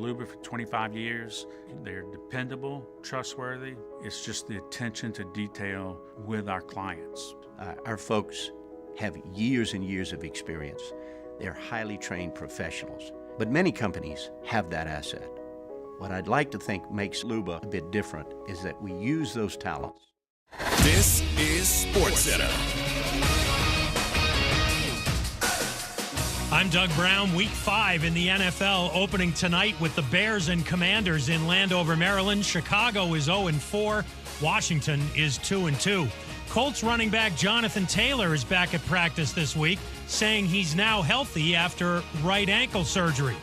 Luba for 25 years. They're dependable, trustworthy. It's just the attention to detail with our clients. Our folks have years and years of experience. They're highly trained professionals. But many companies have that asset. What I'd like to think makes Luba a bit different is that we use those talents. This is SportsCenter. I'm Doug Brown. Week 5 in the NFL opening tonight with the Bears and Commanders in Landover, Maryland. Chicago is 0-4. Washington is 2-2. Colts running back Jonathan Taylor is back at practice this week, saying he's now healthy after right ankle surgery.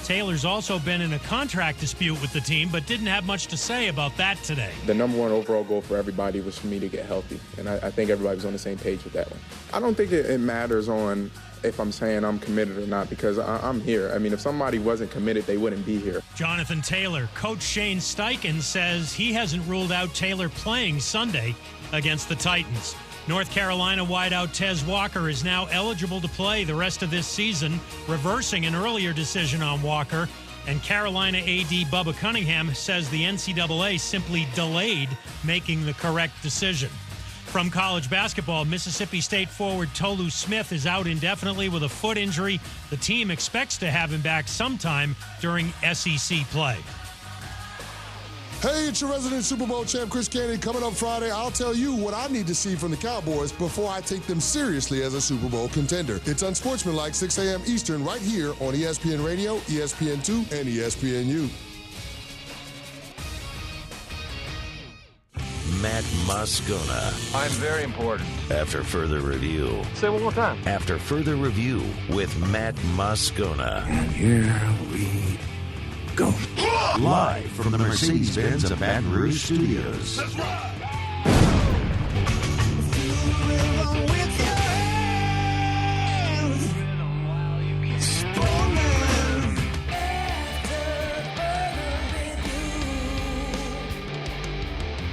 Taylor's also been in a contract dispute with the team, but didn't have much to say about that today. The number one overall goal for everybody was for me to get healthy, and I think everybody was on the same page with that one. I don't think it matters on if I'm saying I'm committed or not, because I'm here. I mean, if somebody wasn't committed, they wouldn't be here. Jonathan Taylor. Coach Shane Steichen says he hasn't ruled out Taylor playing Sunday against the Titans. North Carolina wideout Tez Walker is now eligible to play the rest of this season, reversing an earlier decision on Walker. And Carolina AD Bubba Cunningham says the NCAA simply delayed making the correct decision. From college basketball, Mississippi State forward Tolu Smith is out indefinitely with a foot injury. The team expects to have him back sometime during SEC play. Hey, it's your resident Super Bowl champ, Chris Candy. Coming up Friday, I'll tell you what I need to see from the Cowboys before I take them seriously as a Super Bowl contender. It's Unsportsmanlike, 6 a.m. Eastern, right here on ESPN Radio, ESPN2, and ESPNU. Matt Moscona. I'm very important. After further review. Say it one more time. After further review with Matt Moscona. And here we go. Live from the Mercedes-Benz of Baton Rouge Studios. Let's ride.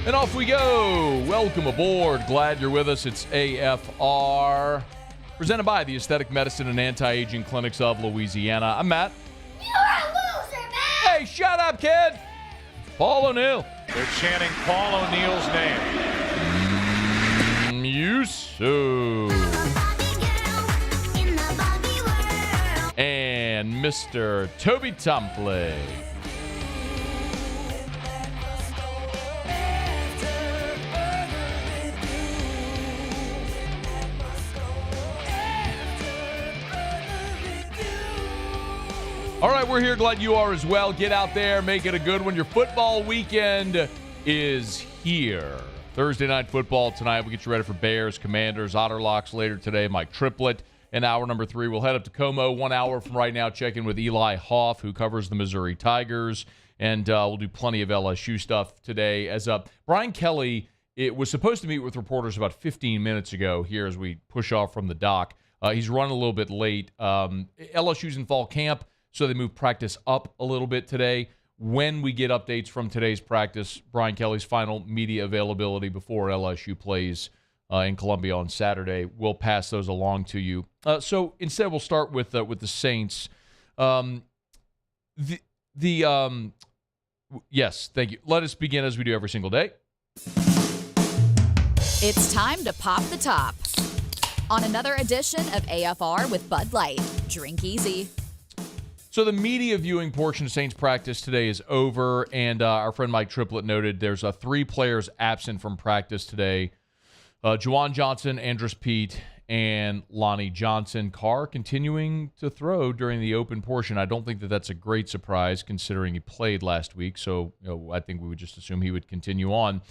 And off we go. Welcome aboard. Glad you're with us. It's AFR, presented by the Aesthetic Medicine and Anti-Aging Clinics of Louisiana. I'm Matt. You're a loser, man! Hey, shut up, kid! Paul O'Neill. They're chanting Paul O'Neill's name. Yusu. And Mr. Toby Tompley. All right, we're here. Glad you are as well. Get out there. Make it a good one. Your football weekend is here. Thursday night football tonight. We'll get you ready for Bears, Commanders, Otterlocks later today. Mike Triplett in hour number 3. We'll head up to Como 1 hour from right now. Check in with Eli Hoff, who covers the Missouri Tigers. And we'll do plenty of LSU stuff today. As Brian Kelly was supposed to meet with reporters about 15 minutes ago here as we push off from the dock. He's running a little bit late. LSU's in fall camp, so they moved practice up a little bit today. When we get updates from today's practice, Brian Kelly's final media availability before LSU plays in Columbia on Saturday, we'll pass those along to you. So instead, we'll start with the Saints. Yes, thank you. Let us begin as we do every single day. It's time to pop the top on another edition of AFR with Bud Light. Drink easy. So the media viewing portion of Saints practice today is over, and our friend Mike Triplett noted there's 3 players absent from practice today. Juwan Johnson, Andrus Peat, and Lonnie Johnson. Carr continuing to throw during the open portion. I don't think that's a great surprise considering he played last week, so I think we would just assume he would continue on.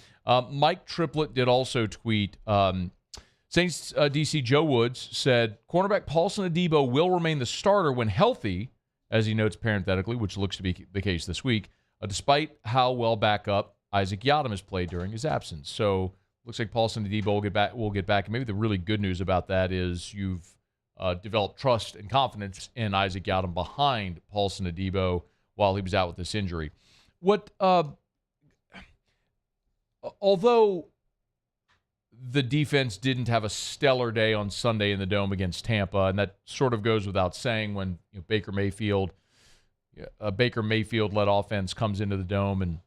Mike Triplett did also tweet, Saints DC Joe Woods said, cornerback Paulson Adebo will remain the starter when healthy, as he notes parenthetically, which looks to be the case this week, despite how well back up Isaac Yiadom has played during his absence. So looks like Paulson Adebo will get back. And maybe the really good news about that is you've developed trust and confidence in Isaac Yiadom behind Paulson Adebo while he was out with this injury. Although the defense didn't have a stellar day on Sunday in the Dome against Tampa, and that sort of goes without saying when Baker Mayfield a Baker Mayfield-led offense comes into the Dome and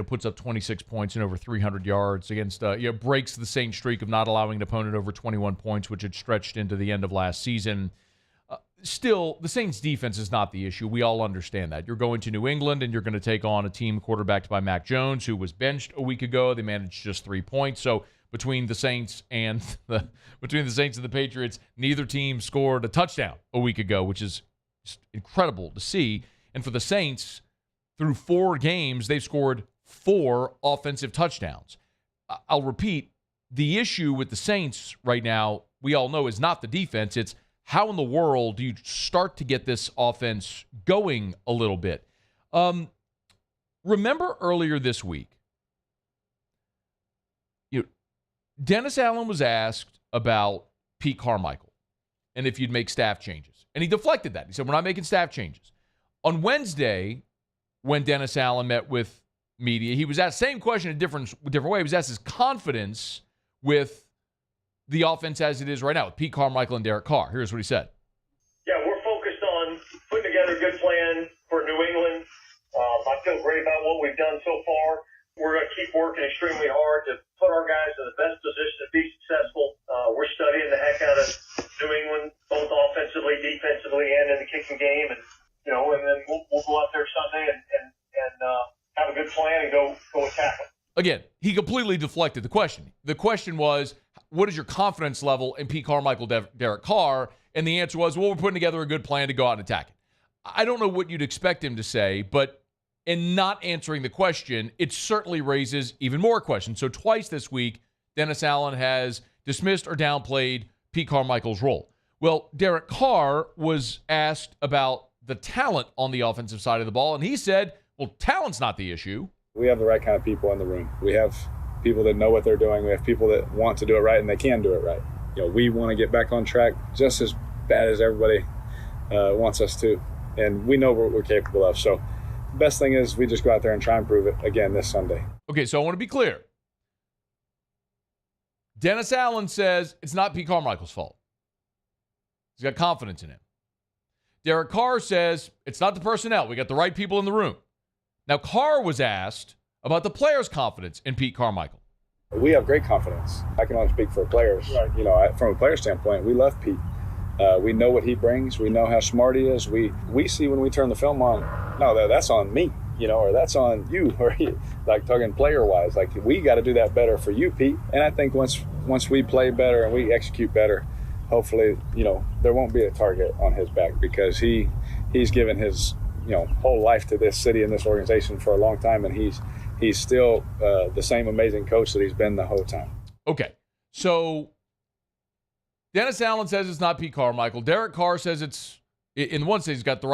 puts up 26 points and over 300 yards against, breaks the Saints streak of not allowing an opponent over 21 points, which had stretched into the end of last season. Still, the Saints defense is not the issue. We all understand that. You're going to New England and you're going to take on a team quarterbacked by Mac Jones, who was benched a week ago. They managed just 3 points. So between the Saints and the Patriots, neither team scored a touchdown a week ago, which is just incredible to see. And for the Saints, through 4 games, they've scored 4 offensive touchdowns. I'll repeat, the issue with the Saints right now, we all know, is not the defense. It's how in the world do you start to get this offense going a little bit? Remember earlier this week, Dennis Allen was asked about Pete Carmichael and if you'd make staff changes. And he deflected that. He said, we're not making staff changes. On Wednesday, when Dennis Allen met with media, he was asked the same question in a different way. He was asked his confidence with the offense as it is right now with Pete Carmichael and Derek Carr. Here's what he said. Yeah, we're focused on putting together a good plan for New England. I feel great about what we've done so far. We're going to keep working extremely hard to put our guys in the best position to be successful. We're studying the heck out of New England, both offensively, defensively, and in the kicking game. And then we'll go out there Sunday and have a good plan and go attack them. Again, he completely deflected the question. The question was, what is your confidence level in Pete Carmichael, Derek Carr? And the answer was, well, we're putting together a good plan to go out and attack it. I don't know what you'd expect him to say, but in not answering the question, it certainly raises even more questions. So twice this week, Dennis Allen has dismissed or downplayed Pete Carmichael's role. Well, Derek Carr was asked about the talent on the offensive side of the ball, and he said, well, talent's not the issue. We have the right kind of people in the room. We have people that know what they're doing. We have people that want to do it right, and they can do it right. We want to get back on track just as bad as everybody wants us to, and we know what we're capable of. So the best thing is we just go out there and try and prove it again this Sunday. Okay, so I want to be clear. Dennis Allen says it's not Pete Carmichael's fault. He's got confidence in him. Derek Carr says it's not the personnel. We got the right people in the room. Now, Carr was asked about the players' confidence in Pete Carmichael. We have great confidence. I can only speak for players. Right. From a player standpoint, we love Pete. We know what he brings. We know how smart he is. We see when we turn the film on, no, that's on me, or that's on you, or like talking player-wise. Like, we got to do that better for you, Pete. And I think once we play better and we execute better, hopefully, there won't be a target on his back because he's given his whole life to this city and this organization for a long time, and he's still the same amazing coach that he's been the whole time. Okay, so Dennis Allen says it's not Pete Carmichael. Derek Carr says it's, in one sense, he's got the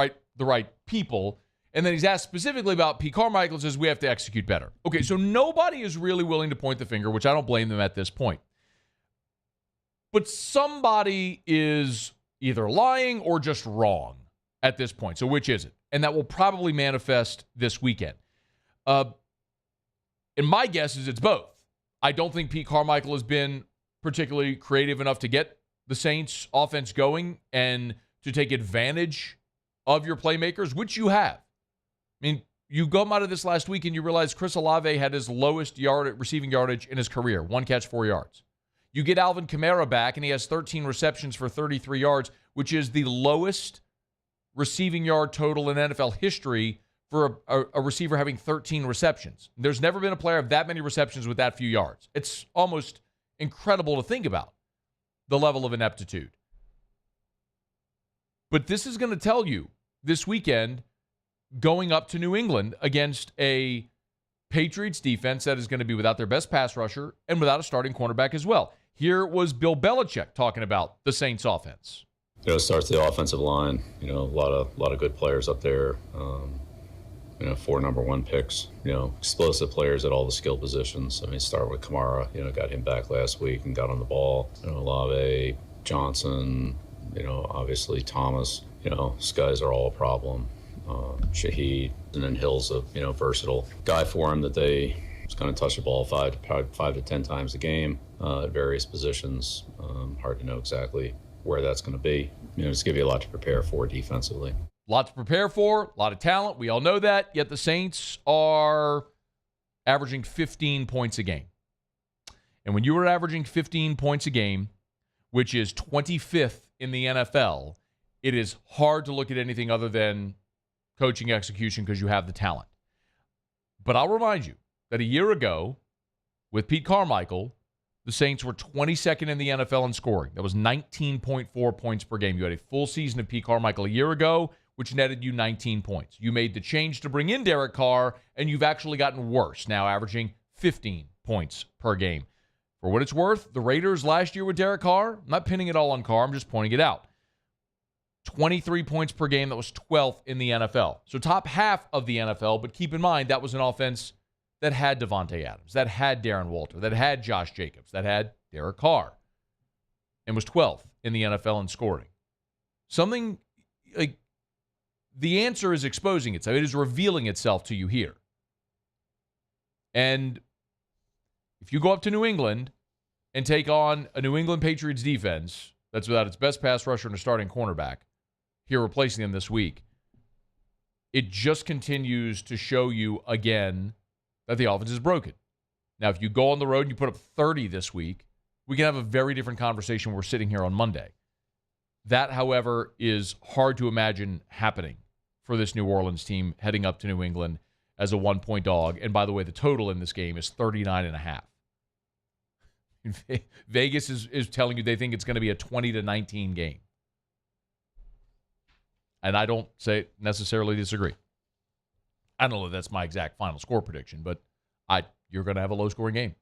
right people, and then he's asked specifically about Pete Carmichael, says we have to execute better. Okay, so nobody is really willing to point the finger, which I don't blame them at this point. But somebody is either lying or just wrong at this point. So which is it? And that will probably manifest this weekend. And my guess is it's both. I don't think Pete Carmichael has been particularly creative enough to get the Saints offense going and to take advantage of your playmakers, which you have. I mean, you come out of this last week and you realize Chris Olave had his lowest receiving yardage in his career, 1 catch, 4 yards. You get Alvin Kamara back, and he has 13 receptions for 33 yards, which is the lowest receiving yard total in NFL history for a receiver having 13 receptions. There's never been a player of that many receptions with that few yards. It's almost incredible to think about the level of ineptitude. But this is going to tell you this weekend, going up to New England against a Patriots defense that is going to be without their best pass rusher and without a starting cornerback as well. Here was Bill Belichick talking about the Saints offense. It starts the offensive line. A lot of good players up there. 4 number 1 picks. Explosive players at all the skill positions. I mean, start with Kamara. Got him back last week and got on the ball. Olave, Johnson. Obviously Thomas. These guys are all a problem. Shaheed, and then Hill's a versatile guy for him that he's going to touch the ball 5 to 10 times a game at various positions. Hard to know exactly where that's going to be. Just give you a lot to prepare for defensively. lot to prepare for, a lot of talent. We all know that. Yet the Saints are averaging 15 points a game. And when you are averaging 15 points a game, which is 25th in the NFL, it is hard to look at anything other than coaching execution because you have the talent. But I'll remind you that a year ago, with Pete Carmichael, the Saints were 22nd in the NFL in scoring. That was 19.4 points per game. You had a full season of Pete Carmichael a year ago, which netted you 19 points. You made the change to bring in Derek Carr, and you've actually gotten worse, now averaging 15 points per game. For what it's worth, the Raiders last year with Derek Carr, I'm not pinning it all on Carr, I'm just pointing it out. 23 points per game, that was 12th in the NFL. So top half of the NFL, but keep in mind that was an offense that had Devontae Adams, that had Darren Walter, that had Josh Jacobs, that had Derek Carr, and was 12th in the NFL in scoring. Something like the answer is exposing itself. It is revealing itself to you here. And if you go up to New England and take on a New England Patriots defense that's without its best pass rusher and a starting cornerback, here replacing them this week, it just continues to show you again that the offense is broken. Now, if you go on the road and you put up 30 this week, we can have a very different conversation when we're sitting here on Monday. That, however, is hard to imagine happening for this New Orleans team heading up to New England as a 1-point dog. And by the way, the total in this game is 39.5. Vegas is telling you they think it's going to be a 20-19 game. And I don't necessarily disagree. I don't know if that's my exact final score prediction, but you're going to have a low-scoring game.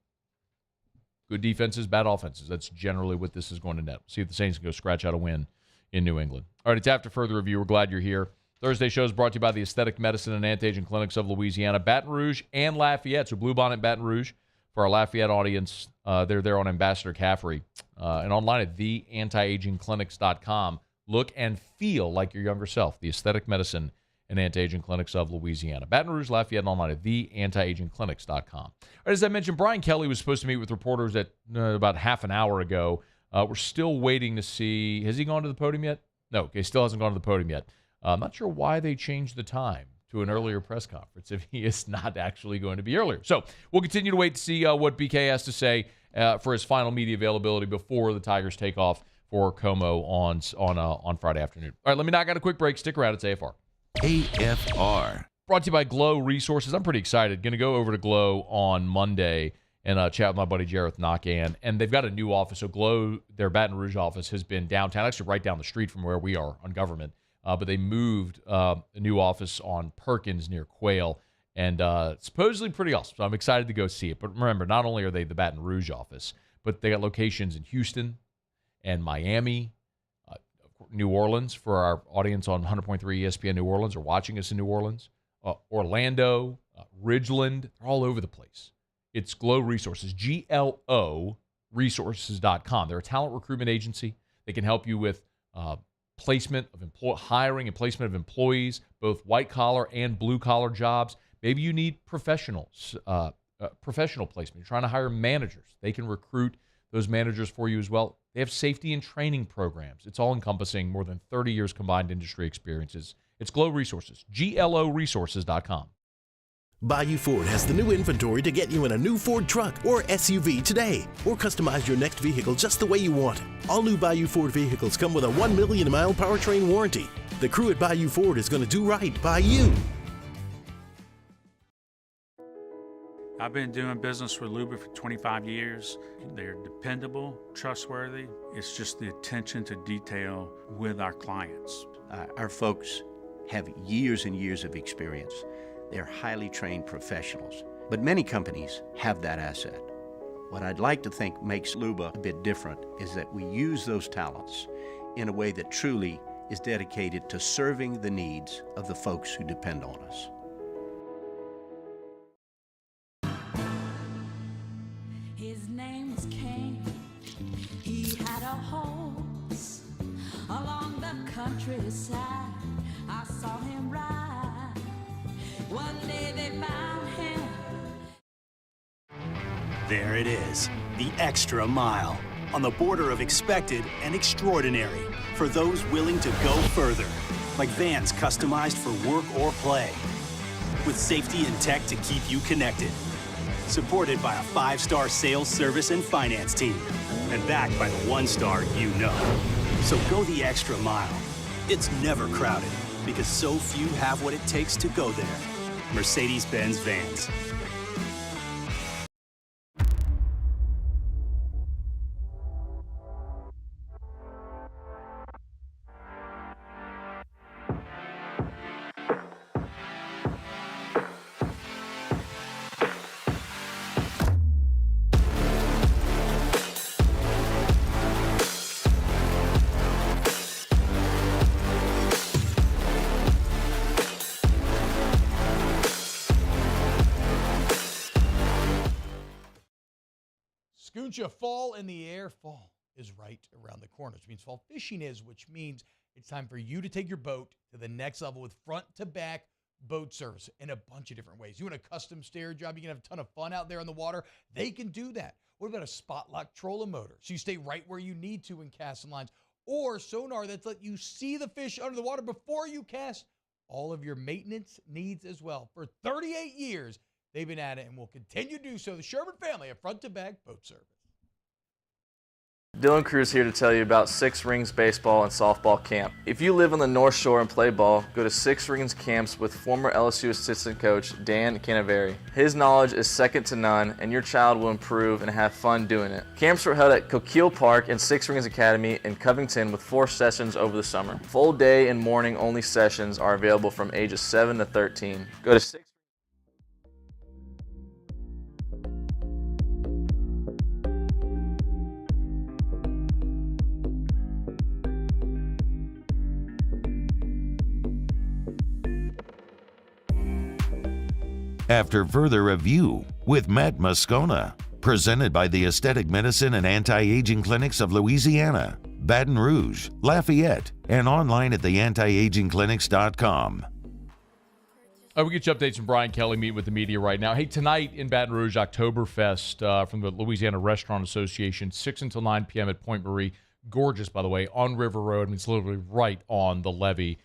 Good defenses, bad offenses. That's generally what this is going to net. See if the Saints can go scratch out a win in New England. All right, it's After Further Review. We're glad you're here. Thursday show is brought to you by the Aesthetic Medicine and Anti-Aging Clinics of Louisiana, Baton Rouge, and Lafayette. So Bluebonnet Baton Rouge for our Lafayette audience. They're there on Ambassador Caffrey and online at theantiagingclinics.com. Look and feel like your younger self. The Aesthetic Medicine and Anti-Aging Clinics of Louisiana. Baton Rouge, Lafayette, and online at theantiagingclinics.com. All right, as I mentioned, Brian Kelly was supposed to meet with reporters at about half an hour ago. We're still waiting to see. Has he gone to the podium yet? No, he still hasn't gone to the podium yet. I'm not sure why they changed the time to an earlier press conference if he is not actually going to be earlier. So we'll continue to wait to see what BK has to say for his final media availability before the Tigers take off for Como on Friday afternoon. All right, let me knock out a quick break. Stick around. It's AFR. AFR. Brought to you by Glow Resources. I'm pretty excited. Going to go over to Glow on Monday and chat with my buddy Jareth Knockan. And they've got a new office. So Glow, their Baton Rouge office, has been downtown, actually right down the street from where we are on Government. But they moved a new office on Perkins near Quail. And supposedly pretty awesome. So I'm excited to go see it. But remember, not only are they the Baton Rouge office, but they got locations in Houston and Miami, New Orleans for our audience on 100.3 ESPN New Orleans or watching us in New Orleans, Orlando, Ridgeland, they're all over the place. It's Glow Resources, GLO resources.com. They're a talent recruitment agency. They can help you with placement of hiring and placement of employees, both white collar and blue collar jobs. Maybe you need professionals, professional placement. You're trying to hire managers. They can recruit those managers for you as well. They have safety and training programs. It's all encompassing more than 30 years combined industry experiences. It's Glow Resources, GLOresources.com. Bayou Ford has the new inventory to get you in a new Ford truck or SUV today, or customize your next vehicle just the way you want it. All new Bayou Ford vehicles come with a 1 million mile powertrain warranty. The crew at Bayou Ford is going to do right by you. I've been doing business with Luba for 25 years. They're dependable, trustworthy. It's just the attention to detail with our clients. Our folks have years and years of experience. They're highly trained professionals, but many companies have that asset. What I'd like to think makes Luba a bit different is that we use those talents in a way that truly is dedicated to serving the needs of the folks who depend on us. His name was Cain. He had a horse along the countryside. I saw him ride. One day they found him. There it is, the extra mile, on the border of expected and extraordinary, for those willing to go further. like vans customized for work or play, with safety and tech to keep you connected. Supported by a 5-star sales, service, and finance team, and backed by the 1-star you know. So go the extra mile. It's never crowded, because so few have what it takes to go there. Mercedes-Benz Vans. Scoocha, fall in the air. Fall is right around the corner, which means fall fishing is, which means it's time for you to take your boat to the next level with front-to-back boat service in a bunch of different ways. You want a custom stair job, you can have a ton of fun out there on the water. They can do that. What about a spot lock trolling motor? So you stay right where you need to in casting lines. Or sonar that's let you see the fish under the water before you cast. All of your maintenance needs as well. For 38 years, they've been at it and will continue to do so. The Sherman family of front-to-back boat service. Dylan Cruz here to tell you about Six Rings Baseball and Softball Camp. If you live on the North Shore and play ball, go to Six Rings Camps with former LSU assistant coach Dan Canaveri. His knowledge is second to none, and your child will improve and have fun doing it. Camps were held at Coquille Park and Six Rings Academy in Covington with 4 sessions over the summer. Full day and morning only sessions are available from ages 7 to 13. Go to Six After further review with Matt Moscona, presented by the Aesthetic Medicine and Anti-Aging Clinics of Louisiana, Baton Rouge, Lafayette, and online at theantiagingclinics.com. We get you updates from Brian Kelly meeting with the media right now. Hey, tonight in Baton Rouge, Octoberfest from the Louisiana Restaurant Association, 6 until 9 p.m. at Point Marie. Gorgeous, by the way, on River Road. I mean, it's literally right on the levee.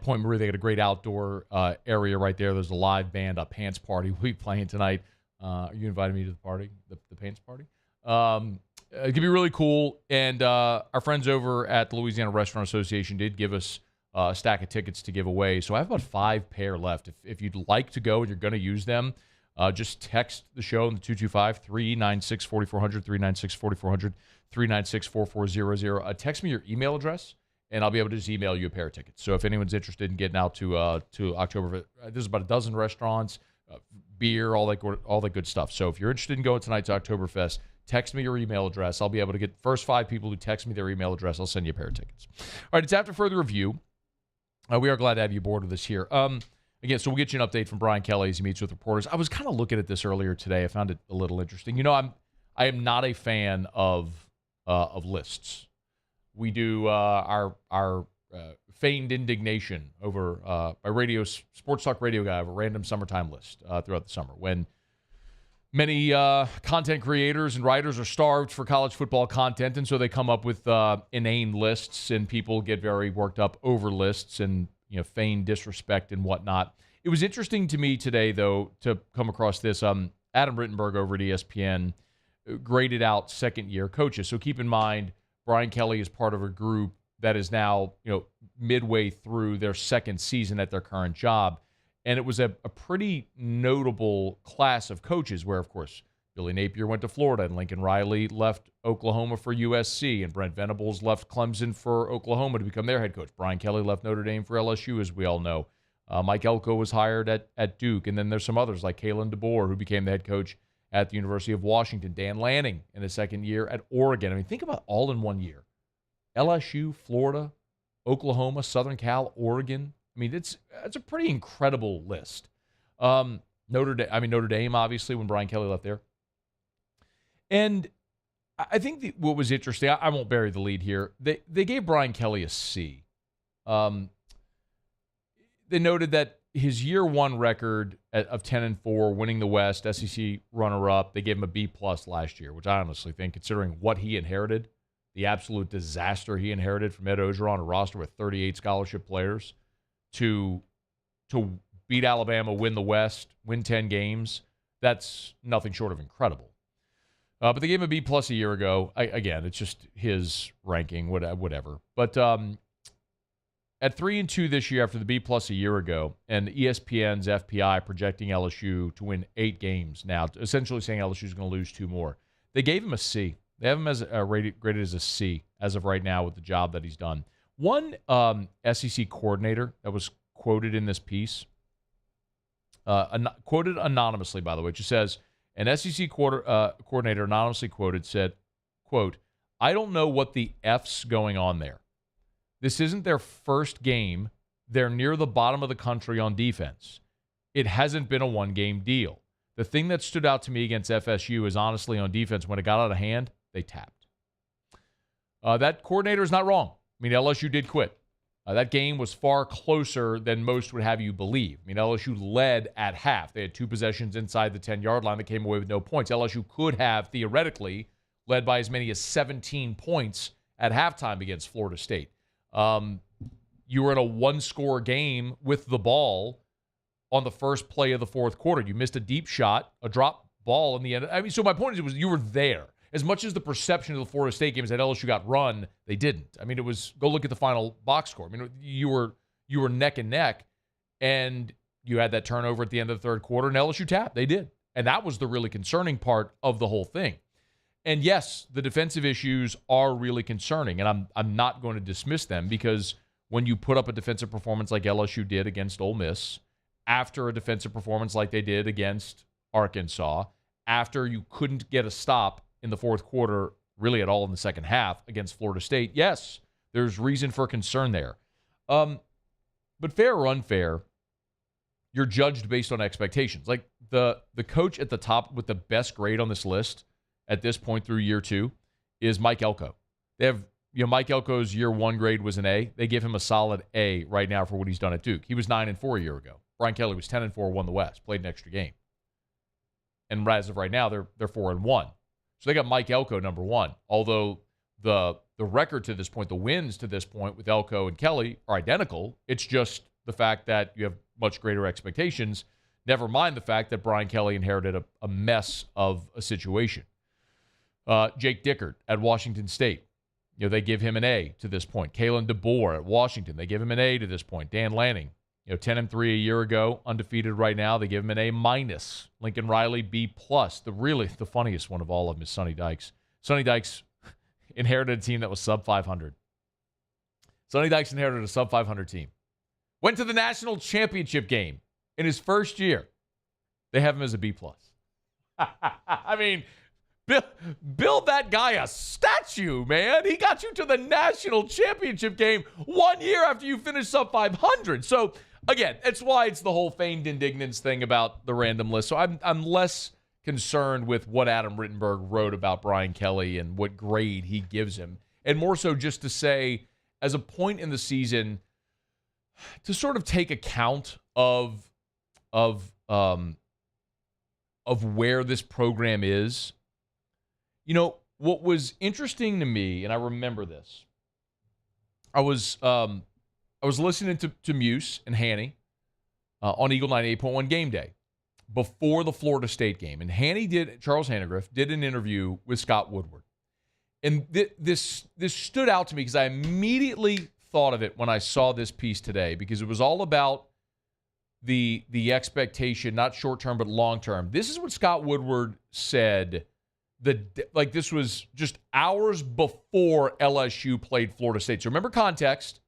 Point Marie, they got a great outdoor area right there. There's a live band, a Pants Party. We'll be playing tonight. You invited me to the party, the Pants Party. It could be really cool. And our friends over at the Louisiana Restaurant Association did give us a stack of tickets to give away. So I have about 5 pair left. If you'd like to go and you're going to use them, just text the show in the 225-396-4400, 396-4400, 396-4400. Text me your email address, and I'll be able to just email you a pair of tickets. So if anyone's interested in getting out to October, there's about a dozen restaurants, beer, all that good stuff. So if you're interested in going tonight to Octoberfest, text me your email address. I'll be able to get the first 5 people who text me their email address. I'll send you a pair of tickets. All right, it's after further review. We are glad to have you aboard with us here. Again, so we'll get you an update from Brian Kelly as he meets with reporters. I was kind of looking at this earlier today. I found it a little interesting. You know, I am not a fan of lists. We do our feigned indignation over a sports talk radio guy of a random summertime list throughout the summer when many content creators and writers are starved for college football content, and so they come up with inane lists, and people get very worked up over lists and feign disrespect and whatnot. It was interesting to me today, though, to come across this. Adam Rittenberg over at ESPN graded out second-year coaches. So keep in mind, Brian Kelly is part of a group that is now, midway through their second season at their current job. And it was a pretty notable class of coaches where, of course, Billy Napier went to Florida and Lincoln Riley left Oklahoma for USC and Brent Venables left Clemson for Oklahoma to become their head coach. Brian Kelly left Notre Dame for LSU, as we all know. Mike Elko was hired at Duke. And then there's some others like Kalen DeBoer, who became the head coach at the University of Washington. Dan Lanning in his second year at Oregon. I mean, think about all in one year. LSU, Florida, Oklahoma, Southern Cal, Oregon. I mean, it's a pretty incredible list. Notre Dame, obviously, when Brian Kelly left there. And I think what was interesting, I won't bury the lead here. They gave Brian Kelly a C. They noted that his year one record of 10-4, winning the West, SEC runner-up, they gave him a B+ last year, which I honestly think, considering what he inherited, the absolute disaster he inherited from Ed Ogeron, a roster with 38 scholarship players, to beat Alabama, win the West, win 10 games, that's nothing short of incredible. But they gave him a B+ a year ago. Again, it's just his ranking, whatever. But at 3-2 this year after the B+ a year ago, and ESPN's FPI projecting LSU to win 8 games now, essentially saying LSU is going to lose 2 more. They gave him a C. They have him as graded as a C as of right now with the job that he's done. One SEC coordinator that was quoted in this piece, quoted anonymously, by the way, just says, an SEC coordinator anonymously quoted said, quote, "I don't know what the F's going on there. This isn't their first game. They're near the bottom of the country on defense. It hasn't been a one-game deal. The thing that stood out to me against FSU is honestly on defense, when it got out of hand, they tapped." That coordinator is not wrong. I mean, LSU did quit. That game was far closer than most would have you believe. I mean, LSU led at half. They had 2 possessions inside the 10-yard line that came away with no points. LSU could have, theoretically, led by as many as 17 points at halftime against Florida State. You were in a 1-score game with the ball on the first play of the fourth quarter. You missed a deep shot, a drop ball in the end. I mean, so my point is, you were there. As much as the perception of the Florida State game is that LSU got run, they didn't. I mean, it was, go look at the final box score. I mean, you were neck and neck, and you had that turnover at the end of the third quarter, and LSU tapped. They did. And that was the really concerning part of the whole thing. And yes, the defensive issues are really concerning, and I'm not going to dismiss them, because when you put up a defensive performance like LSU did against Ole Miss, after a defensive performance like they did against Arkansas, after you couldn't get a stop in the fourth quarter, really at all in the second half against Florida State, yes, there's reason for concern there. But fair or unfair, you're judged based on expectations. Like the coach at the top with the best grade on this list at this point through year 2 is Mike Elko. They have, Mike Elko's year 1 grade was an A. They give him a solid A right now for what he's done at Duke. He was 9-4 a year ago. Brian Kelly was 10-4, won the West, played an extra game. And as of right now, they're 4-1. So they got Mike Elko number 1. Although the record to this point, the wins to this point with Elko and Kelly are identical. It's just the fact that you have much greater expectations. Never mind the fact that Brian Kelly inherited a mess of a situation. Jake Dickert at Washington State, they give him an A to this point. Kalen DeBoer at Washington, they give him an A to this point. Dan Lanning, 10-3 a year ago, undefeated right now. They give him an A-. Lincoln Riley, B+. The funniest one of all of them is Sonny Dykes. Sonny Dykes inherited a team that was sub-500. Sonny Dykes inherited a sub-500 team. Went to the national championship game in his first year. They have him as a B+. I mean, build that guy a statue, man. He got you to the national championship game 1 year after you finished sub-500. So, again, that's why it's the whole feigned indignance thing about the random list. So I'm less concerned with what Adam Rittenberg wrote about Brian Kelly and what grade he gives him, and more so just to say, as a point in the season, to sort of take account of where this program is. What was interesting to me, and I remember this, I was listening to Muse and Hanny on Eagle 98.1 Game Day before the Florida State game. And Charles Hannegriff did an interview with Scott Woodward. And this stood out to me because I immediately thought of it when I saw this piece today, because it was all about the expectation, not short-term but long-term. This is what Scott Woodward said. This was just hours before LSU played Florida State. So remember context.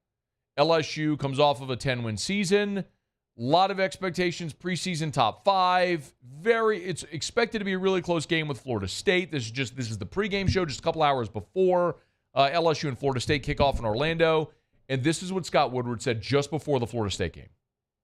LSU comes off of a 10-win season. A lot of expectations, preseason top 5. It's expected to be a really close game with Florida State. This is the pregame show just a couple hours before LSU and Florida State kick off in Orlando. And this is what Scott Woodward said just before the Florida State game.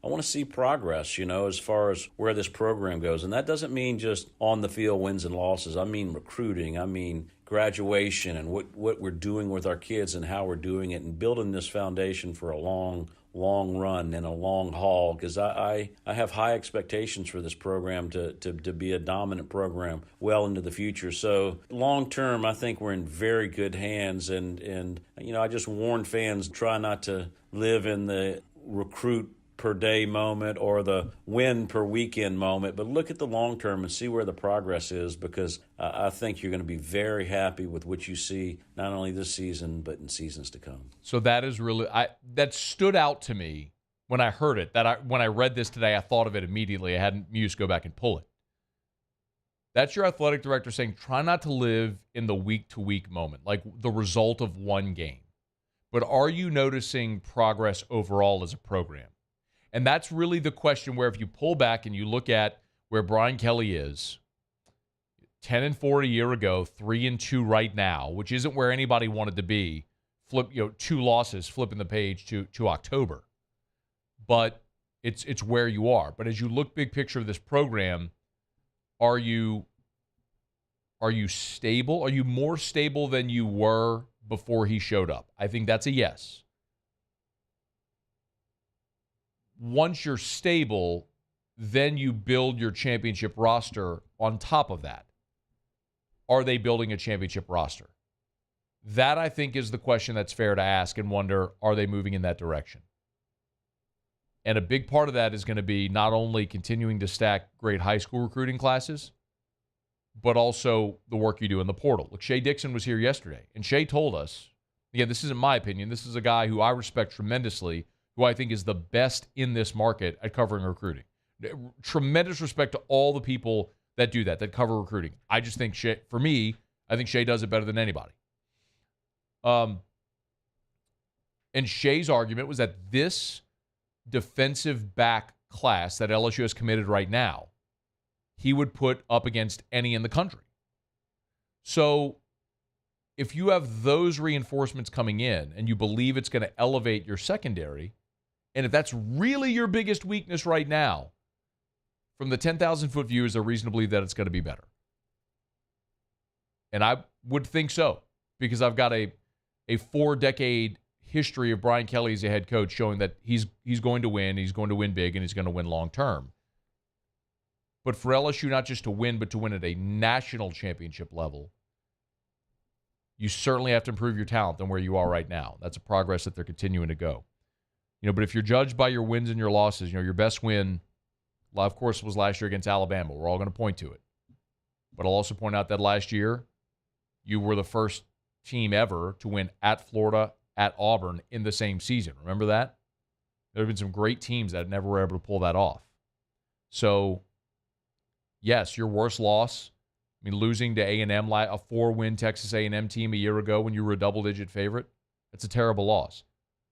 I want to see progress, as far as where this program goes. And that doesn't mean just on the field wins and losses. I mean recruiting. I mean graduation and what we're doing with our kids and how we're doing it, and building this foundation for a long run and a long haul, because I have high expectations for this program to be a dominant program well into the future. So long term, I think we're in very good hands. And I just warn fans, try not to live in the recruit per day moment or the win per weekend moment, but look at the long term and see where the progress is, because I think you're going to be very happy with what you see, not only this season, but in seasons to come. So that is really, that stood out to me when I heard it. When I read this today, I thought of it immediately. I had Muse go back and pull it. That's your athletic director saying, try not to live in the week-to-week moment, like the result of one game. But are you noticing progress overall as a program? And that's really the question, where if you pull back and you look at where Brian Kelly is, 10-4 a year ago, 3-2 right now, which isn't where anybody wanted to be. Flip, 2 losses, flipping the page to October. But it's where you are. But as you look big picture of this program, are you stable? Are you more stable than you were before he showed up? I think that's a yes. Once you're stable, then you build your championship roster on top of that. Are they building a championship roster? That, I think, is the question that's fair to ask and wonder, are they moving in that direction? And a big part of that is going to be not only continuing to stack great high school recruiting classes, but also the work you do in the portal. Look, Shea Dixon was here yesterday, and Shea told us, again, this isn't my opinion, this is a guy who I respect tremendously, who I think is the best in this market at covering recruiting. Tremendous respect to all the people that do that cover recruiting. I just think Shea, for me, I think Shea does it better than anybody. And Shea's argument was that this defensive back class that LSU has committed right now, he would put up against any in the country. So if you have those reinforcements coming in and you believe it's going to elevate your secondary, and if that's really your biggest weakness right now, from the 10,000-foot view, is there reason to believe that it's going to be better? And I would think so, because I've got a 4-decade history of Brian Kelly as a head coach showing that he's going to win big, and he's going to win long term. But for LSU not just to win, but to win at a national championship level, you certainly have to improve your talent than where you are right now. That's a progress that they're continuing to go. But if you're judged by your wins and your losses, your best win, of course, was last year against Alabama. We're all going to point to it. But I'll also point out that last year, you were the first team ever to win at Florida, at Auburn in the same season. Remember that? There have been some great teams that never were able to pull that off. So, yes, your worst loss, losing to A&M, a 4-win Texas A&M team a year ago when you were a double-digit favorite, that's a terrible loss.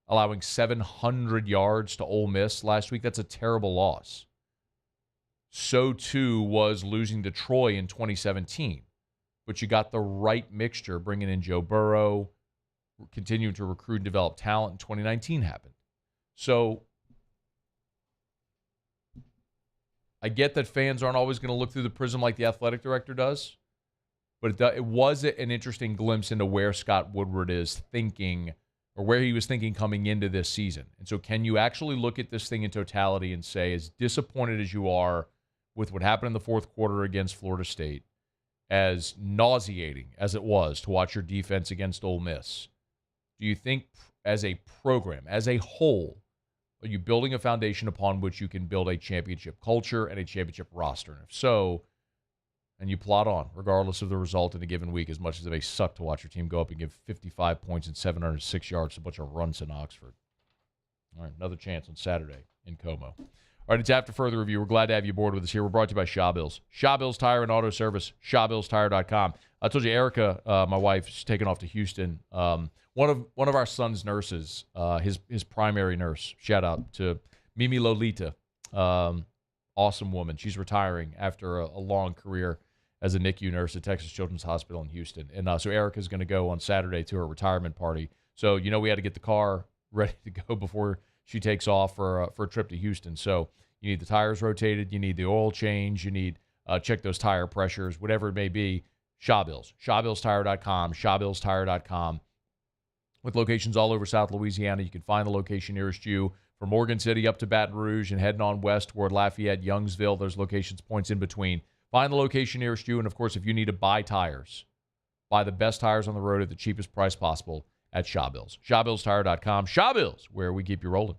Allowing 700 yards to Ole Miss last week, that's a terrible loss. So, too, was losing to Troy in 2017. But you got the right mixture, bringing in Joe Burrow, continuing to recruit and develop talent in 2019 happened. So, I get that fans aren't always going to look through the prism like the athletic director does, but it was an interesting glimpse into where Scott Woodward is thinking, or where he was thinking coming into this season. And so can you actually look at this thing in totality and say, as disappointed as you are with what happened in the fourth quarter against Florida State, as nauseating as it was to watch your defense against Ole Miss, do you think as a program, as a whole, are you building a foundation upon which you can build a championship culture and a championship roster? And if so, and you plot on, regardless of the result in a given week, as much as it may suck to watch your team go up and give 55 points and 706 yards to a bunch of runts in Oxford. All right, another chance on Saturday in Como. All right, it's After Further Review. We're glad to have you aboard with us here. We're brought to you by Shaw Bills. Shaw Bills Tire and Auto Service, ShawBillsTire.com. I told you Erica, my wife, she's taken off to Houston. One of our son's nurses, his primary nurse, shout out to Mimi Lolita, awesome woman. She's retiring after a long career as a NICU nurse at Texas Children's Hospital in Houston. And so Erica's going to go on Saturday to her retirement party. So, we had to get the car ready to go before she takes off for a trip to Houston. So you need the tires rotated, you need the oil change, you need check those tire pressures, whatever it may be. Shaw Bills, ShawBillsTire.com, ShawBillsTire.com. With locations all over South Louisiana, you can find the location nearest you. From Morgan City up to Baton Rouge and heading on west toward Lafayette, Youngsville, there's locations, points in between. Find the location nearest you, and of course, if you need to buy tires, buy the best tires on the road at the cheapest price possible at Shaw Bills. ShawBillsTire.com. Shaw Bills, where we keep you rolling.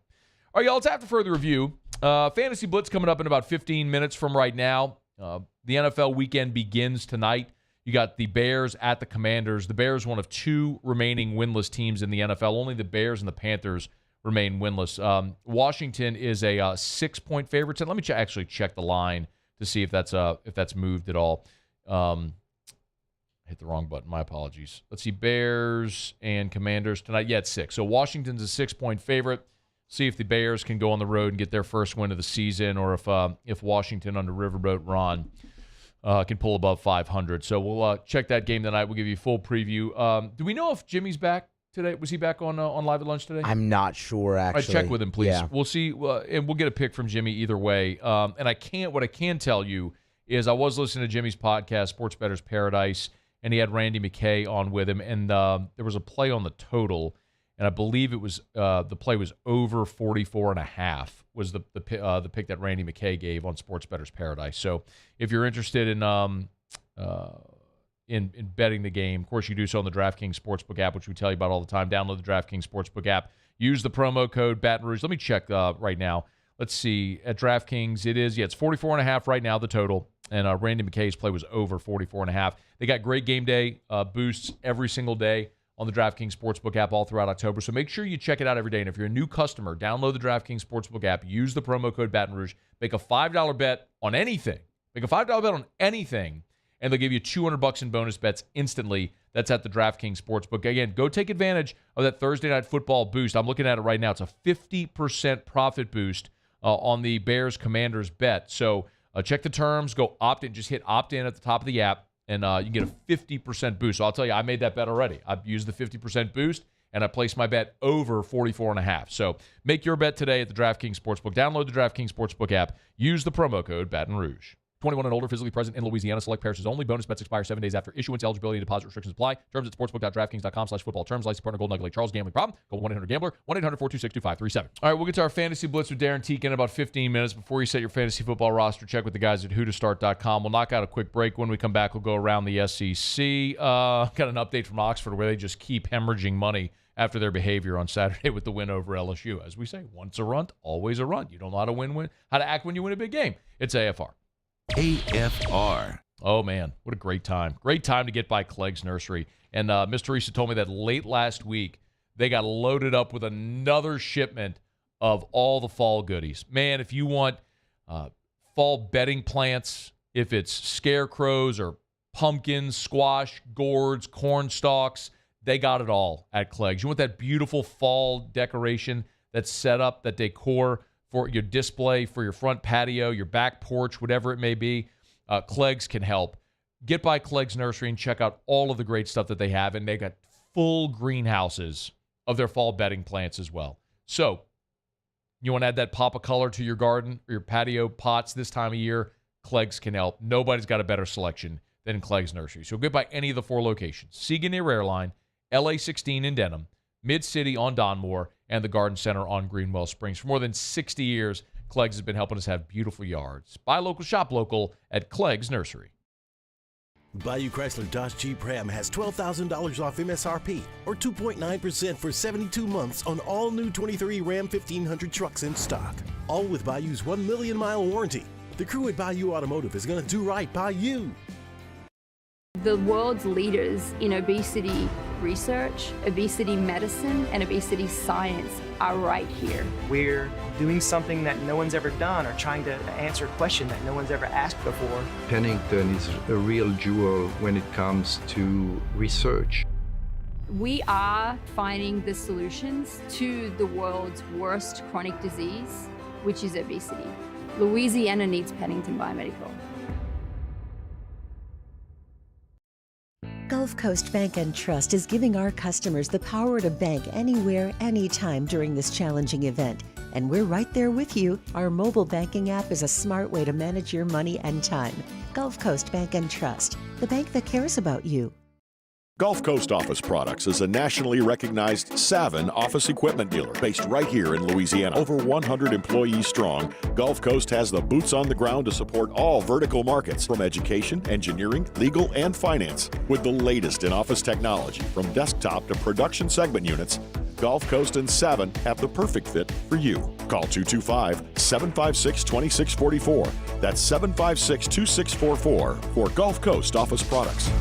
All right, y'all, it's after further review. Fantasy Blitz coming up in about 15 minutes from right now. The NFL weekend begins tonight. You got the Bears at the Commanders. The Bears, one of two remaining winless teams in the NFL. Only the Bears and the Panthers remain winless. Washington is a 6-point favorite. And let me actually check the line to see if that's moved at all. Hit the wrong button. My apologies. Let's see. Bears and Commanders tonight. Yeah, it's 6. So Washington's a 6-point favorite. See if the Bears can go on the road and get their first win of the season, or if Washington under Riverboat Ron can pull above 500. So we'll check that game tonight. We'll give you a full preview. Do we know if Jimmy's back today? Was he back on Live at Lunch today? I'm not sure, actually. All right, check with him, please. Yeah. We'll see, and we'll get a pick from Jimmy either way. And what I can tell you is I was listening to Jimmy's podcast, Sports Bettor's Paradise, and he had Randy McKay on with him, and there was a play on the total, and I believe it was the play was over 44.5 was the pick that Randy McKay gave on Sports Bettor's Paradise. So if you're interested in betting the game, of course you do so on the DraftKings Sportsbook app, which we tell you about all the time. Download the DraftKings Sportsbook app. Use the promo code Baton Rouge. Let me check right now. Let's see. At DraftKings, it's 44.5 right now, the total. And Randy McKay's play was over 44.5. They got great game day boosts every single day on the DraftKings Sportsbook app all throughout October. So make sure you check it out every day. And if you're a new customer, download the DraftKings Sportsbook app. Use the promo code Baton Rouge. Make a $5 bet on anything. And they'll give you $200 in bonus bets instantly. That's at the DraftKings Sportsbook. Again, go take advantage of that Thursday Night Football boost. I'm looking at it right now. It's a 50% profit boost on the Bears-Commanders bet. So check the terms. Go opt-in. Just hit opt-in at the top of the app, and you get a 50% boost. So I'll tell you, I made that bet already. I've used the 50% boost, and I placed my bet over 44.5. So make your bet today at the DraftKings Sportsbook. Download the DraftKings Sportsbook app. Use the promo code Baton Rouge. 21 and older, physically present in Louisiana. Select parishes only. Bonus bets expire 7 days after issuance. Eligibility and deposit restrictions apply. Terms at sportsbook.draftkings.com/football. Terms. Licensed partner Golden Nugget Lake Charles. Gambling problem? Call 1-800-GAMBLER. 1-800-426-2537. All right, we'll get to our Fantasy Blitz with Darin Tietgen in about 15 minutes. Before you set your fantasy football roster, check with the guys at whotostart.com. We'll knock out a quick break. When we come back, we'll go around the SEC. Got an update from Oxford where they just keep hemorrhaging money after their behavior on Saturday with the win over LSU. As we say, once a runt, always a runt. You don't know how to how to act when you win a big game. It's AFR. AFR. Oh, man, what a great time. Great time to get by Clegg's Nursery. And Miss Teresa told me that late last week, they got loaded up with another shipment of all the fall goodies. Man, if you want fall bedding plants, if it's scarecrows or pumpkins, squash, gourds, corn stalks, they got it all at Clegg's. You want that beautiful fall decoration, that setup, that decor for your display, for your front patio, your back porch, whatever it may be, Clegg's can help. Get by Clegg's Nursery and check out all of the great stuff that they have, and they got full greenhouses of their fall bedding plants as well. So, you want to add that pop of color to your garden or your patio pots this time of year, Clegg's can help. Nobody's got a better selection than Clegg's Nursery. So get by any of the 4 locations: Siga near Airline, LA 16 in Denham, Mid-City on Donmore, and the Garden Center on Greenwell Springs. For more than 60 years, Clegg's has been helping us have beautiful yards. Buy local, shop local at Clegg's Nursery. Bayou Chrysler Dodge Jeep Ram has $12,000 off MSRP or 2.9% for 72 months on all new 23 Ram 1500 trucks in stock. All with Bayou's 1 million mile warranty. The crew at Bayou Automotive is going to do right by you. The world's leaders in obesity research, obesity medicine, and obesity science are right here. We're doing something that no one's ever done, or trying to answer a question that no one's ever asked before. Pennington is a real jewel when it comes to research. We are finding the solutions to the world's worst chronic disease, which is obesity. Louisiana needs Pennington Biomedical. Gulf Coast Bank and Trust is giving our customers the power to bank anywhere, anytime during this challenging event. And we're right there with you. Our mobile banking app is a smart way to manage your money and time. Gulf Coast Bank and Trust, the bank that cares about you. Gulf Coast Office Products is a nationally recognized Savin office equipment dealer based right here in Louisiana. Over 100 employees strong, Gulf Coast has the boots on the ground to support all vertical markets, from education, engineering, legal, and finance. With the latest in office technology, from desktop to production segment units, Gulf Coast and Savin have the perfect fit for you. Call 225-756-2644. That's 756-2644 for Gulf Coast office products.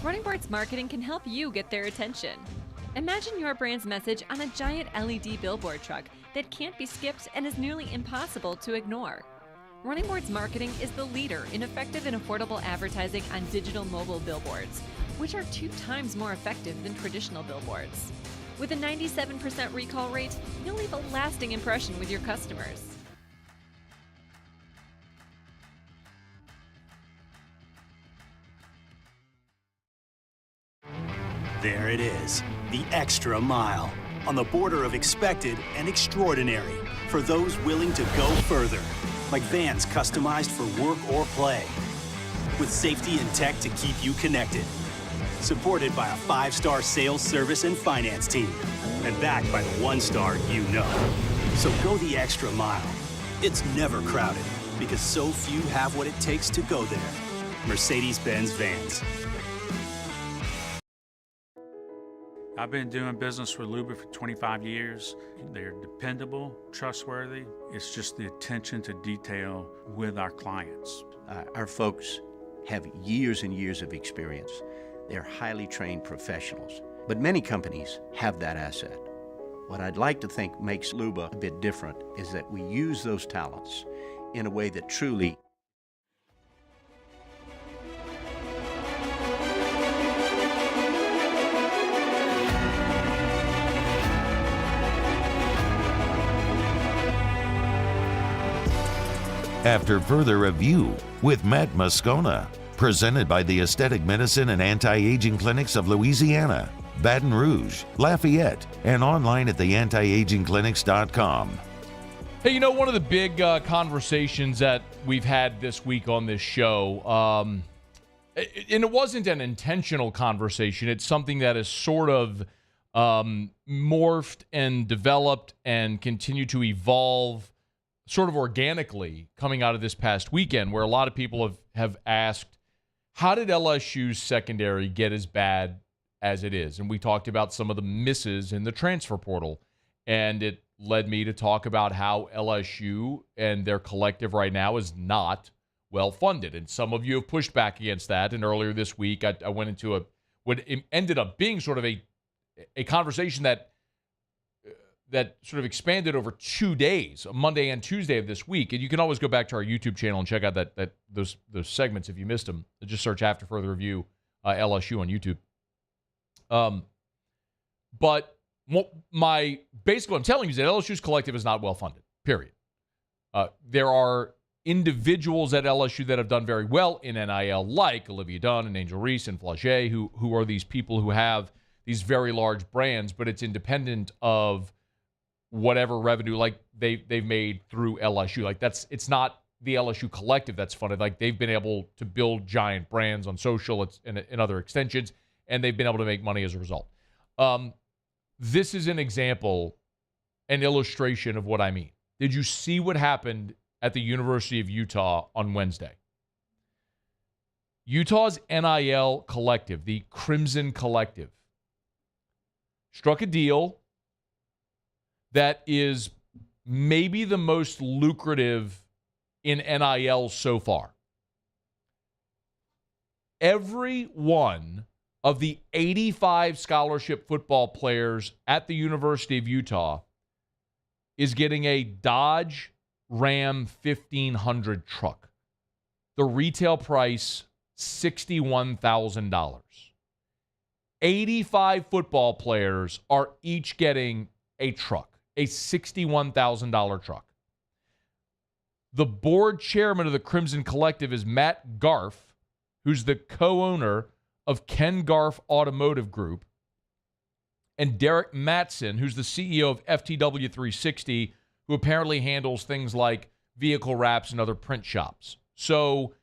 Running Boards marketing can help you get their attention. Imagine your brand's message on a giant LED billboard truck that can't be skipped and is nearly impossible to ignore. Running Boards marketing is the leader in effective and affordable advertising on digital mobile billboards, which are 2 times more effective than traditional billboards. With a 97% recall rate, you'll leave a lasting impression with your customers. There it is, the extra mile, on the border of expected and extraordinary for those willing to go further, like vans customized for work or play, with safety and tech to keep you connected, supported by a 5-star sales service and finance team, and backed by the 1-star you know. So go the extra mile. It's never crowded, because so few have what it takes to go there. Mercedes-Benz Vans. I've been doing business with Luba for 25 years. They're dependable, trustworthy. It's just the attention to detail with our clients. Our folks have years and years of experience. They're highly trained professionals. But many companies have that asset. What I'd like to think makes Luba a bit different is that we use those talents in a way that truly After further review with Matt Moscona, presented by the Aesthetic Medicine and Anti-Aging Clinics of Louisiana, Baton Rouge, Lafayette, and online at theantiagingclinics.com. Hey, you know, one of the big conversations that we've had this week on this show, and it wasn't an intentional conversation. It's something that is sort of morphed and developed and continued to evolve sort of organically coming out of this past weekend, where a lot of people have asked, how did LSU's secondary get as bad as it is? And we talked about some of the misses in the transfer portal, and it led me to talk about how LSU and their collective right now is not well funded. And some of you have pushed back against that. And earlier this week, I went into what ended up being sort of a conversation that sort of expanded over 2 days, Monday and Tuesday of this week. And you can always go back to our YouTube channel and check out those segments if you missed them. Just search After Further Review LSU on YouTube. But basically what I'm telling you is that LSU's collective is not well funded, period. There are individuals at LSU that have done very well in NIL, like Olivia Dunn and Angel Reese and Flage, who are these people who have these very large brands, but it's independent of whatever revenue like they've made through LSU. Like it's not the LSU collective that's funded. Like they've been able to build giant brands on social and other extensions, and they've been able to make money as a result. This is an example, an illustration of what I mean. Did you see what happened at the University of Utah on Wednesday? Utah's NIL collective, the Crimson Collective, struck a deal that is maybe the most lucrative in NIL so far. Every one of the 85 scholarship football players at the University of Utah is getting a Dodge Ram 1500 truck. The retail price, $61,000. 85 football players are each getting a truck. A $61,000 truck. The board chairman of the Crimson Collective is Matt Garf, who's the co-owner of Ken Garf Automotive Group, and Derek Mattson, who's the CEO of FTW 360, who apparently handles things like vehicle wraps and other print shops. So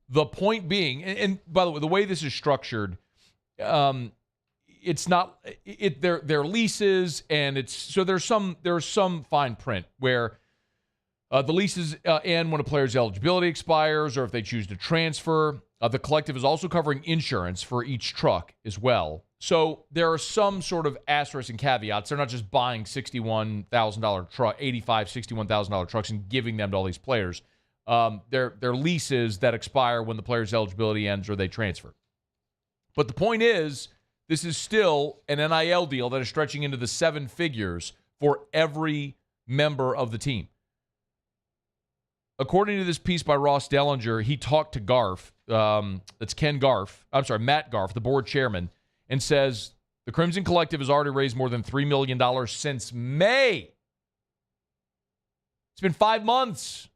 the point being, and by the way, the way this is structured, it's not they're leases, and there's some fine print where the leases end when a player's eligibility expires or if they choose to transfer. The collective is also covering insurance for each truck as well. So there are some sort of asterisks and caveats. They're not just buying $61,000 truck, $61,000 trucks and giving them to all these players. They're leases that expire when the player's eligibility ends or they transfer. But the point is, this is still an NIL deal that is stretching into the 7 figures for every member of the team. According to this piece by Ross Dellinger, he talked to Garf, that's Matt Garf, the board chairman, and says the Crimson Collective has already raised more than $3 million since May. It's been 5 months.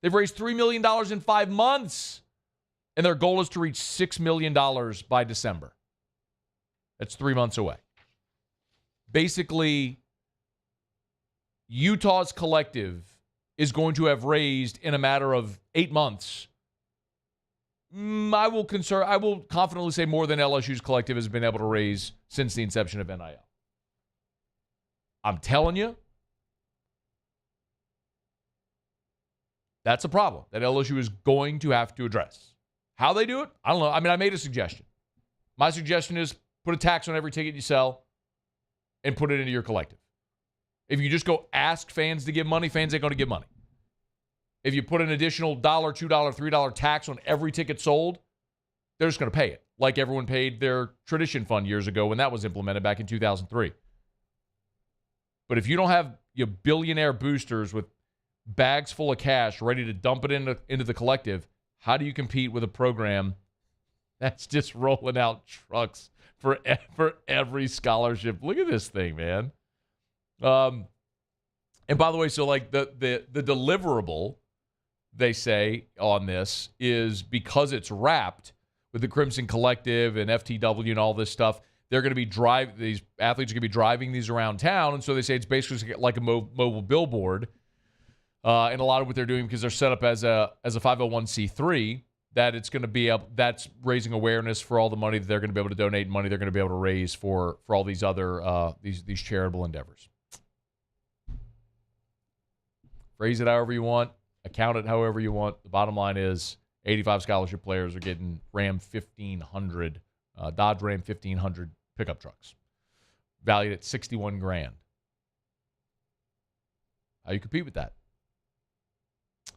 They've raised $3 million in 5 months. And their goal is to reach $6 million by December. That's 3 months away. Basically, Utah's collective is going to have raised in a matter of 8 months. I will confidently say more than LSU's collective has been able to raise since the inception of NIL. I'm telling you, that's a problem that LSU is going to have to address. How they do it, I don't know. I mean, I made a suggestion. My suggestion is put a tax on every ticket you sell and put it into your collective. If you just go ask fans to give money, fans ain't going to give money. If you put an additional $1, $2, $3 tax on every ticket sold, they're just going to pay it, like everyone paid their tradition fund years ago when that was implemented back in 2003. But if you don't have your billionaire boosters with bags full of cash ready to dump it into the collective, how do you compete with a program that's just rolling out trucks for every scholarship? Look at this thing, man. And by the way, so like the deliverable, they say on this, is because it's wrapped with the Crimson Collective and FTW and all this stuff, they're going to be these athletes are going to be driving these around town. And so they say it's basically like a mobile billboard. And a lot of what they're doing, because they're set up as a 501c3, that it's going to be that's raising awareness for all the money that they're going to be able to donate, money they're going to be able to raise for all these other these charitable endeavors. Phrase it however you want, account it however you want. The bottom line is 85 scholarship players are getting Dodge Ram 1500 pickup trucks, valued at $61,000. How you compete with that?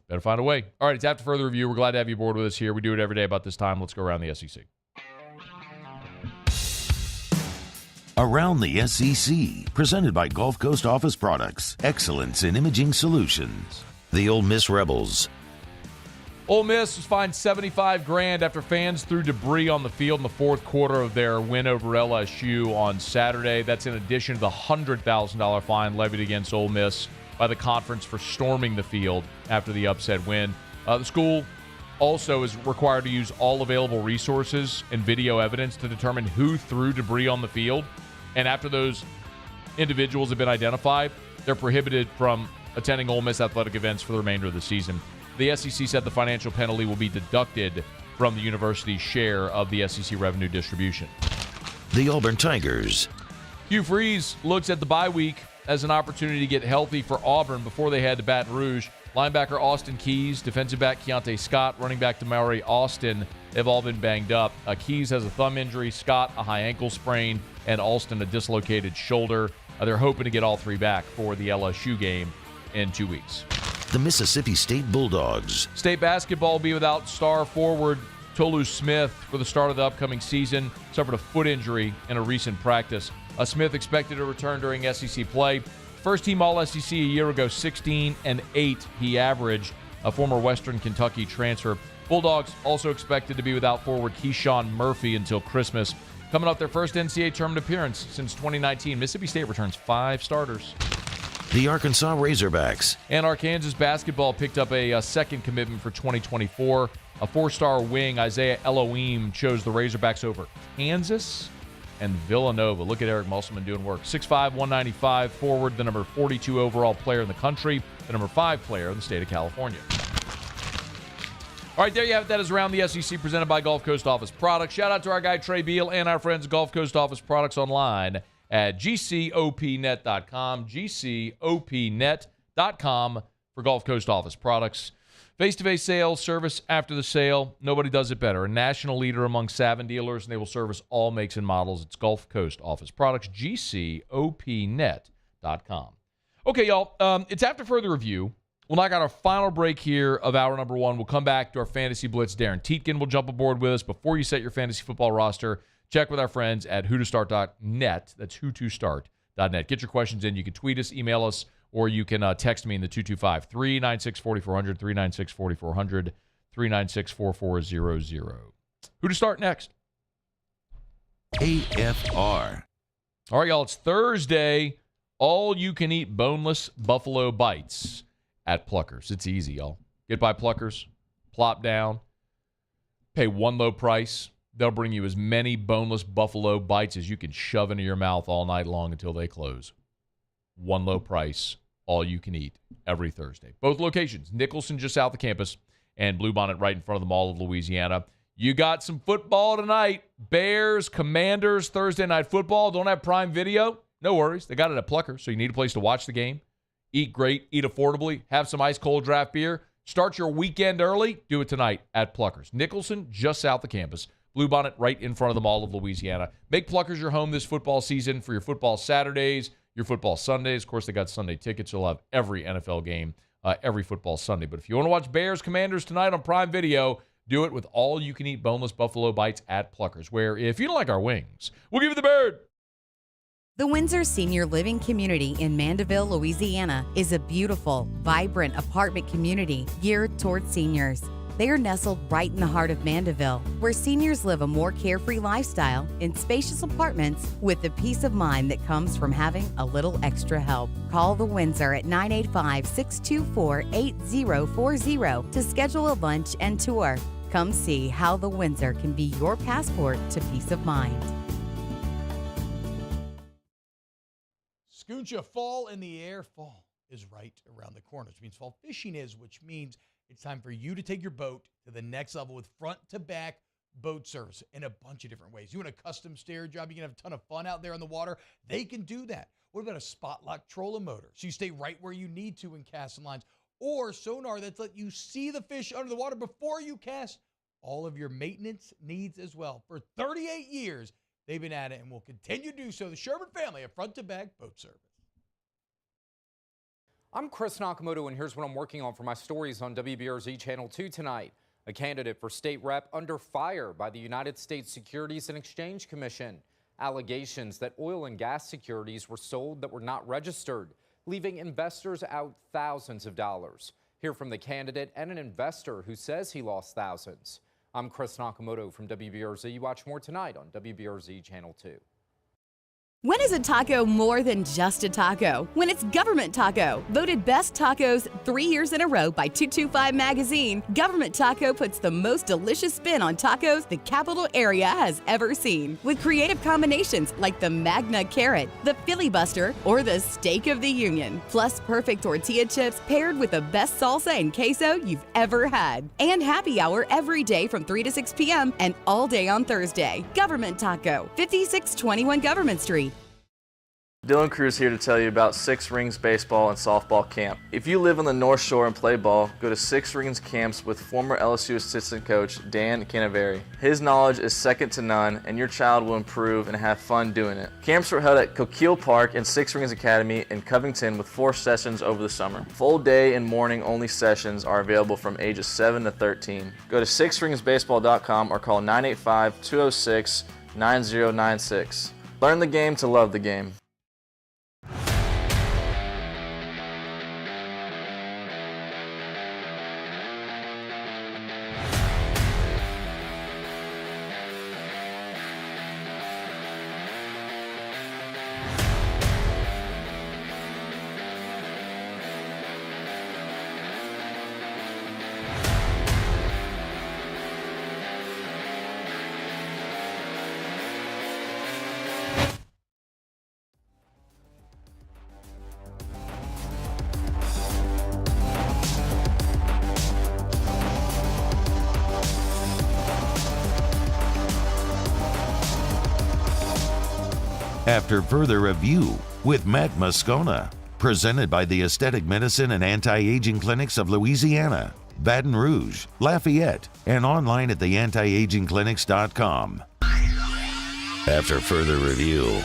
Better find a way. All right, it's After Further Review. We're glad to have you aboard with us here. We do it every day about this time. Let's go around the SEC. Around the SEC, presented by Gulf Coast Office Products, excellence in imaging solutions. The Ole Miss Rebels. Ole Miss was fined $75,000 after fans threw debris on the field in the fourth quarter of their win over LSU on Saturday. That's in addition to the $100,000 fine levied against Ole Miss by the conference for storming the field after the upset win. The school also is required to use all available resources and video evidence to determine who threw debris on the field. And after those individuals have been identified, they're prohibited from attending Ole Miss athletic events for the remainder of the season. The SEC said the financial penalty will be deducted from the university's share of the SEC revenue distribution. The Auburn Tigers. Hugh Freeze looks at the bye week as an opportunity to get healthy for Auburn before they head to Baton Rouge. Linebacker Austin Keys, defensive back Keontae Scott, running back Damari Austin have all been banged up. Keys has a thumb injury, Scott a high ankle sprain, and Alston a dislocated shoulder. They're hoping to get all three back for the LSU game in 2 weeks. The Mississippi State Bulldogs. State basketball will be without star forward Tolu Smith for the start of the upcoming season. Suffered a foot injury in a recent practice. Smith expected to return during SEC play. First team All-SEC a year ago, 16-8 he averaged, a former Western Kentucky transfer. Bulldogs also expected to be without forward Keyshawn Murphy until Christmas. Coming off their first NCAA tournament appearance since 2019, Mississippi State returns 5 starters. The Arkansas Razorbacks. And Arkansas basketball picked up a second commitment for 2024. A 4-star wing, Isaiah Elohim, chose the Razorbacks over Kansas and Villanova. Look at Eric Musselman doing work. 6'5", 195, forward, the number 42 overall player in the country, the number 5 player in the state of California. All right, there you have it. That is Around the SEC, presented by Gulf Coast Office Products. Shout out to our guy Trey Beal and our friends at Gulf Coast Office Products online at gcopnet.com, gcopnet.com for Gulf Coast Office Products. Face-to-face sales, service after the sale, nobody does it better. A national leader among Savin dealers, and they will service all makes and models. It's Gulf Coast Office Products, GCOPnet.com. Okay, y'all, it's after further review. We'll knock out our final break here of hour number 1. We'll come back to our Fantasy Blitz. Darin Tietgen will jump aboard with us. Before you set your fantasy football roster, check with our friends at whotostart.net. That's whotostart.net. Get your questions in. You can tweet us, email us, or you can text me in the 225-396-4400, 396-4400, 396-4400. Who to start next? AFR. All right, y'all, it's Thursday. All-you-can-eat boneless buffalo bites at Pluckers. It's easy, y'all. Get by Pluckers, plop down, pay one low price. They'll bring you as many boneless buffalo bites as you can shove into your mouth all night long until they close. One low price, all you can eat, every Thursday. Both locations, Nicholson just south of campus and Bluebonnet right in front of the Mall of Louisiana. You got some football tonight. Bears, Commanders, Thursday night football. Don't have Prime Video? No worries. They got it at Plucker, so you need a place to watch the game. Eat great, eat affordably, have some ice-cold draft beer. Start your weekend early. Do it tonight at Pluckers. Nicholson, just south of campus. Bluebonnet right in front of the Mall of Louisiana. Make Pluckers your home this football season for your football Saturdays, your football Sundays. Of course, they got Sunday tickets. You'll have every NFL game every football Sunday. But if you want to watch Bears Commanders tonight on Prime Video, do it with all-you-can-eat boneless buffalo bites at Pluckers, where if you don't like our wings, we'll give you the bird. The Windsor Senior Living Community in Mandeville, Louisiana is a beautiful, vibrant apartment community geared toward seniors. They are nestled right in the heart of Mandeville, where seniors live a more carefree lifestyle in spacious apartments with the peace of mind that comes from having a little extra help. Call the Windsor at 985-624-8040 to schedule a lunch and tour. Come see how the Windsor can be your passport to peace of mind. Scooncha, fall in the air. Fall is right around the corner, which means fall fishing is, which means it's time for you to take your boat to the next level with front-to-back boat service in a bunch of different ways. You want a custom stair job, you can have a ton of fun out there on the water. They can do that. What about a spot lock trolling motor? So you stay right where you need to in casting lines. Or sonar that's let you see the fish under the water before you cast. All of your maintenance needs as well. For 38 years, they've been at it and will continue to do so. The Sherman family of front-to-back boat service. I'm Chris Nakamoto, and here's what I'm working on for my stories on WBRZ Channel 2 tonight. A candidate for state rep under fire by the United States Securities and Exchange Commission. Allegations that oil and gas securities were sold that were not registered, leaving investors out thousands of dollars. Hear from the candidate and an investor who says he lost thousands. I'm Chris Nakamoto from WBRZ. Watch more tonight on WBRZ Channel 2. When is a taco more than just a taco? When it's Government Taco. Voted best tacos 3 years in a row by 225 Magazine, Government Taco puts the most delicious spin on tacos the capital area has ever seen. With creative combinations like the Magna Carrot, the Filibuster, or the Steak of the Union. Plus perfect tortilla chips paired with the best salsa and queso you've ever had. And happy hour every day from 3 to 6 p.m. and all day on Thursday. Government Taco, 5621 Government Street. Dylan Cruz here to tell you about Six Rings Baseball and Softball Camp. If you live on the North Shore and play ball, go to Six Rings Camps with former LSU assistant coach Dan Canaveri. His knowledge is second to none, and your child will improve and have fun doing it. Camps were held at Coquille Park and Six Rings Academy in Covington with 4 sessions over the summer. Full day and morning only sessions are available from ages 7 to 13. Go to sixringsbaseball.com or call 985-206-9096. Learn the game to love the game. After further review with Matt Moscona, presented by the Aesthetic Medicine and Anti-Aging Clinics of Louisiana. Baton Rouge, Lafayette, and online at theantiagingclinics.com. After further review,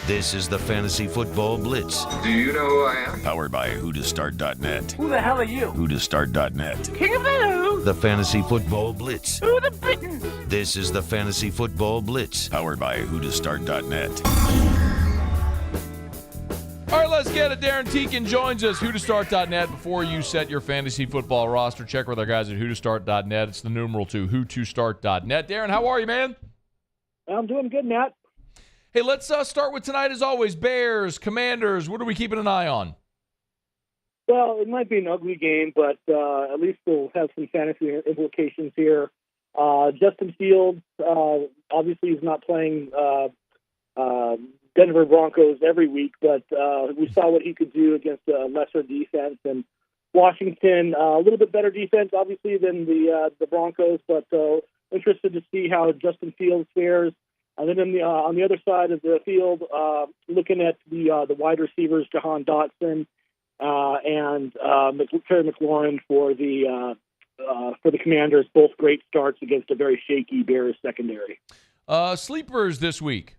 this is the Fantasy Football Blitz. Do you know who I am? Powered by whotostart.net. Who the hell are you? whotostart.net. King of the Who? The Fantasy Football Blitz. Who the Britons? This is the Fantasy Football Blitz, powered by whotostart.net. All right, let's get it. Darin Tietgen joins us, whotostart.net. Before you set your fantasy football roster, check with our guys at whotostart.net. It's the numeral 2, whotostart.net. Darin, how are you, man? I'm doing good, Matt. Hey, let's start with tonight as always. Bears, Commanders, what are we keeping an eye on? Well, it might be an ugly game, but at least we'll have some fantasy implications here. Justin Fields, obviously he's not playing Denver Broncos every week, but we saw what he could do against a lesser defense. And Washington, a little bit better defense, obviously, than the Broncos, but interested to see how Justin Fields fares. And then on the other side of the field, looking at the wide receivers, Jahan Dotson and Terry McLaurin for the Commanders, both great starts against a very shaky Bears secondary. Sleepers this week.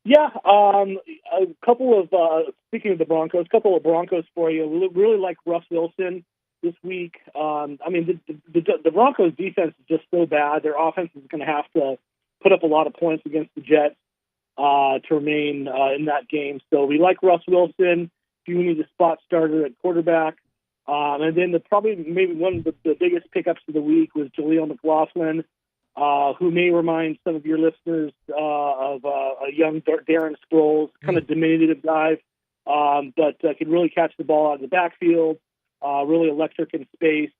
Yeah, a couple of speaking of the Broncos, a couple of Broncos for you. We really like Russ Wilson this week. The Broncos defense is just so bad. Their offense is going to have to put up a lot of points against the Jets to remain in that game. So we like Russ Wilson. If you need a spot starter at quarterback. And then maybe one of the biggest pickups of the week was Jaleel McLaughlin, who may remind some of your listeners of a young Darren Sproles, kind of diminutive guy, but can really catch the ball out of the backfield, really electric in space.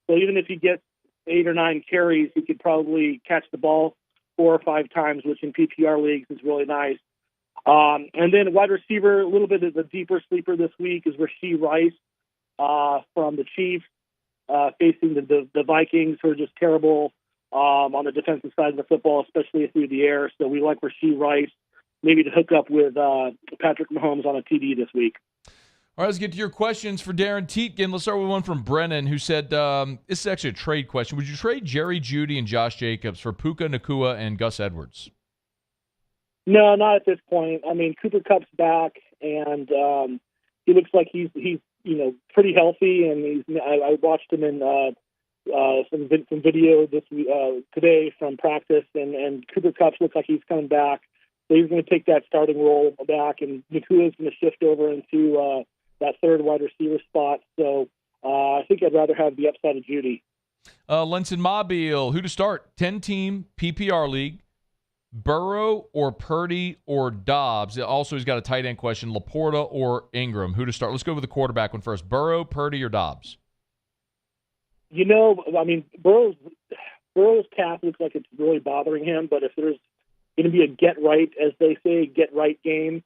So even if he gets 8 or 9 carries, he could probably catch the ball 4 or 5 times, which in PPR leagues is really nice. And then wide receiver, a little bit of the deeper sleeper this week is Rashee Rice from the Chiefs, facing the Vikings, who are just terrible on the defensive side of the football, especially through the air. So we like Rashee Rice, maybe to hook up with Patrick Mahomes on a TD this week. All right, let's get to your questions for Darin Tietgen. Let's start with one from Brennan, who said, this is actually a trade question. Would you trade Jerry Jeudy and Josh Jacobs for Puka Nacua and Gus Edwards? No, not at this point. I mean, Cooper Kupp's back, and he looks like he's pretty healthy. And I watched him in some video today from practice, and Cooper Kupp looks like he's coming back. So he's going to take that starting role back, and Nacua is going to shift over into that third wide receiver spot. So I think I'd rather have the upside of Jeudy. Lenson Mobile, who to start? 10-team PPR league. Burrow or Purdy or Dobbs? Also, he's got a tight end question. Laporta or Ingram? Who to start? Let's go with the quarterback one first. Burrow, Purdy, or Dobbs? Burrow's calf looks like it's really bothering him, but if there's going to be a get-right, as they say, get-right game,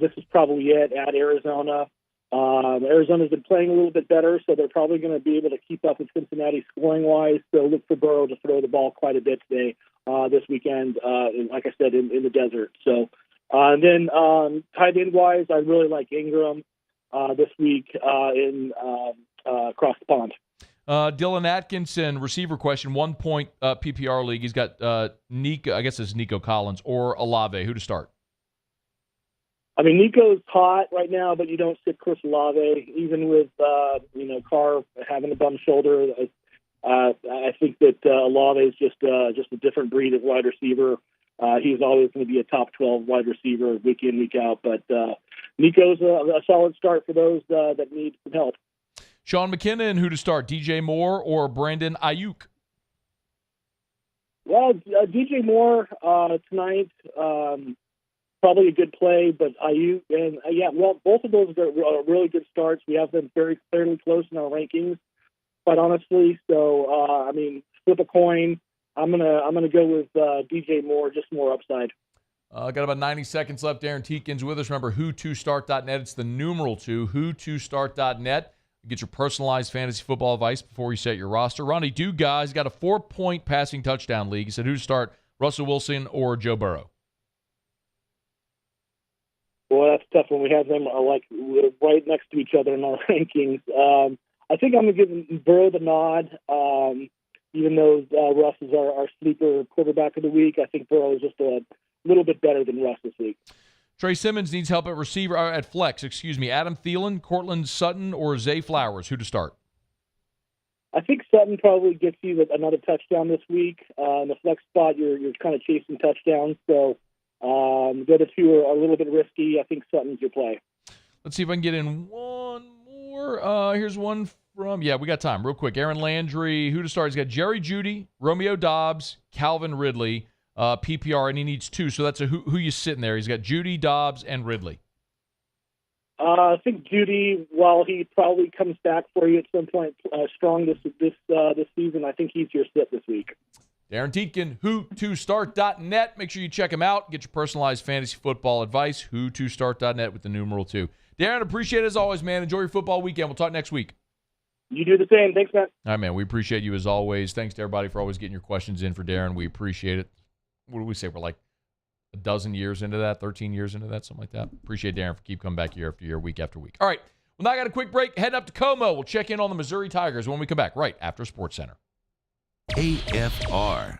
this is probably it at Arizona. Arizona's been playing a little bit better, so they're probably going to be able to keep up with Cincinnati scoring-wise. So look for Burrow to throw the ball quite a bit today, this weekend, like I said, in the desert. So, and then tight end-wise, I really like Ingram this week across the pond. Dylan Atkinson, receiver question, 1 point PPR league. He's got Nico, I guess it's Nico Collins, or Olave. Who to start? Nico's hot right now, but you don't sit Chris Olave, even with Carr having a bum shoulder. I think that Olave is just a different breed of wide receiver. He's always going to be a top 12 wide receiver week in, week out. But Nico's a solid start for those that need some help. Sean McKinnon, who to start? DJ Moore or Brandon Ayuk? Well, DJ Moore tonight, probably a good play, but Ayuk and both of those are really good starts. We have them fairly close in our rankings, quite honestly. So, flip a coin. I'm gonna go with DJ Moore, just more upside. Got about 90 seconds left. Darin Tietgen's with us. Remember, whotostart.net. It's the numeral 2, whotostart.net. Get your personalized fantasy football advice before you set your roster. Ronnie Dugas got a 4-point passing touchdown league. He said, who to start, Russell Wilson or Joe Burrow? Well, that's tough when we have them right next to each other in our rankings. I think I'm going to give Burrow the nod. Even though Russ is our sleeper quarterback of the week, I think Burrow is just a little bit better than Russ this week. Trey Simmons needs help at flex. Adam Thielen, Cortland Sutton, or Zay Flowers. Who to start? I think Sutton probably gets you another touchdown this week. In the flex spot, you're kind of chasing touchdowns. So the other two are a little bit risky. I think Sutton's your play. Let's see if I can get in one more. Here's one from, we got time. Real quick. Aaron Landry, who to start? He's got Jerry Jeudy, Romeo Dobbs, Calvin Ridley, PPR, and he needs two. So that's who you sitting there. He's got Jeudy, Dobbs, and Ridley. I think Jeudy, while he probably comes back for you at some point strong this season, I think he's your sit this week. Darin Tietgen, who2start.net. Make sure you check him out. Get your personalized fantasy football advice. Who2start.net with the numeral 2. Darin, appreciate it as always, man. Enjoy your football weekend. We'll talk next week. You do the same. Thanks, Matt. All right, man. We appreciate you as always. Thanks to everybody for always getting your questions in for Darin. We appreciate it. What do we say? We're like a dozen years into that, 13 years into that, something like that. Appreciate Darin for keep coming back year after year, week after week. All right. Well, now I got a quick break. Heading up to Como. We'll check in on the Missouri Tigers when we come back right after SportsCenter. AFR.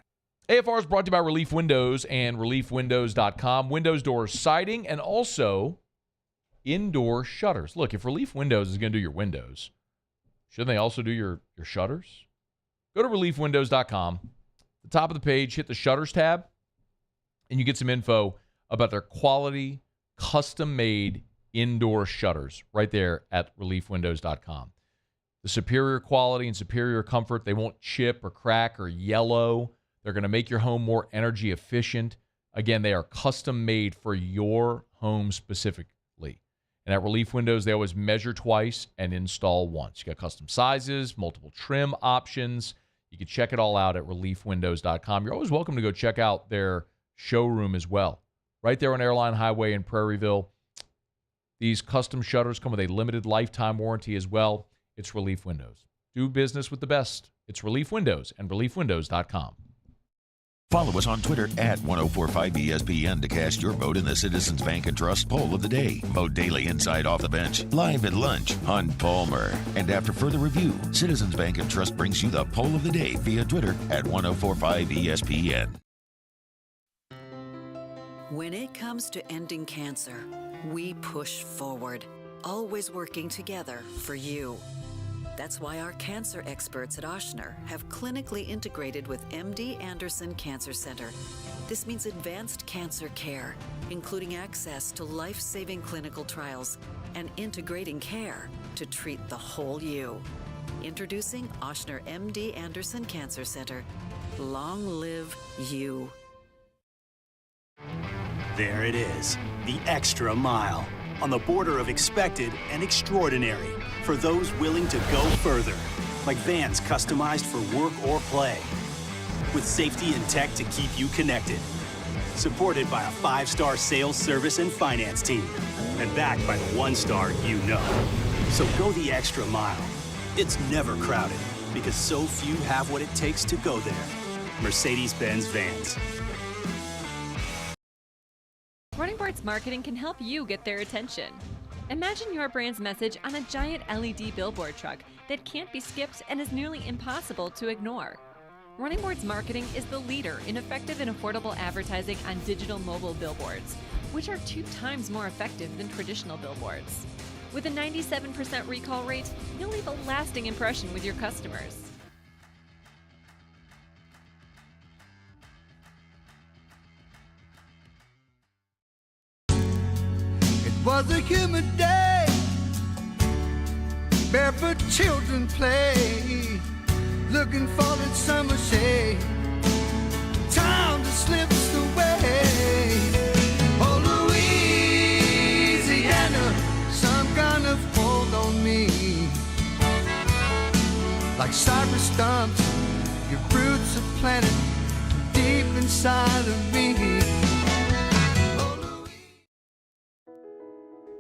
AFR is brought to you by Relief Windows and ReliefWindows.com. Windows, doors, siding, and also indoor shutters. Look, if Relief Windows is going to do your windows, shouldn't they also do your shutters? Go to ReliefWindows.com. The top of the page, hit the Shutters tab, and you get some info about their quality, custom-made indoor shutters right there at ReliefWindows.com. The superior quality and superior comfort, they won't chip or crack or yellow. They're going to make your home more energy efficient. Again, they are custom-made for your home specifically. And at Relief Windows, they always measure twice and install once. You got custom sizes, multiple trim options. You can check it all out at ReliefWindows.com. You're always welcome to go check out their showroom as well. Right there on Airline Highway in Prairieville. These custom shutters come with a limited lifetime warranty as well. It's Relief Windows. Do business with the best. It's Relief Windows and ReliefWindows.com. Follow us on Twitter at 1045ESPN to cast your vote in the Citizens Bank and Trust Poll of the Day. Vote daily inside Off the Bench, live at lunch on Palmer. And after further review, Citizens Bank and Trust brings you the Poll of the Day via Twitter at 1045ESPN. When it comes to ending cancer, we push forward, always working together for you. That's why our cancer experts at Ochsner have clinically integrated with MD Anderson Cancer Center. This means advanced cancer care, including access to life-saving clinical trials and integrating care to treat the whole you. Introducing Ochsner MD Anderson Cancer Center. Long live you. There it is, the extra mile, on the border of expected and extraordinary, for those willing to go further, like vans customized for work or play, with safety and tech to keep you connected, supported by a 5-star sales, service, and finance team, and backed by the 1-star you know. So go the extra mile. It's never crowded, because so few have what it takes to go there. Mercedes-Benz Vans. Running Boards Marketing can help you get their attention. Imagine your brand's message on a giant LED billboard truck that can't be skipped and is nearly impossible to ignore. Running Boards Marketing is the leader in effective and affordable advertising on digital mobile billboards, which are 2 times more effective than traditional billboards. With a 97% recall rate, you'll leave a lasting impression with your customers. Was a humid day, barefoot children play, looking for that summer shade. Time just slips away. Oh, Louisiana, some kind of hold on me. Like cypress stumps, your roots are planted deep inside of me.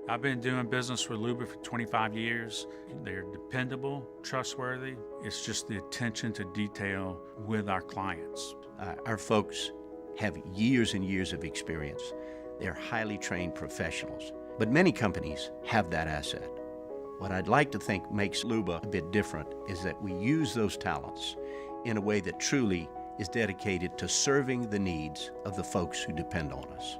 I've been doing business with Luba for 25 years. They're dependable, trustworthy. It's just the attention to detail with our clients. Our folks have years and years of experience. They're highly trained professionals. But many companies have that asset. What I'd like to think makes Luba a bit different is that we use those talents in a way that truly is dedicated to serving the needs of the folks who depend on us.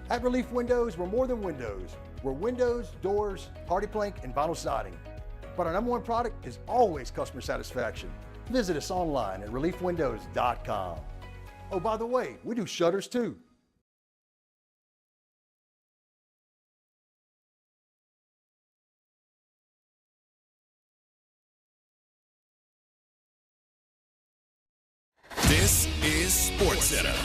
At Relief Windows, we're more than windows. We're windows, doors, party plank, and vinyl siding. But our number one product is always customer satisfaction. Visit us online at reliefwindows.com. Oh, by the way, we do shutters too. This is SportsCenter.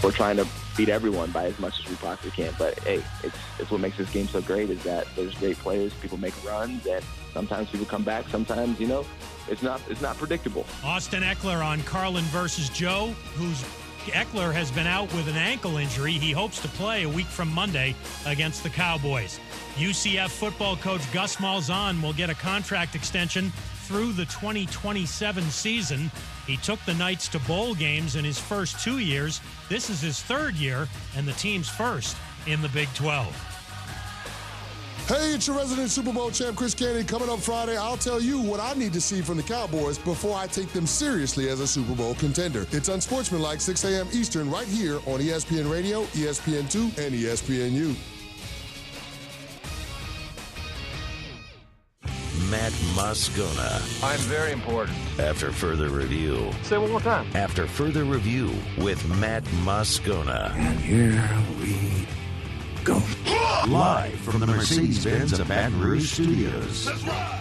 We're trying to beat everyone by as much as we possibly can. But, hey, it's what makes this game so great is that there's great players, people make runs, and sometimes people come back. Sometimes, it's not predictable. Austin Eckler on Carlin versus Joe, Eckler has been out with an ankle injury. He hopes to play a week from Monday against the Cowboys. UCF football coach Gus Malzahn will get a contract extension through the 2027 season. He took the Knights to bowl games in his first 2 years. This is his third year and the team's first in the Big 12. Hey, it's your resident Super Bowl champ, Chris Candy. Coming up Friday, I'll tell you what I need to see from the Cowboys before I take them seriously as a Super Bowl contender. It's Unsportsmanlike, 6 a.m. Eastern, right here on ESPN Radio, ESPN2, and ESPNU. Matt Moscona. I'm very important. After further review. Say it one more time. After further review with Matt Moscona. And here we go. Live from the Mercedes-Benz of Baton Rouge Studios. That's right.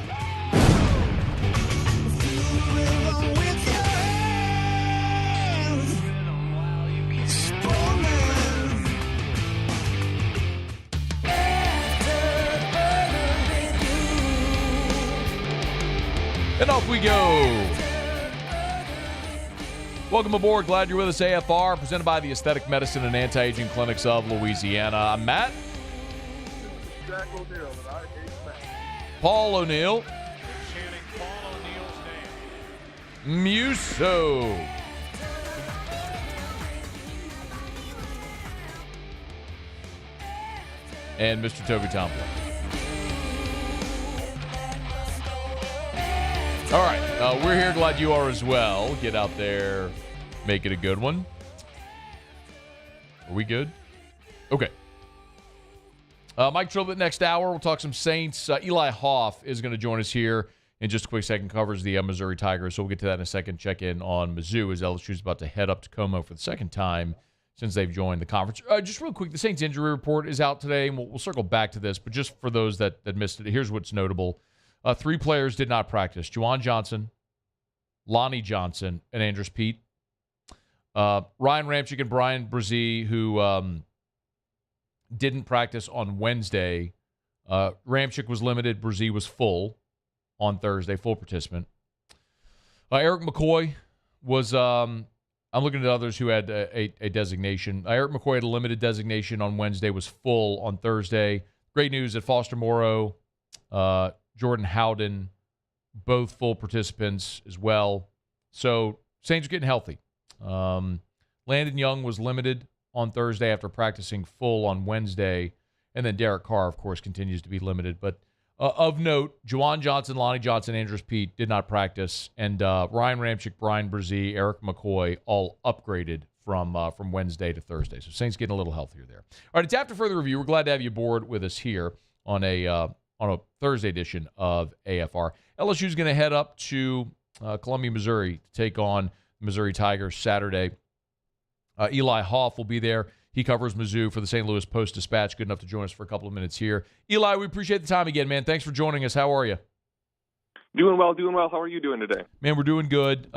And off we go. Welcome aboard. Glad you're with us. AFR, presented by the Aesthetic Medicine and Anti-Aging Clinics of Louisiana. I'm Matt. Jack O'Neill, and I hate Matt. Paul O'Neill. Muso. And Mr. Toby Tomplin. All right, we're here. Glad you are as well. Get out there, make it a good one. Are we good? Okay. Mike Triplett next hour. We'll talk some Saints. Eli Hoff is going to join us here in just a quick second. Covers the Missouri Tigers, so we'll get to that in a second. Check in on Mizzou as LSU is about to head up to Como for the second time since they've joined the conference. Just real quick, the Saints injury report is out today, and we'll circle back to this. But just for those that missed it, here's what's notable. 3 players did not practice. Juwan Johnson, Lonnie Johnson, and Andrus Peat. Ryan Ramczyk and Brian Brzee, who didn't practice on Wednesday. Ramczyk was limited. Brzee was full on Thursday, full participant. Eric McCoy was, I'm looking at others who had a designation. Eric McCoy had a limited designation on Wednesday, was full on Thursday. Great news that Foster Morrow, Jordan Howden, both full participants as well. So Saints are getting healthy. Landon Young was limited on Thursday after practicing full on Wednesday. And then Derek Carr, of course, continues to be limited. But of note, Juwan Johnson, Lonnie Johnson, Andrus Peat did not practice. And Ryan Ramczyk, Brian Brzee, Eric McCoy all upgraded from Wednesday to Thursday. So Saints getting a little healthier there. All right, it's after further review. We're glad to have you aboard with us here on a Thursday edition of AFR. LSU is going to head up to Columbia, Missouri to take on the Missouri Tigers Saturday. Eli Hoff will be there. He covers Mizzou for the St. Louis Post-Dispatch. Good enough to join us for a couple of minutes here. Eli, we appreciate the time again, man. Thanks for joining us. How are you? Doing well. How are you doing today? Man, we're doing good.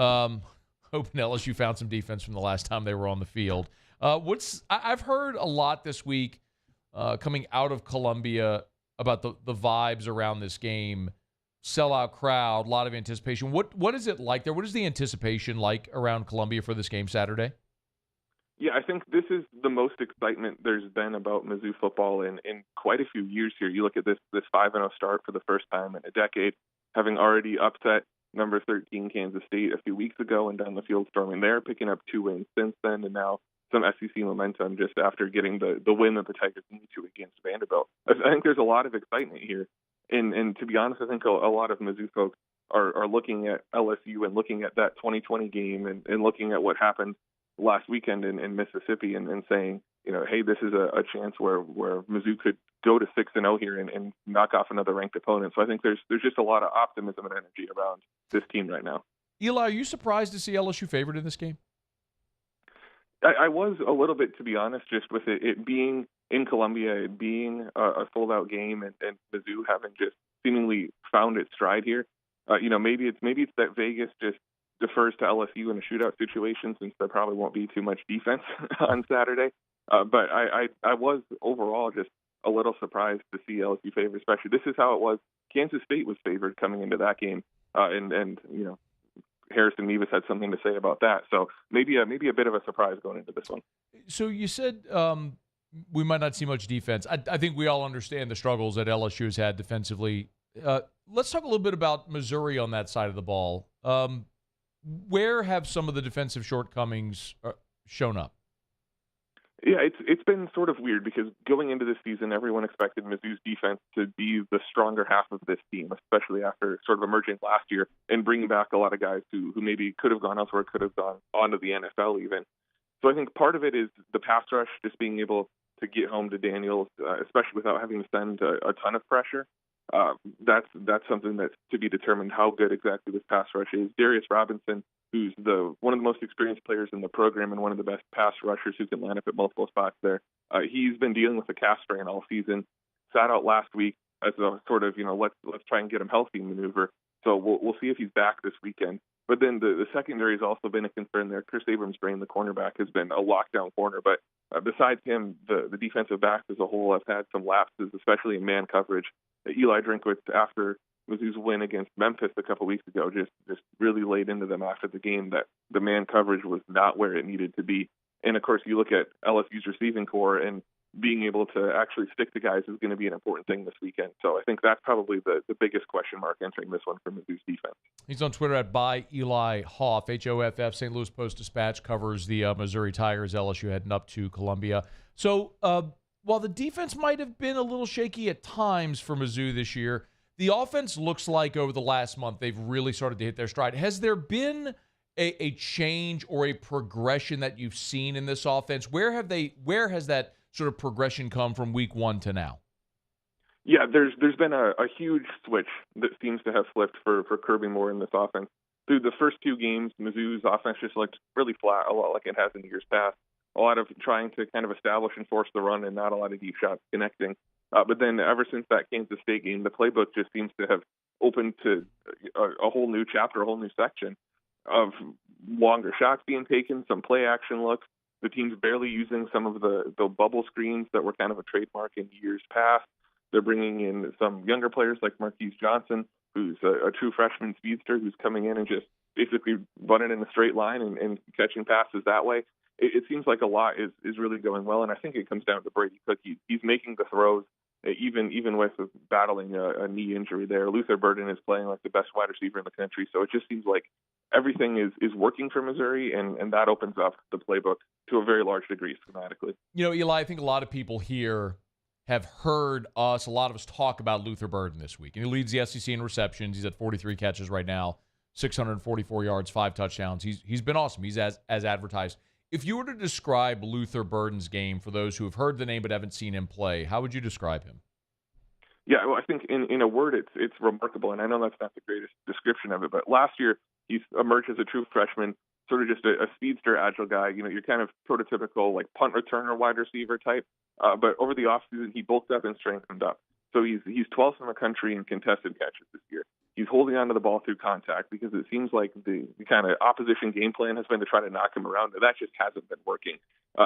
hoping LSU found some defense from the last time they were on the field. I've heard a lot this week coming out of Columbia about the vibes around this game. Sellout crowd, a lot of anticipation. What is it like there? What is the anticipation like around Columbia for this game Saturday? Yeah, I think this is the most excitement there's been about Mizzou football in quite a few years here. You look at this 5-0 start for the first time in a decade, having already upset number 13 Kansas State a few weeks ago and down the field storming there, picking up 2 wins since then, and now some SEC momentum just after getting the win that the Tigers need to against Vanderbilt. I think there's a lot of excitement here. And to be honest, I think a lot of Mizzou folks are looking at LSU and looking at that 2020 game and looking at what happened last weekend in Mississippi and saying, hey, this is a chance where Mizzou could go to 6-0 here and knock off another ranked opponent. So I think there's just a lot of optimism and energy around this team right now. Eli, are you surprised to see LSU favored in this game? I was a little bit, to be honest, just with it being in Columbia, it being a sold-out game, and Mizzou having just seemingly found its stride here. Maybe it's that Vegas just defers to LSU in a shootout situation, since there probably won't be too much defense on Saturday. But I was overall just a little surprised to see LSU favored, especially this is how it was. Kansas State was favored coming into that game, and Harrison Mevis had something to say about that. So maybe a bit of a surprise going into this one. So you said we might not see much defense. I think we all understand the struggles that LSU has had defensively. Let's talk a little bit about Missouri on that side of the ball. Where have some of the defensive shortcomings shown up? Yeah, it's been sort of weird because going into this season, everyone expected Mizzou's defense to be the stronger half of this team, especially after sort of emerging last year and bringing back a lot of guys who maybe could have gone elsewhere, could have gone on to the NFL even. So I think part of it is the pass rush, just being able to get home to Daniels, especially without having to send a ton of pressure. That's something that's to be determined how good exactly this pass rush is. Darius Robinson, who's one of the most experienced players in the program and one of the best pass rushers who can line up at multiple spots there. He's been dealing with a calf strain all season, sat out last week as a sort of, let's try and get him healthy maneuver. So we'll see if he's back this weekend. But then the secondary has also been a concern there. Chris Abrams-Brain, the cornerback, has been a lockdown corner. But besides him, the defensive backs as a whole have had some lapses, especially in man coverage. Eli Drinkwitz, after Mizzou's win against Memphis a couple weeks ago, just really laid into them after the game that the man coverage was not where it needed to be. And, of course, you look at LSU's receiving core, and being able to actually stick to guys is going to be an important thing this weekend. So I think that's probably the biggest question mark entering this one for Mizzou's defense. He's on Twitter at @ByEliHoff, Hoff. St. Louis Post-Dispatch covers the Missouri Tigers, LSU heading up to Columbia. So while the defense might have been a little shaky at times for Mizzou this year, the offense looks like over the last month they've really started to hit their stride. Has there been a change or a progression that you've seen in this offense? Where has that sort of progression come from week one to now? Yeah, there's been a huge switch that seems to have flipped for Kirby Moore in this offense. Through the first 2 games, Mizzou's offense just looked really flat, a lot like it has in years past. A lot of trying to kind of establish and force the run and not a lot of deep shots connecting. But then ever since that Kansas State game, the playbook just seems to have opened to a whole new chapter, a whole new section of longer shots being taken, some play action looks. The team's barely using some of the bubble screens that were kind of a trademark in years past. They're bringing in some younger players like Marquise Johnson, who's a true freshman speedster who's coming in and just basically running in a straight line and catching passes that way. It seems like a lot is really going well, and I think it comes down to Brady Cook. He's making the throws, even with battling a knee injury there. Luther Burden is playing like the best wide receiver in the country, so it just seems like everything is working for Missouri, and that opens up the playbook to a very large degree schematically. Eli, I think a lot of people here have heard a lot of us talk about Luther Burden this week. And he leads the SEC in receptions. He's at 43 catches right now, 644 yards, 5 touchdowns. He's been awesome. He's as advertised. If you were to describe Luther Burden's game for those who have heard the name but haven't seen him play, how would you describe him? Yeah, well, I think in a word, it's remarkable, and I know that's not the greatest description of it, but last year he's emerged as a true freshman, sort of just a speedster, agile guy. You're kind of prototypical like punt returner, wide receiver type. But over the offseason, he bulked up and strengthened up. So he's 12th in the country in contested catches this year. he's holding on to the ball through contact, because it seems like the kind of opposition game plan has been to try to knock him around, and that just hasn't been working.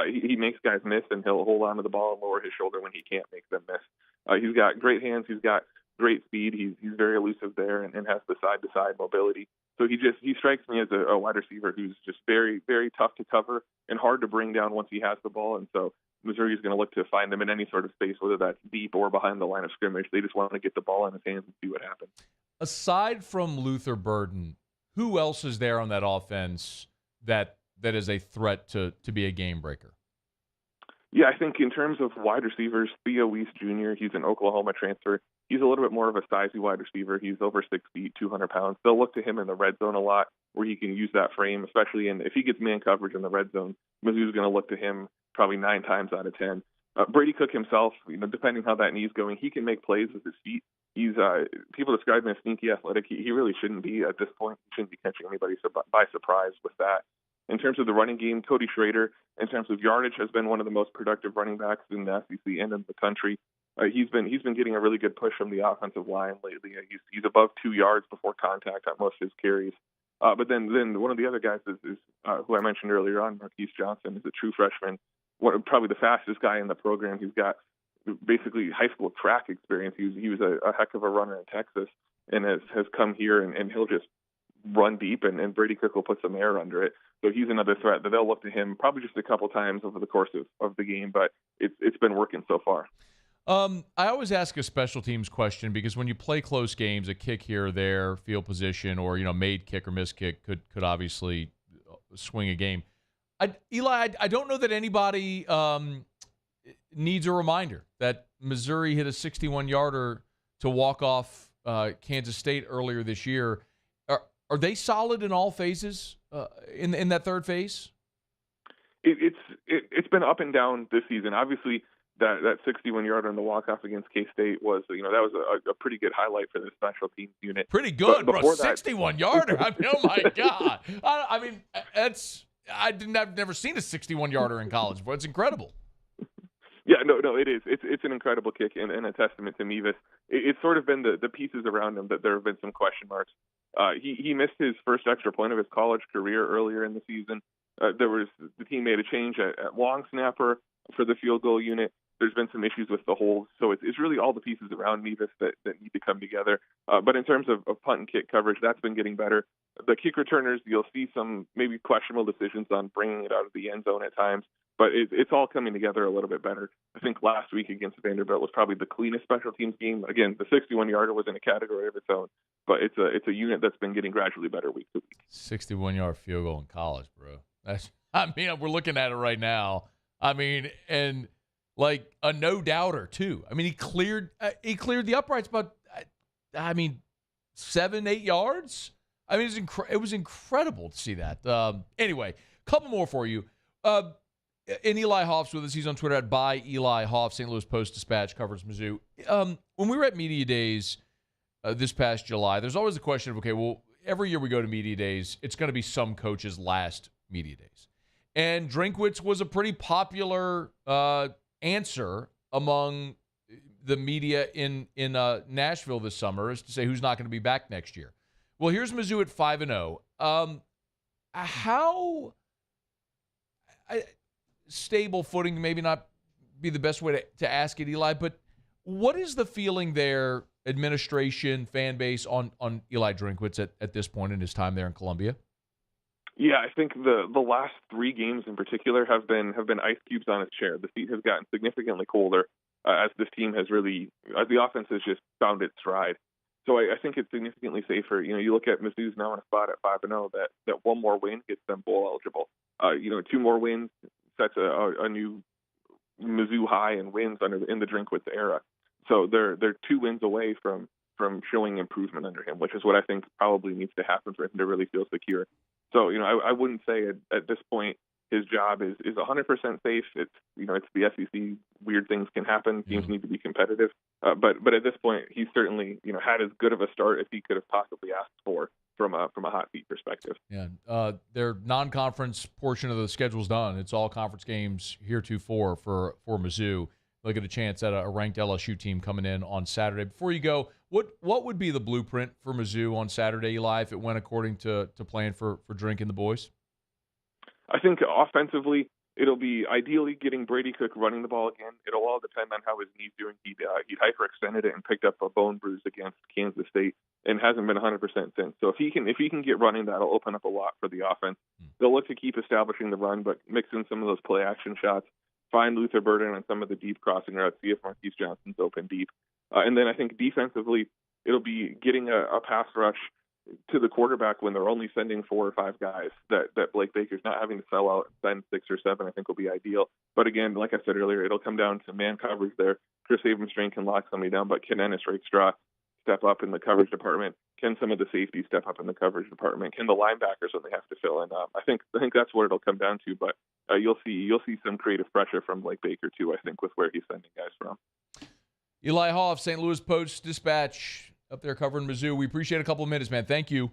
He makes guys miss, and he'll hold on to the ball and lower his shoulder when he can't make them miss. He's got great hands. He's got great speed. He's very elusive there and has the side-to-side mobility. So he strikes me as a wide receiver who's just very, very tough to cover and hard to bring down once he has the ball. And so Missouri is going to look to find him in any sort of space, whether that's deep or behind the line of scrimmage. They just want to get the ball in his hands and see what happens. Aside from Luther Burden, who else is there on that offense that is a threat to be a game breaker? Yeah, I think in terms of wide receivers, Theo Weiss Jr., he's an Oklahoma transfer. He's a little bit more of a sizey wide receiver. He's over 6 feet, 200 pounds. They'll look to him in the red zone a lot, where he can use that frame, especially if he gets man coverage in the red zone. Mizzou's going to look to him probably 9 times out of 10. Brady Cook himself, depending how that knee's going, he can make plays with his feet. He's people describe him as sneaky athletic. He really shouldn't be at this point. He shouldn't be catching anybody by surprise with that. In terms of the running game, Cody Schrader, in terms of yardage, has been one of the most productive running backs in the SEC and in the country. He's been getting a really good push from the offensive line lately. He's above 2 yards before contact on most of his carries. But then one of the other guys is who I mentioned earlier on, Marquise Johnson, is a true freshman, probably the fastest guy in the program. He's got basically high school track experience. He was a heck of a runner in Texas, and has come here, and he'll just run deep, and Brady Cook will put some air under it. So he's another threat that they'll look to him probably just a couple times over the course of the game, but it's been working so far. I always ask a special teams question, because when you play close games, a kick here or there, field position, or made kick or missed kick could obviously swing a game. Eli, I don't know that anybody needs a reminder that Missouri hit a 61-yarder to walk off Kansas State earlier this year. Are they solid in all phases in that third phase? It's been up and down this season. Obviously, that 61-yarder on the walk-off against K-State was, that was a pretty good highlight for the special teams unit. Pretty good, bro. 61-yarder. I mean, oh my God. I've never seen a 61-yarder in college, but it's incredible. Yeah, no, it is. It's an incredible kick and a testament to Mevis. It's sort of been the pieces around him that there have been some question marks. He missed his first extra point of his college career earlier in the season. The team made a change at long snapper for the field goal unit. There's been some issues with the holds, so it's really all the pieces around Mevis that need to come together. But in terms of punt and kick coverage, that's been getting better. The kick returners, you'll see some maybe questionable decisions on bringing it out of the end zone at times, but it's all coming together a little bit better. I think last week against Vanderbilt was probably the cleanest special teams game. Again, the 61-yarder was in a category of its own, but it's a unit that's been getting gradually better week to week. 61-yard field goal in college, bro. We're looking at it right now. And like a no-doubter too. He cleared the uprights about 7-8 yards. It was incredible to see that. Anyway, a couple more for you. And Eli Hoff's with us. He's on Twitter at @ByEliHoff. St. Louis Post-Dispatch covers Mizzou. When we were at Media Days this past July, there's always the question of, okay, well, every year we go to Media Days, it's going to be some coach's last Media Days. And Drinkwitz was a pretty popular answer among the media in Nashville this summer, is to say who's not going to be back next year. Well, here's Mizzou at 5-0. How stable footing, maybe not be the best way to ask it, Eli, but what is the feeling there, administration, fan base, on Eli Drinkwitz at this point in his time there in Columbia? Yeah, I think the last 3 games in particular have been ice cubes on his chair. The seat has gotten significantly colder as this team as the offense has just found its stride. So I think it's significantly safer. You look at Mizzou's now in a spot at 5-0 that one more win gets them bowl eligible. 2 more wins sets a new Mizzou high in wins in the Drinkwitz era. So they're 2 wins away from showing improvement under him, which is what I think probably needs to happen for him to really feel secure. So I wouldn't say at this point his job is 100% safe. It's it's the SEC. Weird things can happen. Teams need to be competitive. But at this point, he's certainly had as good of a start as he could have possibly asked for from a hot seat perspective. Yeah, their non-conference portion of the schedule's done. It's all conference games heretofore for Mizzou. they'll get a chance at a ranked LSU team coming in on Saturday. Before you go, what would be the blueprint for Mizzou on Saturday, Eli, if it went according to plan for Drink and the boys? I think offensively, it'll be ideally getting Brady Cook running the ball again. It'll all depend on how his knee's doing. He hyperextended it and picked up a bone bruise against Kansas State and hasn't been 100% since. So if he can get running, that'll open up a lot for the offense. They'll look to keep establishing the run, but mix in some of those play action shots, find Luther Burden on some of the deep crossing routes, see if Marquise Johnson's open deep. And then I think defensively, it'll be getting a pass rush to the quarterback when they're only sending 4 or 5 guys, that Blake Baker's not having to sell out and send 6 or 7, I think will be ideal. But again, like I said earlier, it'll come down to man coverage there. Chris Abrams-Strain can lock somebody down, but can Ennis Rakestraw step up in the coverage department? Can some of the safeties step up in the coverage department? Can the linebackers when they have to fill in? I think that's what it'll come down to. But you'll see some creative pressure from Blake Baker too, I think, with where he's sending guys from. Eli Hoff, St. Louis Post-Dispatch, up there covering Mizzou. We appreciate a couple of minutes, man. Thank you.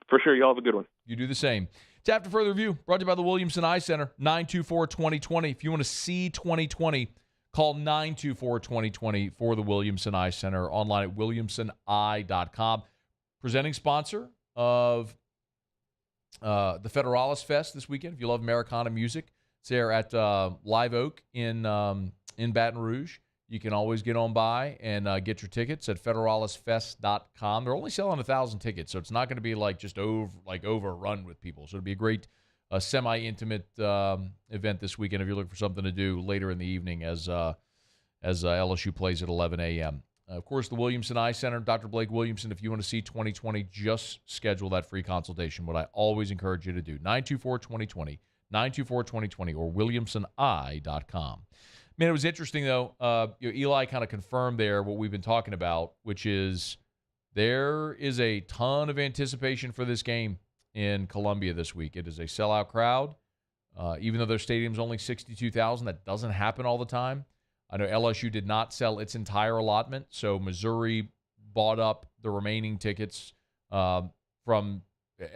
For sure. Y'all have a good one. You do the same. It's After Further Review, brought to you by the Williamson Eye Center, 924-2020. If you want to see 2020, call 924-2020 for the Williamson Eye Center, online at williamsoneye.com. Presenting sponsor of the Federalis Fest this weekend. If you love Americana music, it's there at Live Oak in Baton Rouge. You can always get on by and get your tickets at federalisfest.com. They're only selling 1,000 tickets, so it's not going to be just overrun with people. So it'll be a great semi-intimate event this weekend if you're looking for something to do later in the evening as LSU plays at 11 a.m. Of course, the Williamson Eye Center, Dr. Blake Williamson. If you want to see 2020, just schedule that free consultation, what I always encourage you to do. 924-2020, 924-2020, or williamsoneye.com. Man, it was interesting, though. Eli kind of confirmed there what we've been talking about, which is there is a ton of anticipation for this game in Columbia this week. It is a sellout crowd. Even though their stadium's only 62,000, that doesn't happen all the time. I know LSU did not sell its entire allotment, so Missouri bought up the remaining tickets from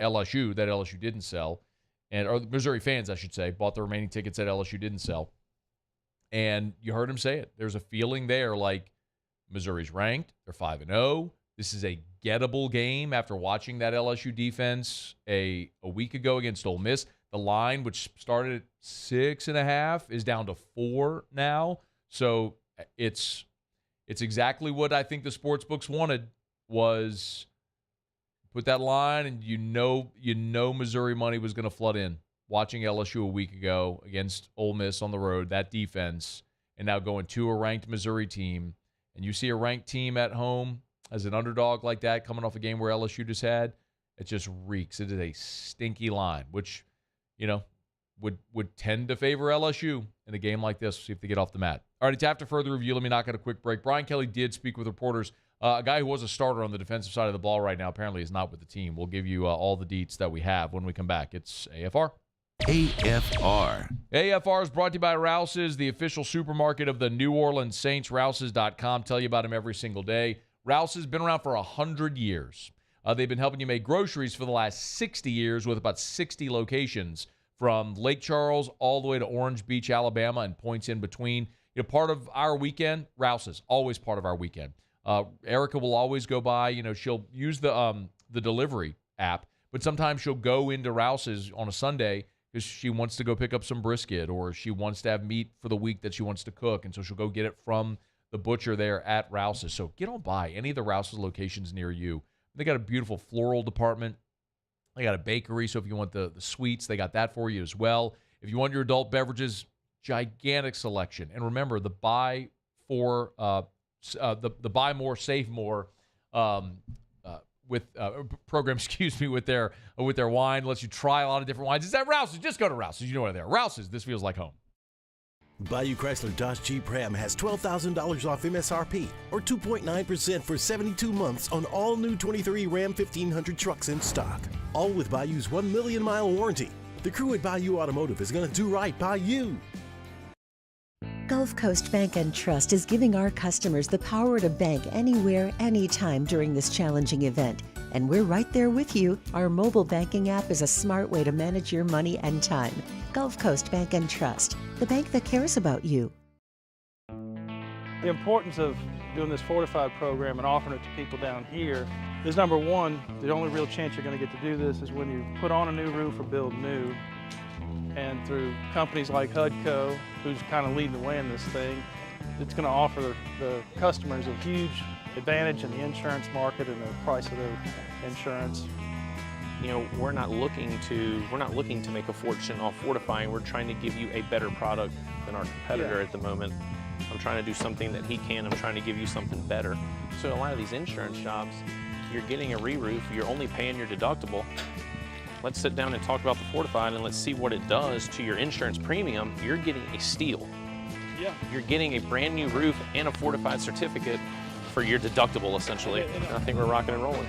LSU that LSU didn't sell, or Missouri fans, I should say, bought the remaining tickets that LSU didn't sell. And you heard him say it. There's a feeling there like Missouri's ranked. They're 5-0. This is a gettable game after watching that LSU defense a week ago against Ole Miss. The line, which started at 6.5, is down to 4 now. So it's exactly what I think the sports books wanted, was put that line, and you know Missouri money was going to flood in. Watching LSU a week ago against Ole Miss on the road, that defense, and now going to a ranked Missouri team, and you see a ranked team at home as an underdog like that coming off a game where LSU just had, it just reeks. It is a stinky line, which, would tend to favor LSU in a game like this. See if they get off the mat. All right, it's After Further Review. Let me knock out a quick break. Brian Kelly did speak with reporters. A guy who was a starter on the defensive side of the ball right now apparently is not with the team. We'll give you all the deets that we have when we come back. It's AFR. AFR. AFR is brought to you by Rouse's, the official supermarket of the New Orleans Saints. Rouse's.com. Tell you about them every single day. Rouse's has been around for 100 years. They've been helping you make groceries for the last 60 years with about 60 locations from Lake Charles all the way to Orange Beach, Alabama, and points in between. Part of our weekend, Rouse's, always part of our weekend. Erica will always go by. She'll use the delivery app, but sometimes she'll go into Rouse's on a Sunday because she wants to go pick up some brisket, or she wants to have meat for the week that she wants to cook, and so she'll go get it from the butcher there at Rouse's. So get on by any of the Rouse's locations near you. They got a beautiful floral department. They got a bakery, so if you want the sweets, they got that for you as well. If you want your adult beverages, gigantic selection. And remember, the buy more, save more program, with their wine. Lets you try a lot of different wines. It's at Rouse's. Just go to Rouse's. You know where they are. Rouse's. This feels like home. Bayou Chrysler Dodge Jeep Ram has $12,000 off MSRP or 2.9% for 72 months on all new 23 Ram 1500 trucks in stock. All with Bayou's 1 million mile warranty. The crew at Bayou Automotive is going to do right by you. Gulf Coast Bank and Trust is giving our customers the power to bank anywhere, anytime during this challenging event. And we're right there with you. Our mobile banking app is a smart way to manage your money and time. Gulf Coast Bank and Trust, the bank that cares about you. The importance of doing this fortified program and offering it to people down here is, number one, the only real chance you're going to get to do this is when you put on a new roof or build new. And through companies like HUDCO, who's kind of leading the way in this thing, it's going to offer the customers a huge advantage in the insurance market and the price of their insurance. You know, we're not looking to make a fortune off fortifying. We're trying to give you a better product than our competitor at the moment. I'm trying to do something that he can. I'm trying to give you something better. So a lot of these insurance shops, you're getting a re-roof, you're only paying your deductible. Let's sit down and talk about the fortified and let's see what it does to your insurance premium. You're getting a steal. Yeah. You're getting a brand new roof and a fortified certificate for your deductible, essentially. And I think we're rocking and rolling.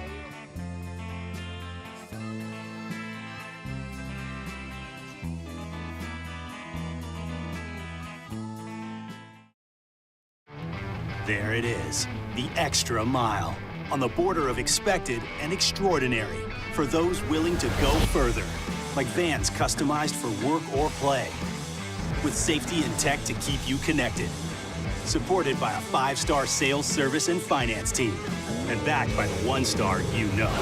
There it is, the extra mile, on the border of expected and extraordinary for those willing to go further, like vans customized for work or play, with safety and tech to keep you connected, supported by a 5-star sales, service, and finance team, and backed by the 1-star you know.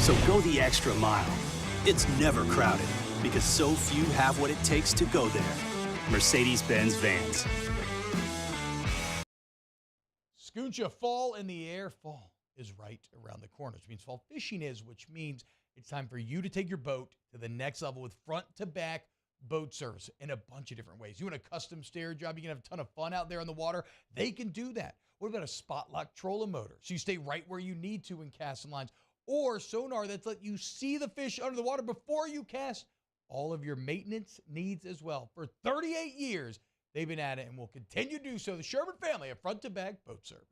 So go the extra mile. It's never crowded, because so few have what it takes to go there. Mercedes-Benz Vans. Scooncha, fall in the air. Fall is right around the corner, which means fall fishing is, which means it's time for you to take your boat to the next level with front-to-back boat service in a bunch of different ways. You want a custom stair job, you can have a ton of fun out there on the water. They can do that. What about a spot lock trolling motor? So you stay right where you need to in casting lines. Or sonar that's let you see the fish under the water before you cast. All of your maintenance needs as well. For 38 years, they've been at it and will continue to do so. The Sherman family of front-to-back boat service.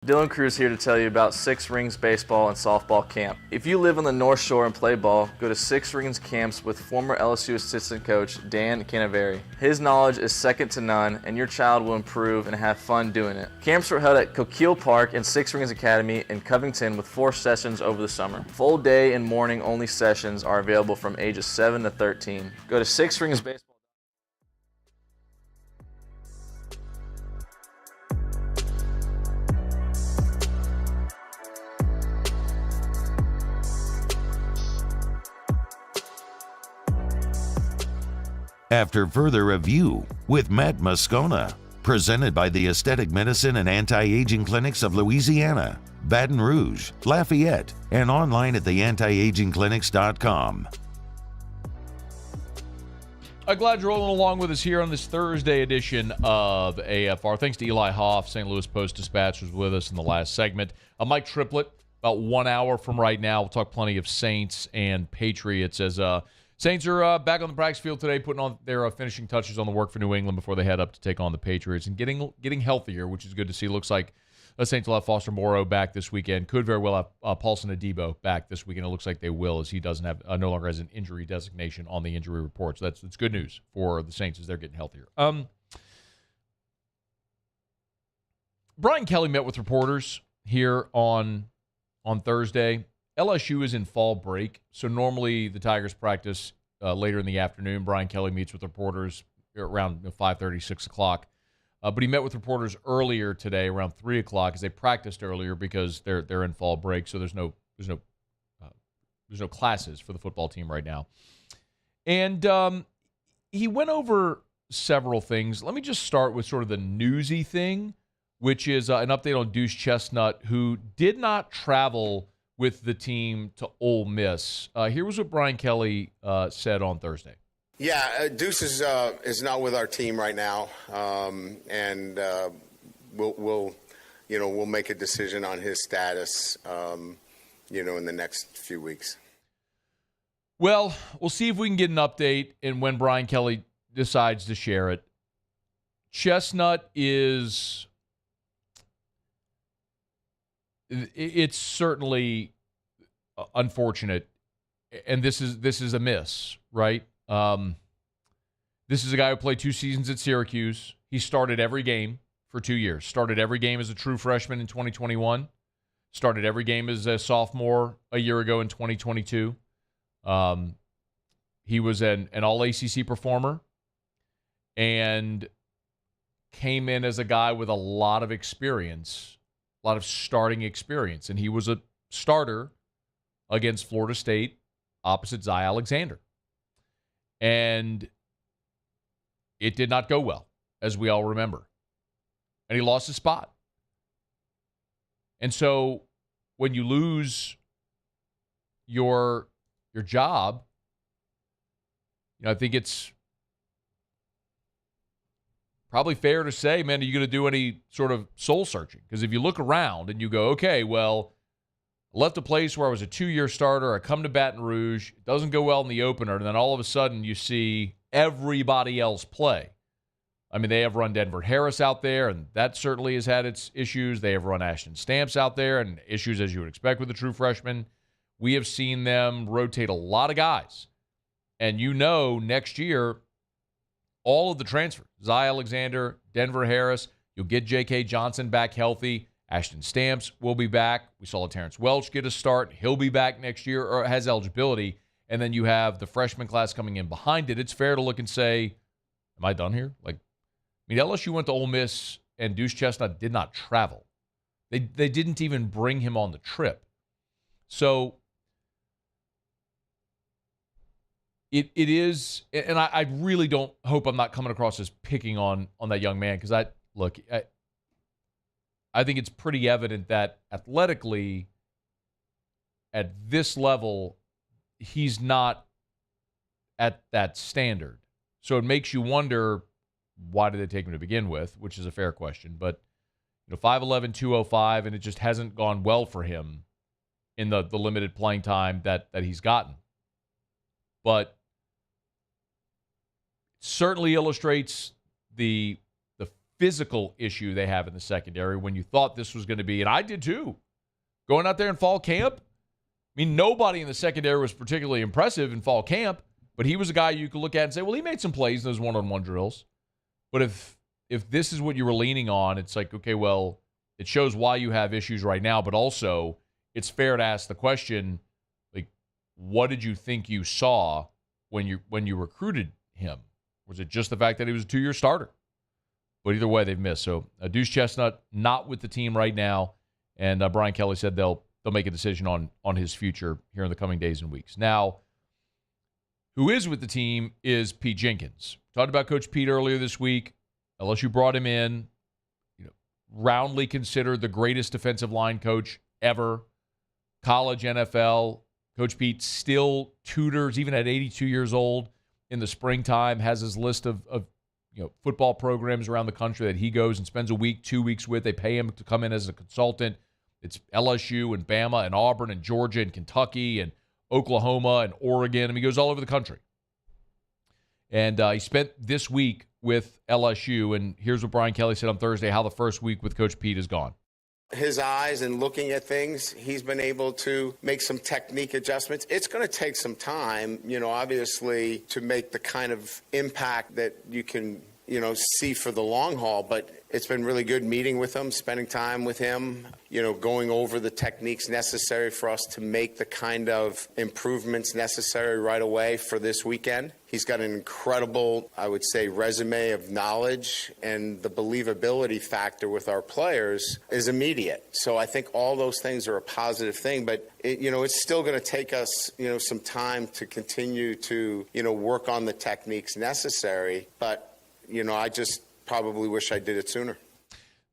Dylan Cruz here to tell you about Six Rings Baseball and Softball Camp. If you live on the North Shore and play ball, go to Six Rings Camps with former LSU assistant coach Dan Canaveri. His knowledge is second to none, and your child will improve and have fun doing it. Camps were held at Coquille Park and Six Rings Academy in Covington with 4 sessions over the summer. Full day and morning only sessions are available from ages 7 to 13. Go to Six Rings Baseball. After further review with Matt Moscona, presented by the Aesthetic Medicine and Anti-Aging Clinics of Louisiana, Baton Rouge, Lafayette, and online at theantiagingclinics.com. Glad you're rolling along with us here on this Thursday edition of AFR. Thanks to Eli Hoff, St. Louis Post-Dispatch, was with us in the last segment. Mike Triplett, about 1 hour from right now, we'll talk plenty of Saints and Patriots as Saints are back on the practice field today, putting on their finishing touches on the work for New England before they head up to take on the Patriots and getting healthier, which is good to see. Looks like the Saints will have Foster Moreau back this weekend. Could very well have Paulson Adebo back this weekend. It looks like they will, as he doesn't have no longer has an injury designation on the injury report. So that's good news for the Saints as they're getting healthier. Brian Kelly met with reporters here on Thursday. LSU is in fall break, so normally the Tigers practice later in the afternoon. Brian Kelly meets with reporters around 5:30, 6 o'clock. But he met with reporters earlier today around 3 o'clock, as they practiced earlier because they're in fall break, so there's no classes for the football team right now. And he went over several things. Let me just start with sort of the newsy thing, which is an update on Deuce Chestnut, who did not travel with the team to Ole Miss. Here was what Brian Kelly said on Thursday. Yeah, Deuce is not with our team right now, and we'll make a decision on his status, in the next few weeks. Well, we'll see if we can get an update and when Brian Kelly decides to share it. Chestnut is... It's certainly unfortunate, and this is a miss, right? This is a guy who played 2 seasons at Syracuse. He started every game for 2 years. Started every game as a true freshman in 2021. Started every game as a sophomore a year ago in 2022. He was an all-ACC performer and came in as a guy with a lot of experience, a lot of starting experience, and he was a starter against Florida State opposite Zy Alexander. And it did not go well, as we all remember. And he lost his spot. And so when you lose your job, I think it's probably fair to say, man, are you going to do any sort of soul searching? Because if you look around and you go, okay, well, I left a place where I was a 2-year starter, I come to Baton Rouge, it doesn't go well in the opener, and then all of a sudden you see everybody else play. I mean, they have run Denver Harris out there, and that certainly has had its issues. They have run Ashton Stamps out there, and issues as you would expect with a true freshman. We have seen them rotate a lot of guys. And next year, all of the transfers, Zy Alexander, Denver Harris, you'll get J.K. Johnson back healthy. Ashton Stamps will be back. We saw Terrence Welch get a start. He'll be back next year or has eligibility. And then you have the freshman class coming in behind it. It's fair to look and say, am I done here? LSU went to Ole Miss, and Deuce Chestnut did not travel. They didn't even bring him on the trip. So it is, and I really don't hope I'm not coming across as picking on that young man, because I think it's pretty evident that athletically, at this level, he's not at that standard. So it makes you wonder, why did they take him to begin with, which is a fair question. But 5'11", 205, and it just hasn't gone well for him in the limited playing time that he's gotten. But it certainly illustrates the physical issue they have in the secondary when you thought this was going to be, and I did too, going out there in fall camp. I mean, nobody in the secondary was particularly impressive in fall camp, but he was a guy you could look at and say, well, he made some plays in those one-on-one drills. But if this is what you were leaning on, it's like, okay, well, it shows why you have issues right now, but also it's fair to ask the question, what did you think you saw when you recruited him? Was it just the fact that he was a 2-year starter? But either way, they've missed. So Deuce Chestnut not with the team right now, and Brian Kelly said they'll make a decision on his future here in the coming days and weeks. Now, who is with the team is Pete Jenkins. Talked about Coach Pete earlier this week. LSU brought him in, roundly considered the greatest defensive line coach ever. College, NFL. Coach Pete still tutors, even at 82 years old, in the springtime, has his list of football programs around the country that he goes and spends a week, 2 weeks with. They pay him to come in as a consultant. It's LSU and Bama and Auburn and Georgia and Kentucky and Oklahoma and Oregon. I mean, he goes all over the country. And he spent this week with LSU, and here's what Brian Kelly said on Thursday, how the first week with Coach Pete has gone. His eyes and looking at things, he's been able to make some technique adjustments. It's going to take some time, obviously, to make the kind of impact that you can, see for the long haul. But it's been really good meeting with him, spending time with him, going over the techniques necessary for us to make the kind of improvements necessary right away for this weekend. He's got an incredible, I would say, resume of knowledge, and the believability factor with our players is immediate. So I think all those things are a positive thing, but it's still going to take us, some time to continue to, work on the techniques necessary. But, I just probably wish I did it sooner.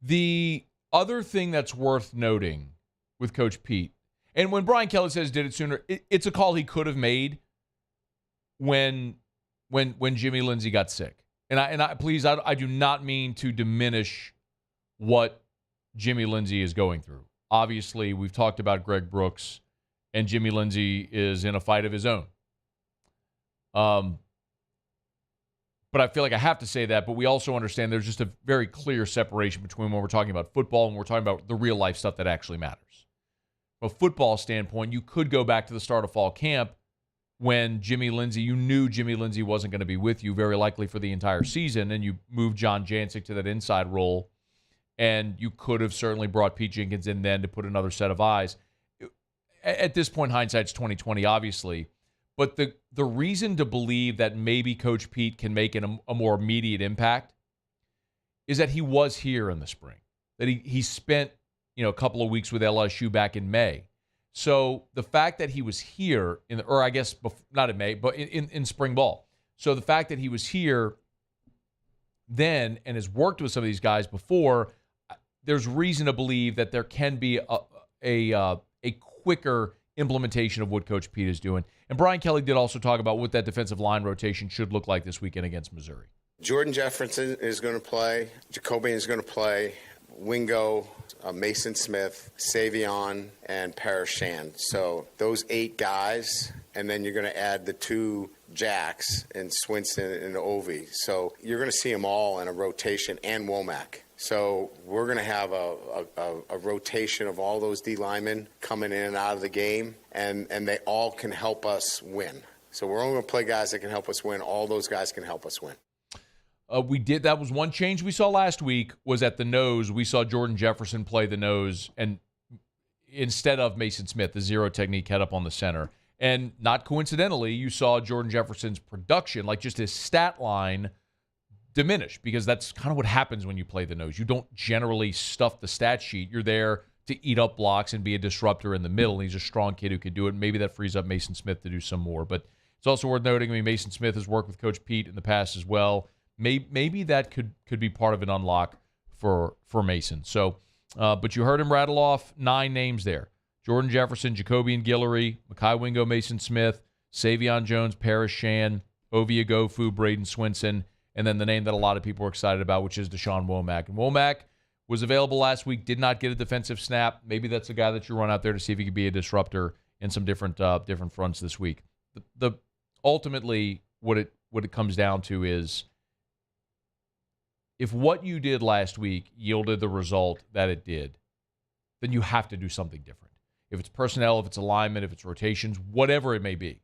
The other thing that's worth noting with Coach Pete, and when Brian Kelly says did it sooner, it's a call he could have made when Jimmy Lindsey got sick. And I do not mean to diminish what Jimmy Lindsey is going through. Obviously, we've talked about Greg Brooks, and Jimmy Lindsey is in a fight of his own. But I feel like I have to say that, but we also understand there's just a very clear separation between when we're talking about football and we're talking about the real life stuff that actually matters. From a football standpoint, you could go back to the start of fall camp when you knew Jimmy Lindsey wasn't going to be with you very likely for the entire season, and you moved John Jancic to that inside role, and you could have certainly brought Pete Jenkins in then to put another set of eyes. At this point, hindsight's 20/20, obviously. But the reason to believe that maybe Coach Pete can make a more immediate impact is that he was here in the spring, that he spent, a couple of weeks with LSU back in May. So the fact that he was here, not in May, but in spring ball. So the fact that he was here then and has worked with some of these guys before, there's reason to believe that there can be a quicker implementation of what Coach Pete is doing. And Brian Kelly did also talk about what that defensive line rotation should look like this weekend against Missouri. Jordan Jefferson is going to play. Jacobian is going to play. Wingo, Mason Smith, Savion, and Parrish Shand. So those 8 guys, and then you're going to add the 2 jacks in Swinson and Ovi. So you're going to see them all in a rotation, and Womack. So we're going to have a rotation of all those D linemen coming in and out of the game, and they all can help us win. So we're only going to play guys that can help us win. All those guys can help us win. That was one change we saw last week, was at the nose. We saw Jordan Jefferson play the nose, and instead of Mason Smith, the zero technique head up on the center. And not coincidentally, you saw Jordan Jefferson's production, like just his stat line, diminish, because that's kind of what happens when you play the nose. You don't generally stuff the stat sheet. You're there to eat up blocks and be a disruptor in the middle. And he's a strong kid who can do it. Maybe that frees up Mason Smith to do some more. But it's also worth noting, Mason Smith has worked with Coach Pete in the past as well. Maybe that could be part of an unlock for Mason. So, but you heard him rattle off 9 names there: Jordan Jefferson, Jacobian Guillory, Mekhi Wingo, Mason Smith, Savion Jones, Parrish Shand, Ovie Ogofu, Braden Swinson, and then the name that a lot of people are excited about, which is Deshaun Womack. And Womack was available last week, did not get a defensive snap. Maybe that's a guy that you run out there to see if he could be a disruptor in some different fronts this week. Ultimately, what it comes down to is, if what you did last week yielded the result that it did, then you have to do something different. If it's personnel, if it's alignment, if it's rotations, whatever it may be,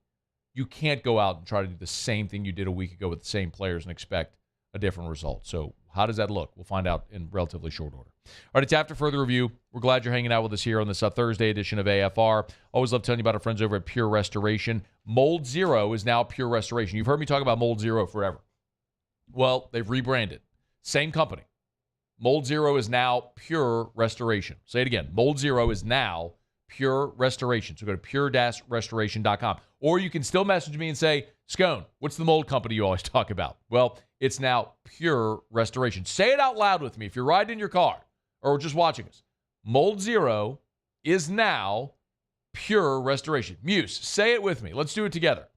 you can't go out and try to do the same thing you did a week ago with the same players and expect a different result. So how does that look? We'll find out in relatively short order. All right, it's After Further Review. We're glad you're hanging out with us here on this Thursday edition of AFR. Always love telling you about our friends over at Pure Restoration. Mold Zero is now Pure Restoration. You've heard me talk about Mold Zero forever. Well, they've rebranded. Same company. Mold Zero is now Pure Restoration. Say it again. Mold Zero is now Pure Restoration. So go to pure-restoration.com. Or you can still message me and say, Scone, what's the mold company you always talk about? Well, it's now Pure Restoration. Say it out loud with me if you're riding in your car or just watching us. Mold Zero is now Pure Restoration. Muse, say it with me. Let's do it together.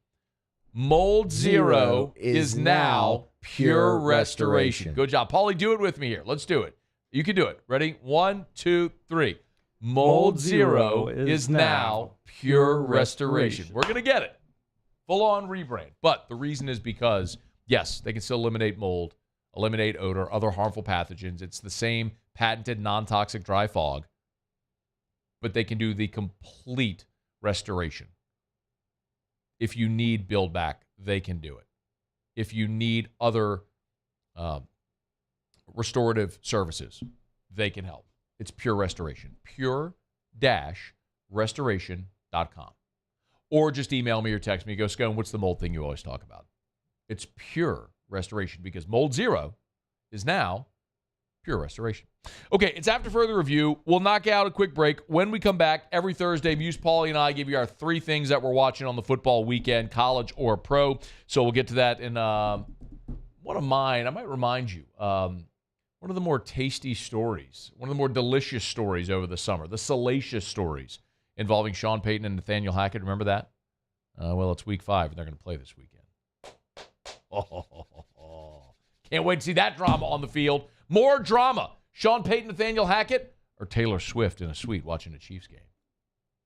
Mold Zero is now Pure Restoration. Good job. Paulie, do it with me here. Let's do it. You can do it. Ready? 1, 2, 3. Mold Zero is now Pure Restoration. We're going to get it. Full-on rebrand. But the reason is because, yes, they can still eliminate mold, eliminate odor, other harmful pathogens. It's the same patented non-toxic dry fog, but they can do the complete restoration. If you need build back, they can do it. If you need other restorative services, they can help. It's Pure Restoration. Pure-restoration.com. Or just email me or text me. Go, Scone, what's the mold thing you always talk about? It's Pure Restoration, because Mold Zero is now Pure Restoration. Okay, it's After Further Review. We'll knock out a quick break. When we come back, every Thursday, Muse, Paulie, and I give you our 3 things that we're watching on the football weekend, college or pro. So we'll get to that in one of mine. I might remind you, one of the more tasty stories, one of the more delicious stories over the summer, the salacious stories involving Sean Payton and Nathaniel Hackett. Remember that? Well, it's week 5, and they're going to play this weekend. Can't wait to see that drama on the field. More drama. Sean Payton, Nathaniel Hackett, or Taylor Swift in a suite watching a Chiefs game?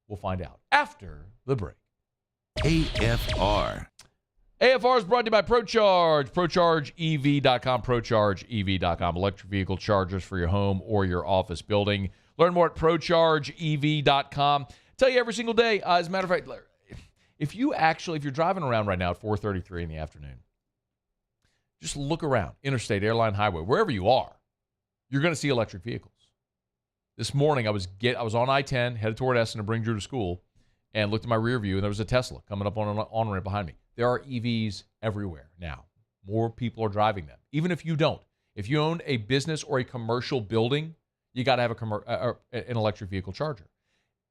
We'll find out after the break. AFR. AFR is brought to you by ProCharge. ProChargeEV.com. ProChargeEV.com. Electric vehicle chargers for your home or your office building. Learn more at ProChargeEV.com. Tell you every single day. As a matter of fact, if you're driving around right now at 4:33 in the afternoon, just look around, interstate, airline, highway, wherever you are, you're going to see electric vehicles. This morning, I was on I-10, headed toward Essen to bring Drew to school, and looked at my rear view, and there was a Tesla coming up on an on-ramp behind me. There are EVs everywhere now. More people are driving them. Even if you don't, If you own a business or a commercial building, you got to have an electric vehicle charger.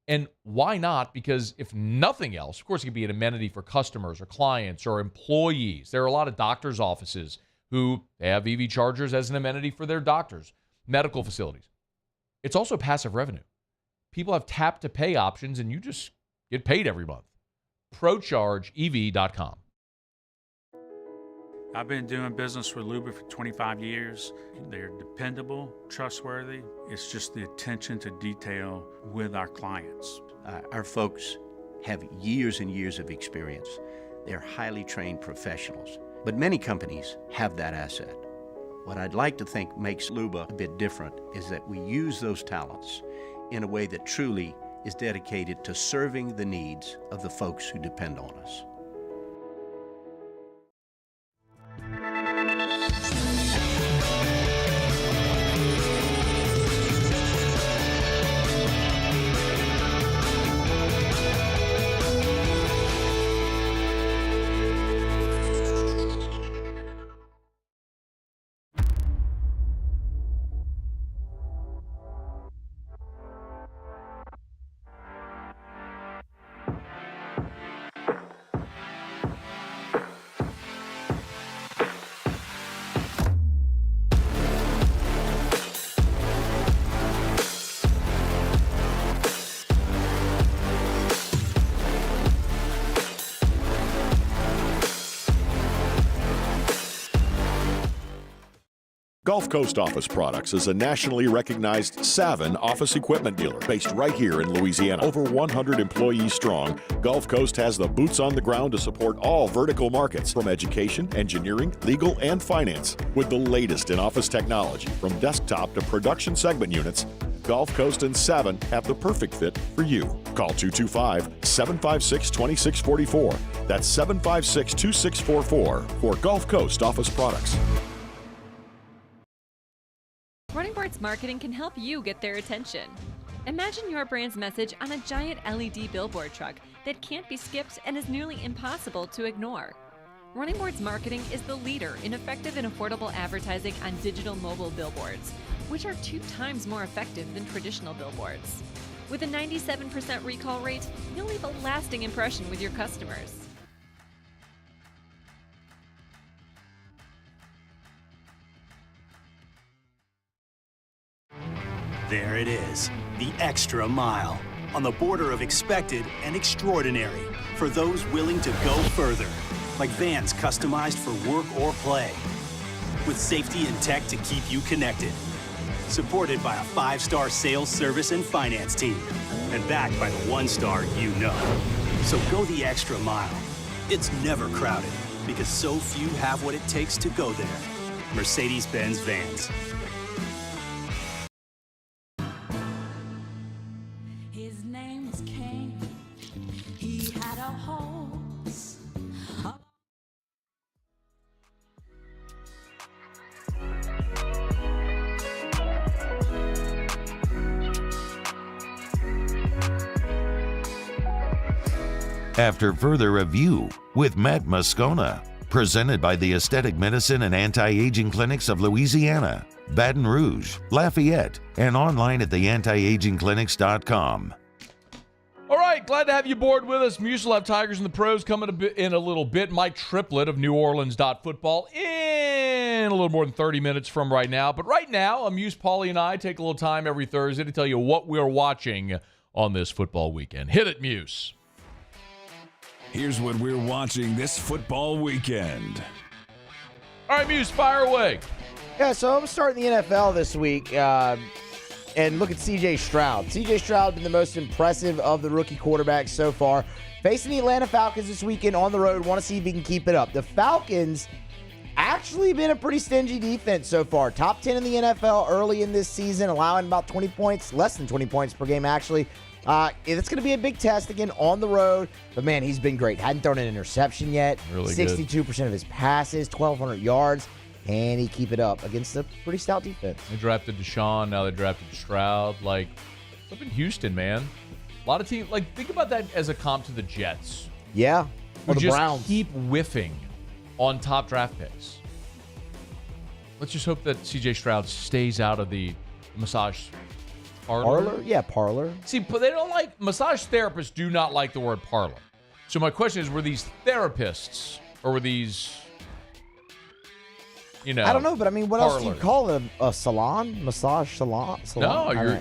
And why not? Because if nothing else, of course, it could be an amenity for customers or clients or employees. There are a lot of doctors' offices who have EV chargers as an amenity for their doctors, medical facilities. It's also passive revenue. People have tap-to-pay options, and you just get paid every month. ProChargeEV.com. I've been doing business with Luba for 25 years. They're dependable, trustworthy. It's just the attention to detail with our clients. Our folks have years and years of experience. They're highly trained professionals. But many companies have that asset. What I'd like to think makes Luba a bit different is that we use those talents in a way that truly is dedicated to serving the needs of the folks who depend on us. Gulf Coast Office Products is a nationally recognized Savin office equipment dealer based right here in Louisiana. Over 100 employees strong, Gulf Coast has the boots on the ground to support all vertical markets, from education, engineering, legal, and finance. With the latest in office technology, from desktop to production segment units, Gulf Coast and Savin have the perfect fit for you. Call 225-756-2644. That's 756-2644 for Gulf Coast Office Products. Running Boards Marketing can help you get their attention. Imagine your brand's message on a giant LED billboard truck that can't be skipped and is nearly impossible to ignore. Running Boards Marketing is the leader in effective and affordable advertising on digital mobile billboards, which are 2 times more effective than traditional billboards. With a 97% recall rate, you'll leave a lasting impression with your customers. There it is, the extra mile, on the border of expected and extraordinary, for those willing to go further, like vans customized for work or play, with safety and tech to keep you connected, supported by a 5-star sales, service, and finance team, and backed by the 1-star you know. So go the extra mile. It's never crowded, because so few have what it takes to go there. Mercedes-Benz Vans. After further review with Matt Moscona, presented by the Aesthetic Medicine and Anti-Aging Clinics of Louisiana, Baton Rouge, Lafayette, and online at theantiagingclinics.com. All right, glad to have you aboard with us. Muse will have Tigers and the Pros coming in a little bit. Mike Triplett of New Orleans.football in a little more than 30 minutes from right now. But right now, Muse, Paulie, and I take a little time every Thursday to tell you what we're watching on this football weekend. Hit it, Muse. Here's what we're watching this football weekend. All right, Muse, fire away. Yeah, so I'm starting the NFL this week, and look at C.J. Stroud. C.J. Stroud has been the most impressive of the rookie quarterbacks so far. Facing the Atlanta Falcons this weekend on the road, want to see if he can keep it up. The Falcons actually been a pretty stingy defense so far. Top 10 in the NFL early in this season, allowing about 20 points, less than 20 points per game, actually. It's going to be a big test again on the road, but man, he's been great. Hadn't thrown an interception yet. Really 62% of his passes, 1,200 yards. And he keep it up against a pretty stout defense. They drafted Deshaun, now they drafted Stroud. Like, up in Houston, man. A lot of teams, like, think about that as a comp to the Jets. Yeah, who or the just Browns. keep whiffing on top draft picks. Let's just hope that C.J. Stroud stays out of the massage parlor. Parlor? Yeah, parlor. See, but they don't like, massage therapists do not like the word parlor. So my question is, were these therapists or were these, you know? I don't know, but I mean, what else do you parlors? call it? A salon? Massage salon? No, Salon?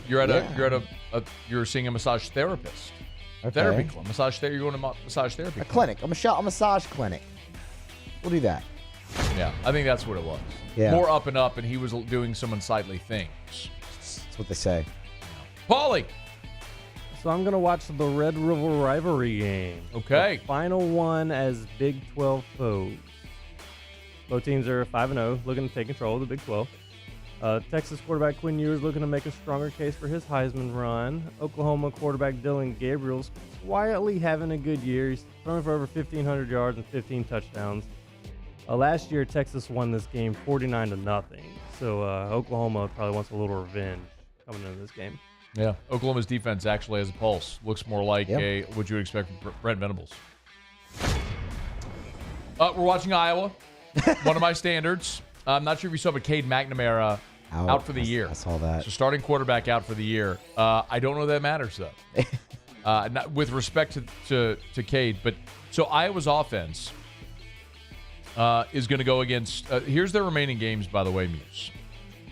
you're seeing a massage therapist. Okay. Therapy club. You're going to massage therapy A club. clinic. A massage clinic. We'll do that. Yeah, I think that's what it was. Yeah. More up, and he was doing some unsightly things. That's what they say. Paulie. So I'm going to watch the Red River rivalry game. Okay. The final one as Big 12 foes. Both teams are 5-0, looking to take control of the Big 12. Texas quarterback Quinn Ewers looking to make a stronger case for his Heisman run. Oklahoma quarterback Dylan Gabriel's quietly having a good year. He's throwing for over 1,500 yards and 15 touchdowns. Last year, Texas won this game 49-0. So Oklahoma probably wants a little revenge coming into this game. Yeah, Oklahoma's defense actually has a pulse. Looks more like what you would expect from Brent Venables. We're watching Iowa, one of my standards. I'm not sure if you saw, but Cade McNamara out for the year. I saw that. So starting quarterback out for the year. I don't know that matters, though. Not with respect to Cade. But so Iowa's offense is going to go against here's their remaining games, by the way, Muse.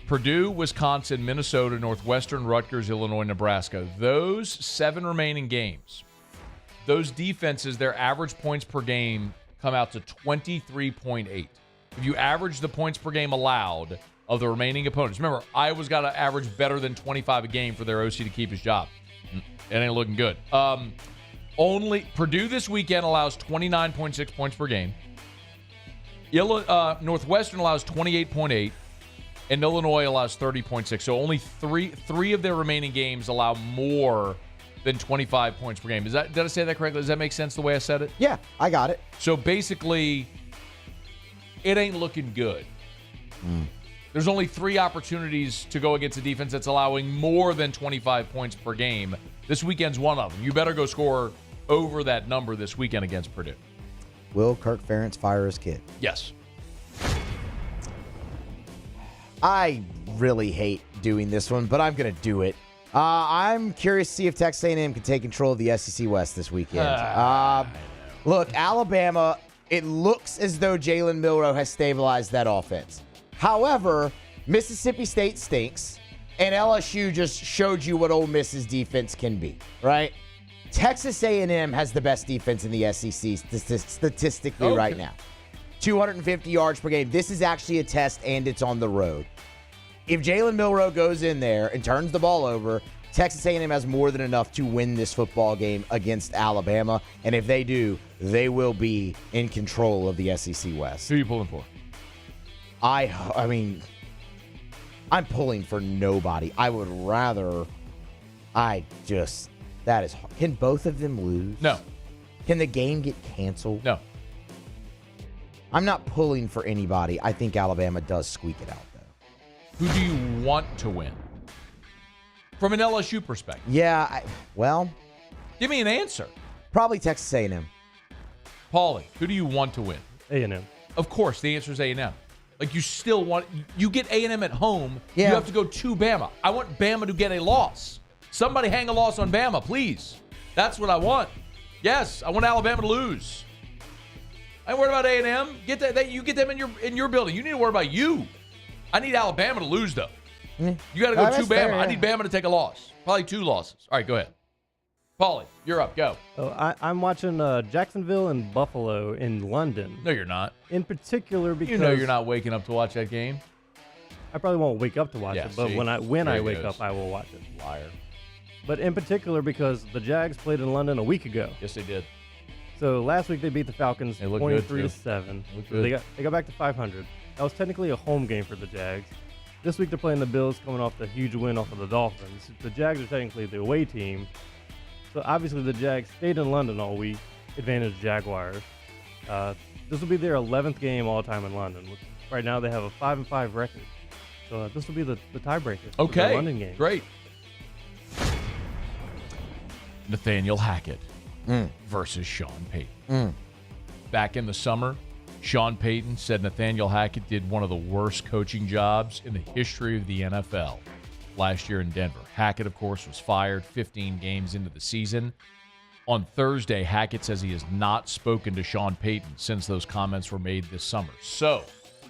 Purdue, Wisconsin, Minnesota, Northwestern, Rutgers, Illinois, Nebraska. Those 7 remaining games, those defenses, their average points per game come out to 23.8. If you average the points per game allowed of the remaining opponents, remember, Iowa's got to average better than 25 a game for their OC to keep his job. It ain't looking good. Only Purdue this weekend allows 29.6 points per game. Northwestern allows 28.8. And Illinois allows 30.6. So only three of their remaining games allow more than 25 points per game. Did I say that correctly? Does that make sense the way I said it? Yeah, I got it. So basically, it ain't looking good. There's only 3 opportunities to go against a defense that's allowing more than 25 points per game. This weekend's one of them. You better go score over that number this weekend against Purdue. Will Kirk Ferentz fire his kid? Yes. I really hate doing this one, but I'm going to do it. I'm curious to see if Texas A&M can take control of the SEC West this weekend. Look, Alabama, it looks as though Jalen Milroe has stabilized that offense. However, Mississippi State stinks, and LSU just showed you what Ole Miss's defense can be, right? Texas A&M has the best defense in the SEC statistically right now. 250 yards per game. This is actually a test, and it's on the road. If Jalen Milroe goes in there and turns the ball over, Texas A&M has more than enough to win this football game against Alabama. And if they do, they will be in control of the SEC West. Who are you pulling for? I mean, I'm pulling for nobody. I would rather, that is hard. Can both of them lose? No. Can the game get canceled? No. I'm not pulling for anybody. I think Alabama does squeak it out, though. Who do you want to win? From an LSU perspective. Yeah, give me an answer. Probably Texas A&M. Paulie, who do you want to win? A&M. Of course, the answer is A&M. Like, you still want, you get A&M at home, Yeah. you have to go to Bama. I want Bama to get a loss. Somebody hang a loss on Bama, please. That's what I want. Yes, I want Alabama to lose. I ain't worried about A&M. Get that you get them in your building. You need to worry about you. I need Alabama to lose, though. You got to go to Bama. Fair, yeah. I need Bama to take a loss. Probably 2 losses. All right, go ahead. Paulie, you're up. Go. I'm watching Jacksonville and Buffalo in London. No, you're not. In particular because... You know you're not waking up to watch that game. I probably won't wake up to watch it, but see? when I There wake goes. up, I will watch it. Liar. But in particular because the Jags played in London a week ago. Yes, they did. So last week they beat the Falcons They look good, 23-7. too. Look So good. they got back to 500. That was technically a home game for the Jags. This week they're playing the Bills, coming off the huge win off of the Dolphins. The Jags are technically the away team. So obviously the Jags stayed in London all week, advantage Jaguars. This will be their 11th game all time in London. Right now they have a 5-5 record. So this will be the tiebreaker. for the Okay, London game. great. Nathaniel Hackett versus Sean Payton. Back in the summer, Sean Payton said Nathaniel Hackett did one of the worst coaching jobs in the history of the NFL last year in Denver. Hackett, of course, was fired 15 games into the season. On Thursday, Hackett says he has not spoken to Sean Payton since those comments were made this summer. So,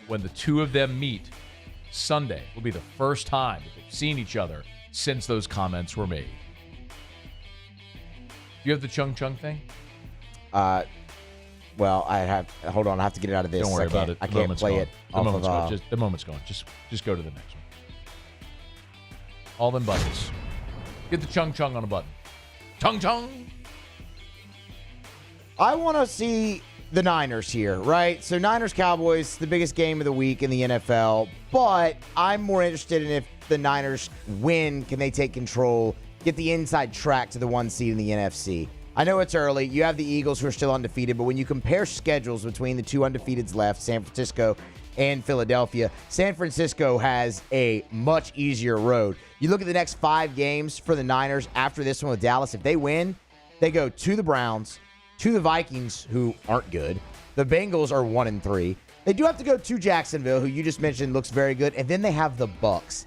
when the two of them meet Sunday, will be the first time that they've seen each other since those comments were made. Do you have the Chung Chung thing? Well, I have to get it out of this. Don't worry about it. I can't play it. The moment's gone. The moment's gone. Just go to the next one. All them buttons. Get the Chung Chung on a button. Chung Chung. I want to see the Niners here, right? So Niners-Cowboys, the biggest game of the week in the NFL. But I'm more interested in if the Niners win, can they take control, get the inside track to the 1 seed in the NFC. I know it's early. You have the Eagles who are still undefeated, but when you compare schedules between the two undefeateds left, San Francisco and Philadelphia, San Francisco has a much easier road. You look at the next 5 games for the Niners after this one with Dallas. If they win, they go to the Browns, to the Vikings, who aren't good. The Bengals are 1-3. They do have to go to Jacksonville, who you just mentioned looks very good, and then they have the Bucs.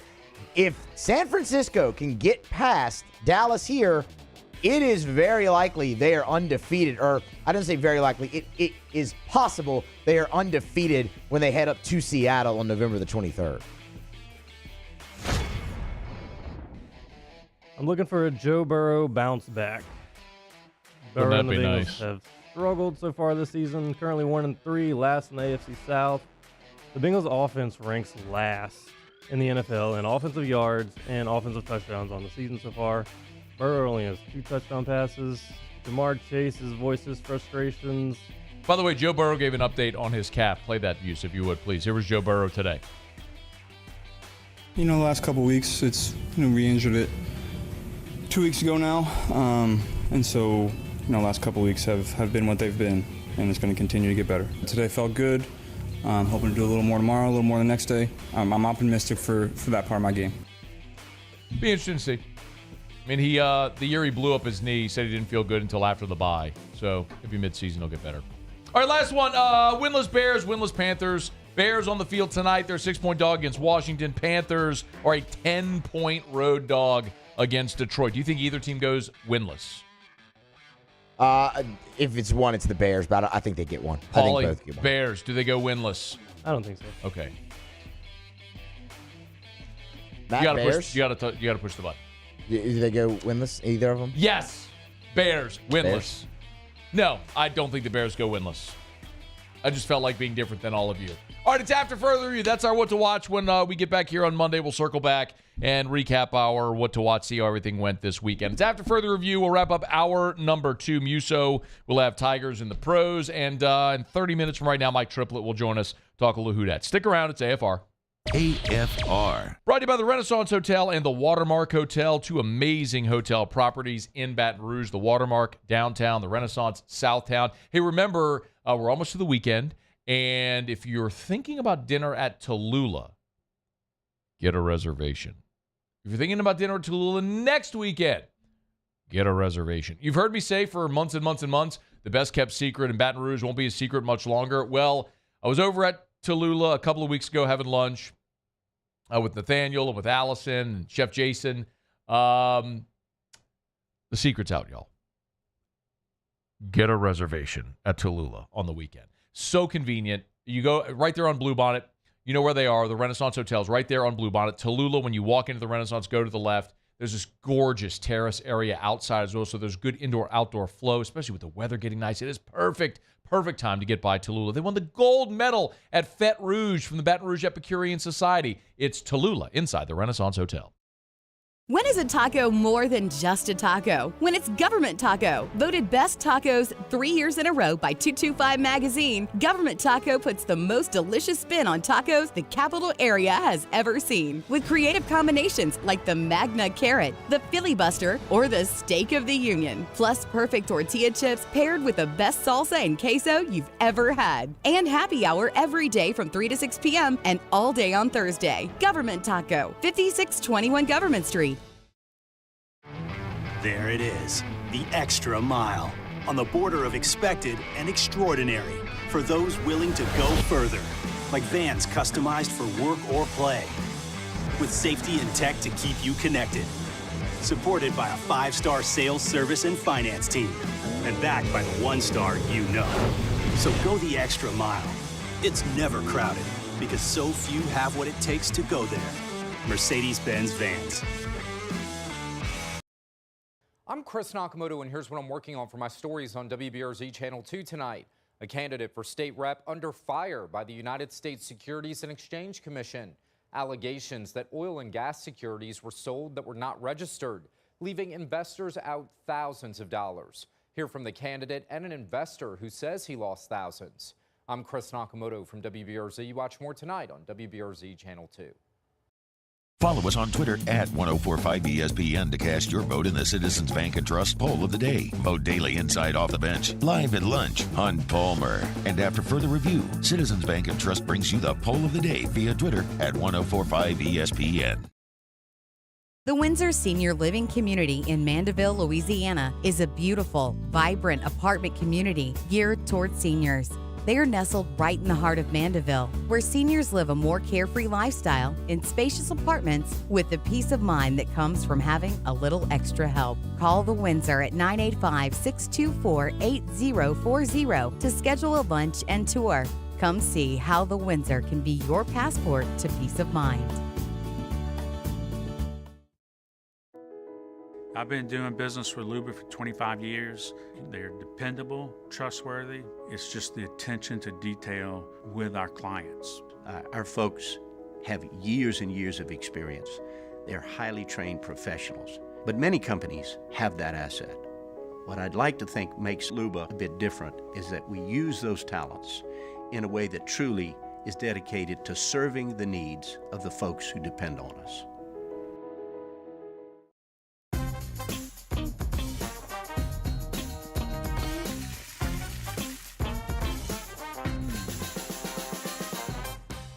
If San Francisco can get past Dallas here, it is very likely they are undefeated. Or I don't say very likely. It is possible they are undefeated when they head up to Seattle on November the 23rd. I'm looking for a Joe Burrow bounce back. Burrow and the Bengals have struggled so far this season. Currently 1-3, last in the AFC South. The Bengals offense ranks last in the NFL in offensive yards and offensive touchdowns on the season so far. Burrow only has 2 touchdown passes. Jamar Chase has voiced his frustrations. By the way, Joe Burrow gave an update on his calf. Play that, Yus, if you would, please. Here was Joe Burrow today. The last couple weeks, it's re-injured it 2 weeks ago now. And so, last couple weeks have been what they've been, and it's going to continue to get better. Today felt good. I'm hoping to do a little more tomorrow, a little more the next day. I'm optimistic for that part of my game. Be interesting to see. I mean, the year he blew up his knee, he said he didn't feel good until after the bye. So maybe midseason he'll get better. All right, last one. Winless Bears, winless Panthers. Bears on the field tonight. They're a 6-point dog against Washington. Panthers are a 10-point road dog against Detroit. Do you think either team goes winless? If it's one, it's the Bears, but I think they get one. Paulie, I think both get one. Bears, do they go winless? I don't think so. Okay. Matt, you gotta Bears? you gotta push the button. Do they go winless, either of them? Yes. Bears, winless. Bears? No, I don't think the Bears go winless. I just felt like being different than all of you. All right, it's After Further Review. That's our What to Watch. When we get back here on Monday, we'll circle back and recap our What to Watch, see how everything went this weekend. It's After Further Review. We'll wrap up hour number 2. Muso will have Tigers in the pros. And in 30 minutes from right now, Mike Triplett will join us, talk a little Who Dat. Stick around. It's AFR. AFR. Brought to you by the Renaissance Hotel and the Watermark Hotel, 2 amazing hotel properties in Baton Rouge. The Watermark downtown, the Renaissance Southtown. Hey, remember, we're almost to the weekend, and if you're thinking about dinner at Tallulah, get a reservation. If you're thinking about dinner at Tallulah next weekend, get a reservation. You've heard me say for months and months and months, the best-kept secret in Baton Rouge won't be a secret much longer. Well, I was over at Tallulah a couple of weeks ago having lunch with Nathaniel and with Allison and Chef Jason. The secret's out, y'all. Get a reservation at Tallulah on the weekend. So convenient. You go right there on Bluebonnet. You know where they are. The Renaissance Hotel's right there on Bluebonnet. Tallulah, when you walk into the Renaissance, go to the left. There's this gorgeous terrace area outside as well, so there's good indoor-outdoor flow, especially with the weather getting nice. It is perfect time to get by Tallulah. They won the gold medal at Fête Rouge from the Baton Rouge Epicurean Society. It's Tallulah inside the Renaissance Hotel. When is a taco more than just a taco? When it's Government Taco. Voted best tacos 3 years in a row by 225 Magazine, Government Taco puts the most delicious spin on tacos the capital area has ever seen. With creative combinations like the Magna Carrot, the Filibuster, or the Steak of the Union. Plus perfect tortilla chips paired with the best salsa and queso you've ever had. And happy hour every day from 3 to 6 p.m. and all day on Thursday. Government Taco, 5621 Government Street. There it is, the extra mile. on the border of expected and extraordinary for those willing to go further, like vans customized for work or play, with safety and tech to keep you connected. Supported by a 5-star sales, service, and finance team, and backed by the 1-star you know. So go the extra mile. It's never crowded, because so few have what it takes to go there. Mercedes-Benz Vans. I'm Chris Nakamoto, and here's what I'm working on for my stories on WBRZ Channel 2 tonight. A candidate for state rep under fire by the United States Securities and Exchange Commission. Allegations that oil and gas securities were sold that were not registered, leaving investors out thousands of dollars. Hear from the candidate and an investor who says he lost thousands. I'm Chris Nakamoto from WBRZ. Watch more tonight on WBRZ Channel 2. Follow us on Twitter at 1045ESPN to cast your vote in the Citizens Bank and Trust Poll of the Day. Vote daily inside Off the Bench, live at lunch on Palmer. And after further review, Citizens Bank and Trust brings you the Poll of the Day via Twitter at 1045ESPN. The Windsor Senior Living Community in Mandeville, Louisiana is a beautiful, vibrant apartment community geared toward seniors. They are nestled right in the heart of Mandeville, where seniors live a more carefree lifestyle in spacious apartments with the peace of mind that comes from having a little extra help. Call the Windsor at 985-624-8040 to schedule a lunch and tour. Come see how the Windsor can be your passport to peace of mind. I've been doing business with Luba for 25 years. They're dependable, trustworthy. It's just the attention to detail with our clients. Our folks have years and years of experience. They're highly trained professionals. But many companies have that asset. What I'd like to think makes Luba a bit different is that we use those talents in a way that truly is dedicated to serving the needs of the folks who depend on us.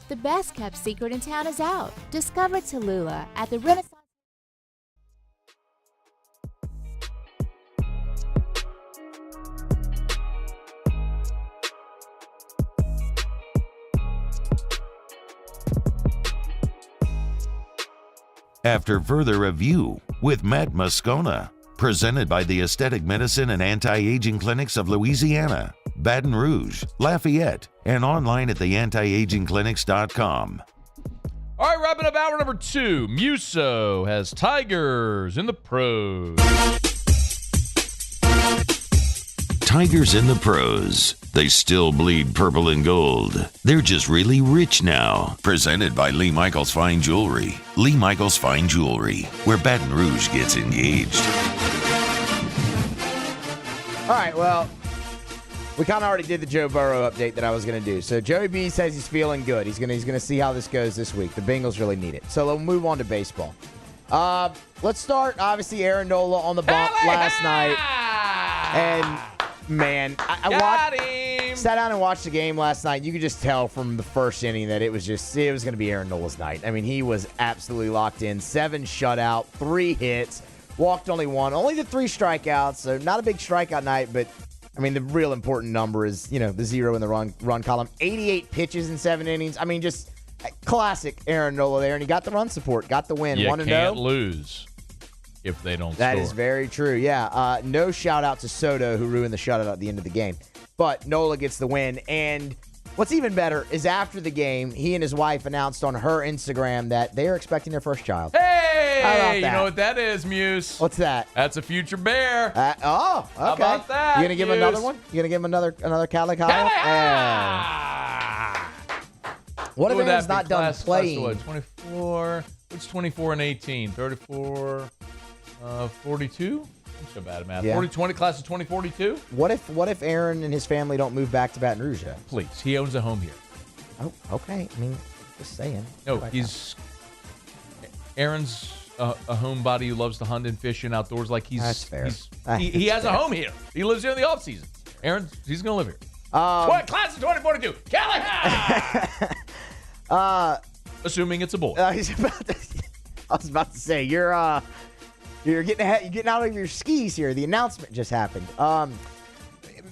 The best kept secret in town is out. Discover Tallulah at the Renaissance. After further review with Matt Moscona, presented by the Aesthetic Medicine and Anti-Aging Clinics of Louisiana, Baton Rouge, Lafayette, and online at theantiagingclinics.com. All right, wrapping up hour number 2. Musso has Tigers in the pros. Tigers in the pros. They still bleed purple and gold. They're just really rich now. Presented by Lee Michaels Fine Jewelry. Lee Michaels Fine Jewelry, where Baton Rouge gets engaged. All right, well, we kind of already did the Joe Burrow update that I was going to do. So Joey B says he's feeling good. He's gonna see how this goes this week. The Bengals really need it. So we'll move on to baseball. Let's start, obviously, Aaron Nola on the bump last night. And, man, I sat down and watched the game last night. You could just tell from the first inning that it was going to be Aaron Nola's night. I mean, he was absolutely locked in. 7 shutout, 3 hits, walked only 1. Only the 3 strikeouts, so not a big strikeout night, but I mean, the real important number is, the 0 in the run column. 88 pitches in 7 innings. I mean, just classic Aaron Nola there, and he got the run support, got the win. You 1-0. can't lose if they don't score. That is very true, yeah. No shout-out to Soto, who ruined the shutout at the end of the game. But Nola gets the win, and what's even better is after the game, he and his wife announced on her Instagram that they are expecting their first child. Hey, How about you that? know what that is, Muse? What's that? That's a future bear. Okay. How about that, You going to give him Muse? another one? You going to give him another Cali What if Aaron's not done playing? Class 24. What's 24 and 18? 34, 42? I'm so bad at math. Yeah. 20, class of 2042? What if Aaron and his family don't move back to Baton Rouge yet? Please. He owns a home here. Oh, okay. I mean, just saying. No, Aaron's a homebody who loves to hunt and fish and outdoors. Like That's fair. He has a home here. He lives here in the off season. He's going to live here. What? Class of 2042. Callahan! Assuming it's a boy. I was about to say, you're getting out of your skis here. The announcement just happened.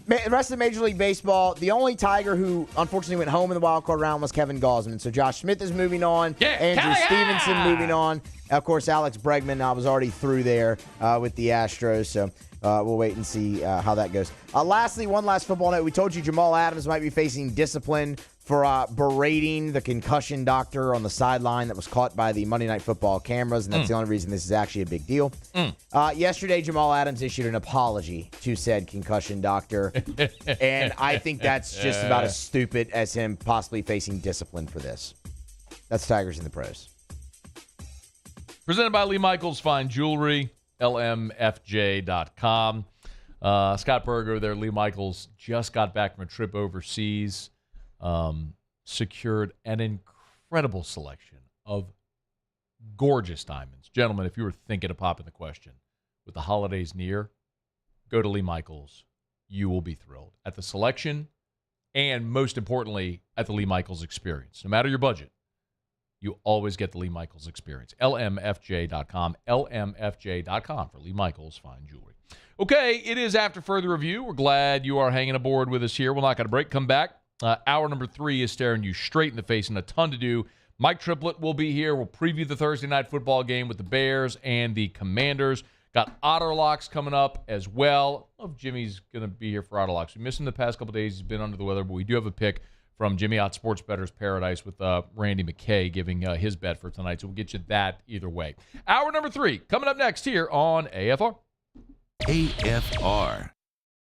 The rest of Major League Baseball, the only Tiger who unfortunately went home in the wild card round was Kevin Gausman. So Josh Smith is moving on. Andrew Stevenson moving on. Of course, Alex Bregman was already through there with the Astros. So we'll wait and see how that goes. Lastly, one last football note. We told you Jamal Adams might be facing discipline for berating the concussion doctor on the sideline that was caught by the Monday Night Football cameras, and that's the only reason this is actually a big deal. Yesterday, Jamal Adams issued an apology to said concussion doctor, and I think that's just about as stupid as him possibly facing discipline for this. That's Tigers in the Pros. Presented by Lee Michaels Fine Jewelry, lmfj.com. Scott Berger there, Lee Michaels, just got back from a trip overseas. Secured an incredible selection of gorgeous diamonds. Gentlemen, if you were thinking of popping the question, with the holidays near, go to Lee Michaels. You will be thrilled at the selection and, most importantly, at the Lee Michaels experience. No matter your budget, you always get the Lee Michaels experience. lmfj.com, lmfj.com for Lee Michaels Fine Jewelry. Okay, it is After Further Review. We're glad you are hanging aboard with us here. We're not going to break. Come back. Hour number 3 is staring you straight in the face and a ton to do. Mike Triplett will be here. We'll preview the Thursday night football game with the Bears and the Commanders. Got Otterlocks coming up as well. I don't know if Jimmy's going to be here for Otterlocks. We missed him the past couple days. He's been under the weather, but we do have a pick from Jimmy Ott Sports Bettors Paradise with Randy McKay giving his bet for tonight. So we'll get you that either way. Hour number 3 coming up next here on AFR. AFR.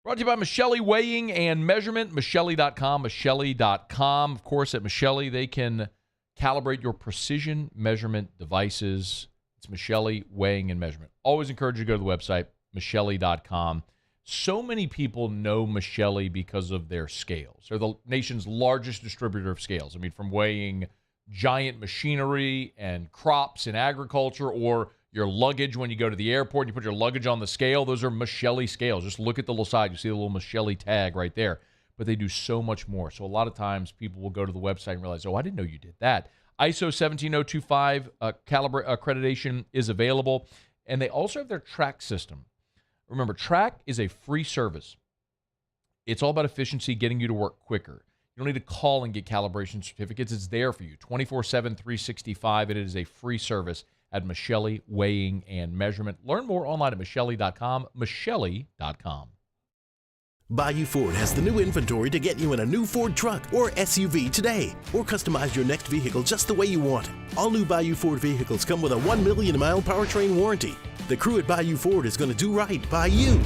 Brought to you by Michelli Weighing and Measurement, Michelli.com, Michelli.com. Of course, at Michelli, they can calibrate your precision measurement devices. It's Michelli Weighing and Measurement. Always encourage you to go to the website, Michelli.com. So many people know Michelli because of their scales. They're the nation's largest distributor of scales. I mean, from weighing giant machinery and crops in agriculture, or your luggage when you go to the airport and you put your luggage on the scale, those are Michelli scales. Just look at the little side. You see the little Michelli tag right there. But they do so much more. So a lot of times people will go to the website and realize, oh, I didn't know you did that. ISO 17025 accreditation is available. And they also have their track system. Remember, track is a free service. It's all about efficiency, getting you to work quicker. You don't need to call and get calibration certificates. It's there for you 24/7, 365. It is a free service at Michelli Weighing and Measurement. Learn more online at Michelli.com, Michelli.com. Bayou Ford has the new inventory to get you in a new Ford truck or SUV today, or customize your next vehicle just the way you want. All new Bayou Ford vehicles come with a 1 million mile powertrain warranty. The crew at Bayou Ford is going to do right by you.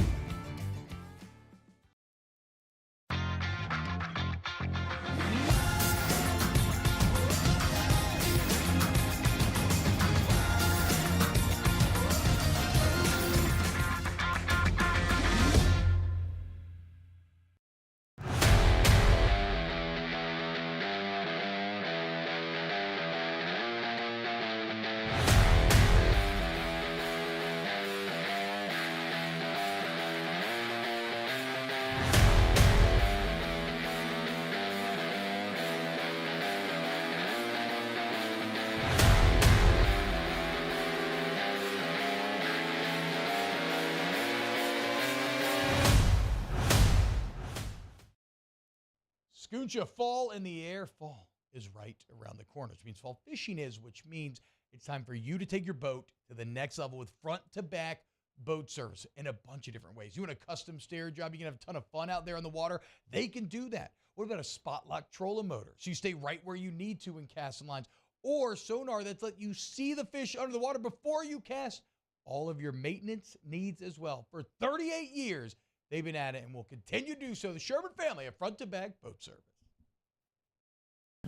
Scooncha, fall in the air. Fall is right around the corner, which means fall fishing is, which means it's time for you to take your boat to the next level with front-to-back boat service in a bunch of different ways. You want a custom stair job, you can have a ton of fun out there on the water. They can do that. What about a spot lock trolling motor? So you stay right where you need to in casting lines. Or sonar that's let you see the fish under the water before you cast. All of your maintenance needs as well. For 38 years, they've been at it and will continue to do so. The Sherman family of front-to-back boat service.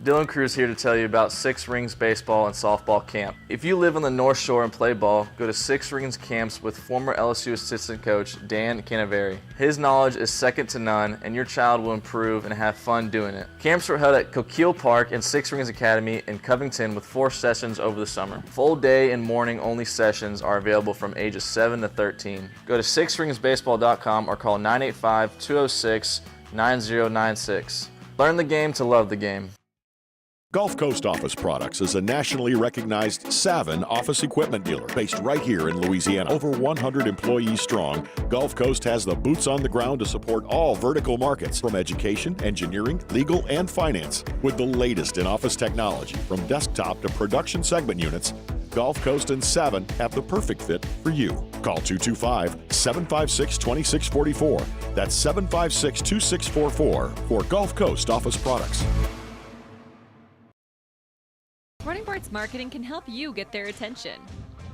Dylan Cruz here to tell you about Six Rings Baseball and Softball Camp. If you live on the North Shore and play ball, go to Six Rings Camps with former LSU assistant coach Dan Canaveri. His knowledge is second to none, and your child will improve and have fun doing it. Camps were held at Coquille Park and Six Rings Academy in Covington with 4 sessions over the summer. Full day and morning only sessions are available from ages 7 to 13. Go to sixringsbaseball.com or call 985-206-9096. Learn the game to love the game. Gulf Coast Office Products is a nationally recognized Savin office equipment dealer based right here in Louisiana. Over 100 employees strong, Gulf Coast has the boots on the ground to support all vertical markets, from education, engineering, legal, and finance. With the latest in office technology, from desktop to production segment units, Gulf Coast and Savin have the perfect fit for you. Call 225-756-2644. That's 756-2644 for Gulf Coast Office Products. Running Boards Marketing can help you get their attention.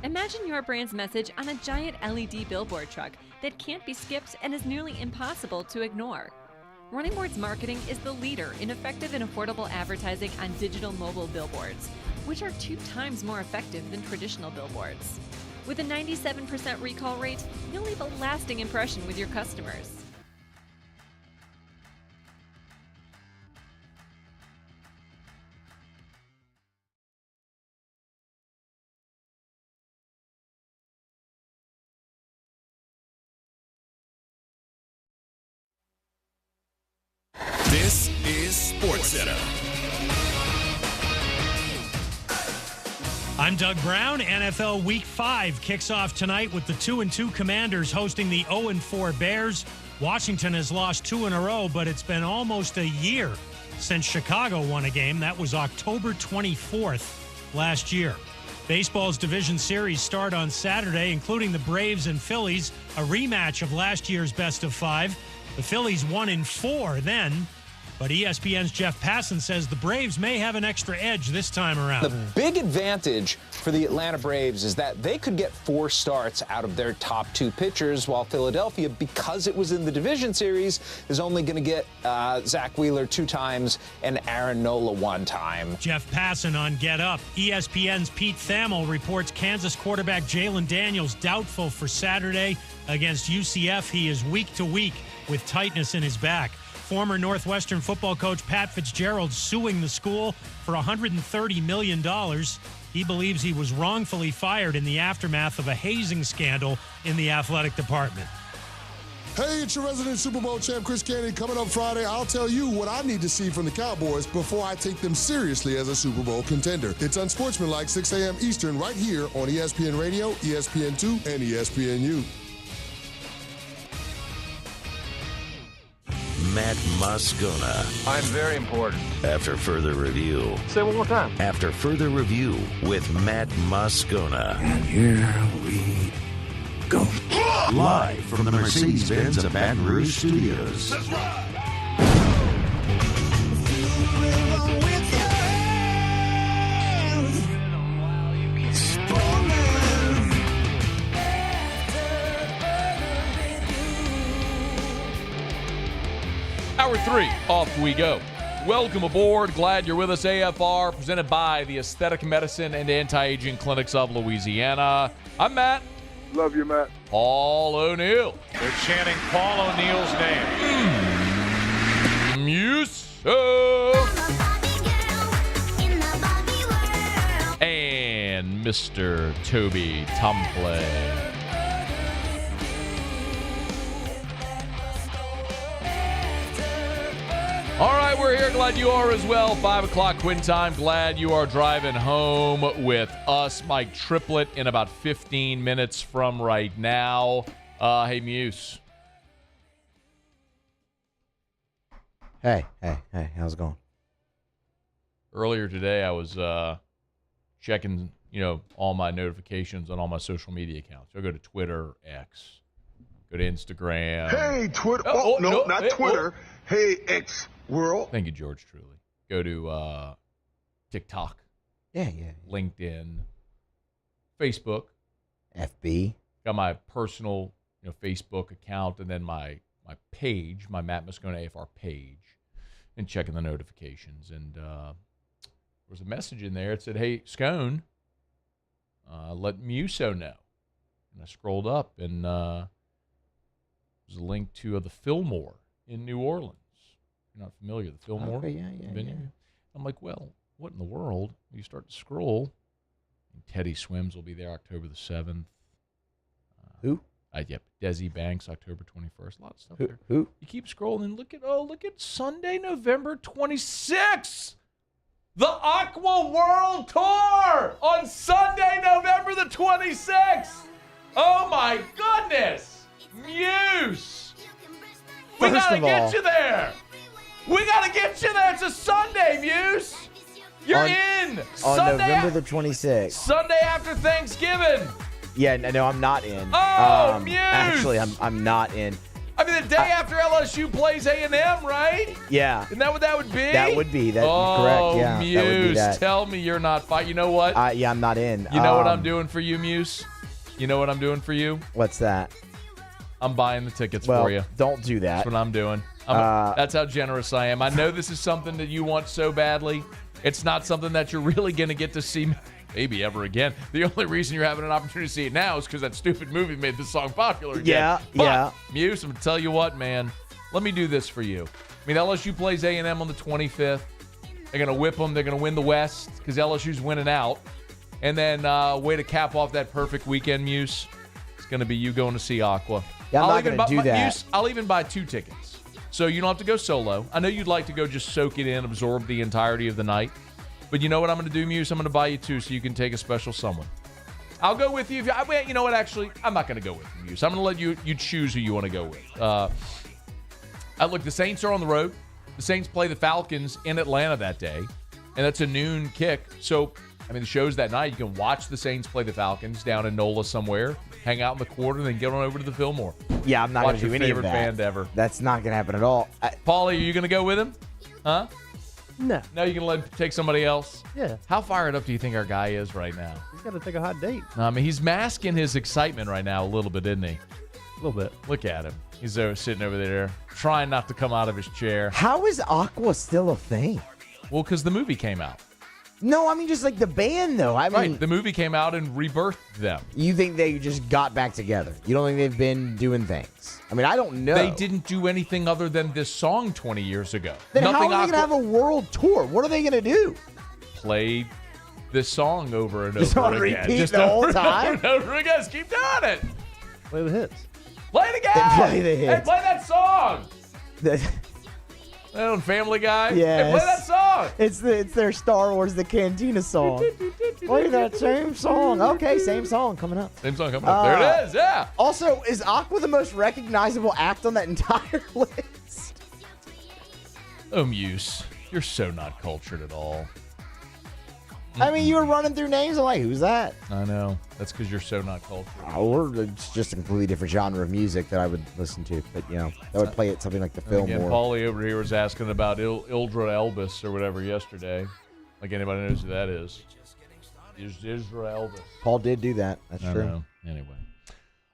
Imagine your brand's message on a giant LED billboard truck that can't be skipped and is nearly impossible to ignore. Running Boards Marketing is the leader in effective and affordable advertising on digital mobile billboards, which are 2 times more effective than traditional billboards. With a 97% recall rate, you'll leave a lasting impression with your customers. This is SportsCenter. I'm Doug Brown. NFL Week 5 kicks off tonight with the 2-2 Commanders hosting the 0-4 Bears. Washington has lost 2 in a row, but it's been almost a year since Chicago won a game. That was October 24th last year. Baseball's division series start on Saturday, including the Braves and Phillies, a rematch of last year's best of 5. The Phillies won in 4 then, but ESPN's Jeff Passan says the Braves may have an extra edge this time around. The big advantage for the Atlanta Braves is that they could get 4 starts out of their top 2 pitchers, while Philadelphia, because it was in the division series, is only going to get Zach Wheeler 2 times and Aaron Nola 1 time. Jeff Passan on Get Up. ESPN's Pete Thamel reports Kansas quarterback Jalen Daniels doubtful for Saturday against UCF. He is week to week with tightness in his back. Former Northwestern football coach Pat Fitzgerald suing the school for $130 million. He believes he was wrongfully fired in the aftermath of a hazing scandal in the athletic department. Hey, it's your resident Super Bowl champ, Chris Candy. Coming up Friday, I'll tell you what I need to see from the Cowboys before I take them seriously as a Super Bowl contender. It's Unsportsmanlike, 6 a.m. Eastern, right here on ESPN Radio, ESPN2, and ESPNU. Matt Moscona. I'm very important. After further review. Say it one more time. After further review with Matt Moscona. And here we go. Live from the Mercedes-Benz of Baton Rouge Studios. That's right. Hour 3, off we go. Welcome aboard. Glad you're with us. AFR, presented by the Aesthetic Medicine and Anti-Aging Clinics of Louisiana. I'm Matt. Love you, Matt. Paul O'Neill. They're chanting Paul O'Neill's name. Musso. And Mr. Toby Tumpley. All right, we're here. Glad you are as well. 5 o'clock Quinn time. Glad you are driving home with us. Mike Triplett in about 15 minutes from right now. Hey, Muse. Hey, how's it going? Earlier today, I was checking, all my notifications on all my social media accounts. So I go to Twitter, X, go to Instagram. Hey, Twitter. No, not Twitter. Hey, X World. Thank you, George Truly. Go to TikTok. Yeah. LinkedIn. Facebook. FB. Got my personal, Facebook account, and then my page, my Matt Moscona AFR page, and checking the notifications. And there was a message in there. It said, "Hey, Scone, let Musso know." And I scrolled up, and there was a link to the Fillmore in New Orleans. You're not familiar with the Fillmore? Okay, yeah. I'm like, well, what in the world? You start to scroll. And Teddy Swims will be there October the 7th. Who? Yep, Desi Banks, October 21st. A lot of stuff there. Who? You keep scrolling and look at Sunday, November 26th. The Aqua World Tour on Sunday, November the 26th. Oh my goodness. Muse. We got to get you there. We got to get you there. It's a Sunday, Muse. You're in. On Sunday November the 26th. Sunday after Thanksgiving. Yeah, no, I'm not in. Oh, Muse. Actually, I'm not in. I mean, the day after LSU plays A&M, right? Yeah. Isn't that what that would be? That would be. That's correct. Yeah, Muse, that would be that. Tell me you're not fight. You know what? Yeah, I'm not in. You know what I'm doing for you, Muse? You know what I'm doing for you? What's that? I'm buying the tickets Well, for you. don't do that. That's what I'm doing. That's how generous I am. I know this is something that you want so badly. It's not something that you're really going to get to see maybe ever again. The only reason you're having an opportunity to see it now is because that stupid movie made this song popular again. Yeah, But, yeah. Muse, I'm going to tell you what, man. Let me do this for you. I mean, LSU plays A&M on the 25th. They're going to whip them. They're going to win the West because LSU's winning out. And then way to cap off that perfect weekend, Muse. It's going to be you going to see Aqua. Yeah, I'm not going to do that. Muse, I'll even buy 2 tickets. So you don't have to go solo. I know you'd like to go just soak it in, absorb the entirety of the night. But you know what I'm going to do, Muse? I'm going to buy you 2 so you can take a special someone. I'll go with you. You know what? Actually, I'm not going to go with you, Muse. I'm going to let you choose who you want to go with. Look, the Saints are on the road. The Saints play the Falcons in Atlanta that day, and that's a noon kick. So, I mean, the show's that night. You can watch the Saints play the Falcons down in NOLA somewhere, hang out in the quarter, and then get on over to the Fillmore. Yeah, I'm not going to do any of that. Watch your favorite band ever. That's not going to happen at all. Paulie, are you going to go with him? Huh? No. No, you can take somebody else? Yeah. How fired up do you think our guy is right now? He's got to take a hot date. I mean, he's masking his excitement right now a little bit, isn't he? A little bit. Look at him. He's there sitting over there, trying not to come out of his chair. How is Aqua still a thing? Well, because the movie came out. No, I mean just like the band, though. I mean, Right, the movie came out and rebirthed them. You think they just got back together? You don't think they've been doing things? I mean, I don't know. They didn't do anything other than this song 20 years ago. Then Nothing how are they going to have a world tour? What are they going to do? Play this song over and Just over on again. repeat Just the whole over and time? over and over again. Just keep doing it. Play the hits. Play it again. Then play the hits. Hey, play that song. On Family Guy. Yes. Hey, play that song. It's their Star Wars The Cantina song. Play that same song. Okay, same song coming up. Same song coming up. There it is, yeah. Also, is Aqua the most recognizable act on that entire list? Oh, Muse, you're so not cultured at all. I mean, you were running through names. I'm like, who's that? I know. That's because you're so not cultured. It's just a completely different genre of music that I would listen to. But, I would play it something like the Fillmore. Again, Paulie over here was asking about Ildra Elvis or whatever yesterday. Like anybody knows who that is. Ildra Elvis. Paul did do that. That's I true. know. Anyway.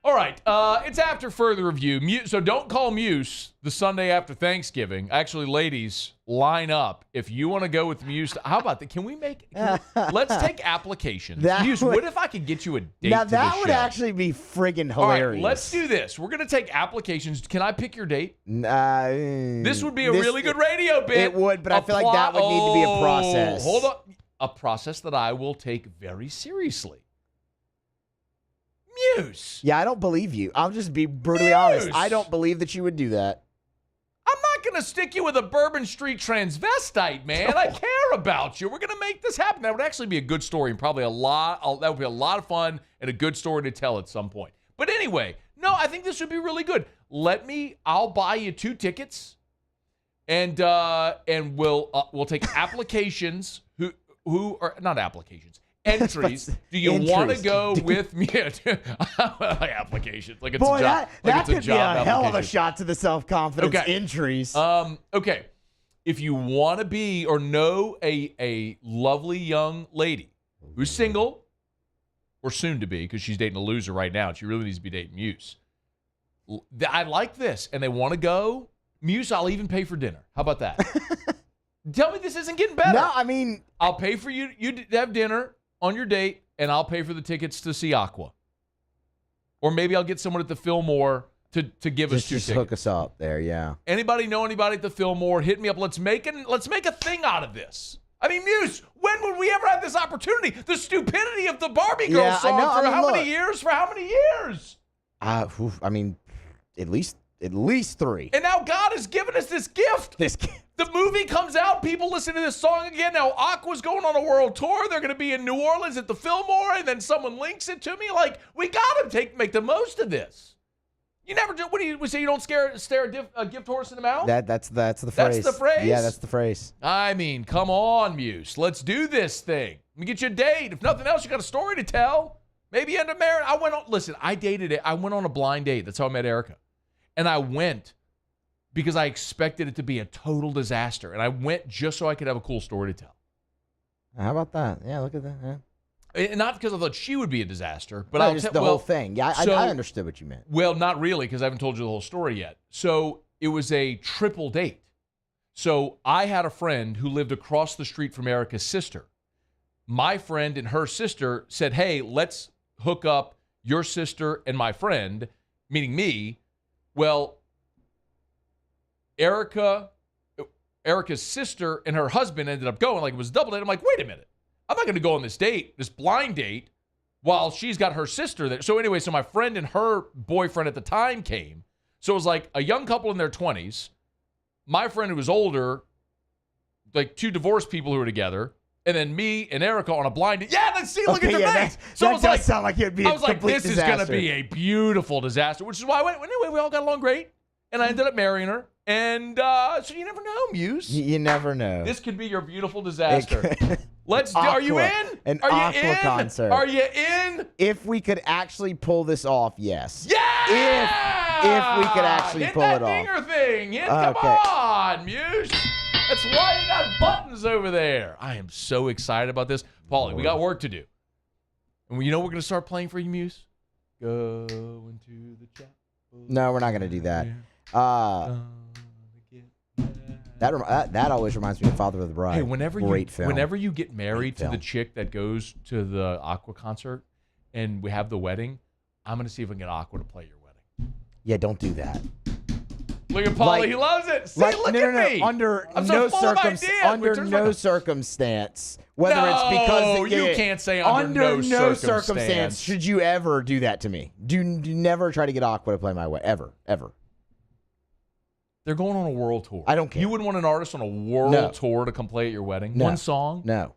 All right. It's after further review. So don't call Muse the Sunday after Thanksgiving. Actually, ladies, line up. If you want to go with Muse, how about that? Let's take applications. Muse, what if I could get you a date Now, to that the would show? actually be friggin' hilarious. All right, let's do this. We're going to take applications. Can I pick your date? This would be a really good radio bit. It would, but I feel like that would need to be a process. Hold on. A process that I will take very seriously. Muse. Yeah, I don't believe you. I'll just be brutally honest. I don't believe that you would do that. I'm not going to stick you with a Bourbon Street transvestite, man. I care about you. We're going to make this happen. That would actually be a good story and probably that would be a lot of fun and a good story to tell at some point. But anyway, no, I think this would be really good. I'll buy you 2 tickets and we'll take applications who are not applications. Entries. Do you want to go with me? Applications. Like it's a job. That could it's be a hell of a shot to the self-confidence. Okay. Entries. Okay. If you want to be or know a lovely young lady who's single or soon to be, because she's dating a loser right now and she really needs to be dating Muse. I like this. And they want to go. Muse, I'll even pay for dinner. How about that? Tell me this isn't getting better. No, I mean, I'll pay for you to have dinner on your date, and I'll pay for the tickets to see Aqua. Or maybe I'll get someone at the Fillmore to give us 2 just tickets. hook us up there, yeah. Anybody know anybody at the Fillmore? Hit me up. Let's make a thing out of this. I mean, Muse, when would we ever have this opportunity? The stupidity of the Barbie Girl song for how many years? For how many years? I mean, at least At least 3. And now God has given us this gift. The movie comes out, people listen to this song again. Now Aqua's going on a world tour. They're going to be in New Orleans at the Fillmore, and then someone links it to me. Like, we got to make the most of this. You never do. What do you say? You don't stare a gift horse in the mouth? That's the phrase. That's the phrase? Yeah, that's the phrase. I mean, come on, Muse. Let's do this thing. Let me get you a date. If nothing else, you got a story to tell. Maybe you end up marrying. I dated it. I went on a blind date. That's how I met Erica. And I went because I expected it to be a total disaster. And I went just so I could have a cool story to tell. How about that? Yeah, look at that. Yeah. And not because I thought she would be a disaster, but just the whole thing. Yeah, I understood what you meant. Well, not really, because I haven't told you the whole story yet. So it was a triple date. So I had a friend who lived across the street from Erica's sister. My friend and her sister said, hey, let's hook up your sister and my friend, meaning me. Well, Erica's sister and her husband ended up going. Like, it was a double date. I'm like, wait a minute. I'm not going to go on this date, this blind date, while she's got her sister there. So anyway, so my friend and her boyfriend at the time came. So it was like a young couple in their 20s, my friend who was older, like 2 divorced people who were together, and then me and Erica on a blind date. Yeah, let's see, look at your face. So that does sound like it'd be a complete disaster. This is going to be a beautiful disaster, which is why I went. Anyway, we all got along great, and I ended up marrying her. And so you never know, Muse. You never know. This could be your beautiful disaster. Let's do. Are you in? An Are Aqua you in? concert. Are you in? If we could actually pull this off, yes. Yeah! If we could actually pull it off. Hit that dinger thing. Come on, Muse. That's why you got buttons over there. I am so excited about this. Paulie, we got work to do. And you know what we're going to start playing for you, Muse? Go into the chapel. No, we're not going to do that. That always reminds me of Father of the Bride. Hey, whenever you get married to film. the chick that goes to the Aqua concert and we have the wedding, I'm going to see if I can get Aqua to play your wedding. Yeah, don't do that. Look at Paulie. He loves it. See, look at me. Under I'm no so full of ideas. circumstance, whether it's because you can't say under no circumstance should you ever do that to me. Do never try to get Aqua to play my wedding. Ever. They're going on a world tour. I don't care. You wouldn't want an artist on a world tour to come play at your wedding? No. One song? No.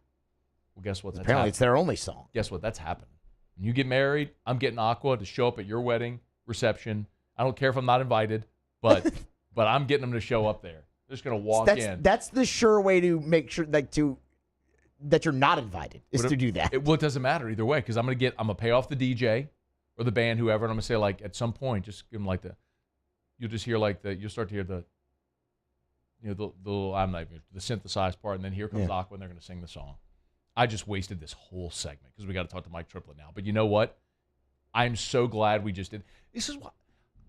Well, guess what? Apparently, it's their only song. Guess what? That's happening. When you get married, I'm getting Aqua to show up at your wedding reception. I don't care if I'm not invited, but I'm getting them to show up there. They're just going to walk in. That's the sure way to make sure that you're not invited is to do that. It doesn't matter either way because I'm going to pay off the DJ or the band, whoever, and I'm going to say, like, at some point, just give them like you'll just hear you'll start to hear the synthesized part, and then here comes Aqua, and they're going to sing the song. I just wasted this whole segment because we got to talk to Mike Triplett now. But you know what? I'm so glad we just did. This is why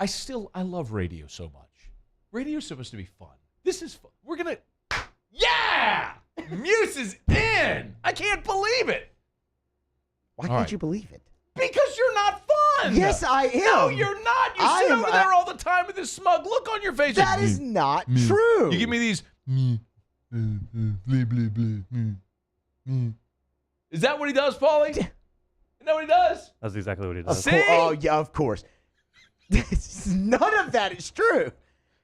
I love radio so much. Radio's supposed to be fun. This is fun. We're going to, yeah! Muse is in! I can't believe it. Why can't you believe it? Because you're not fun. Yes, I am. No, you're not. You sit over there all the time with this smug look on your face. That is not true. You give me these. Is that what he does, Paulie? You know what he does? That's exactly what he does. See? Oh, yeah, of course. None of that is true.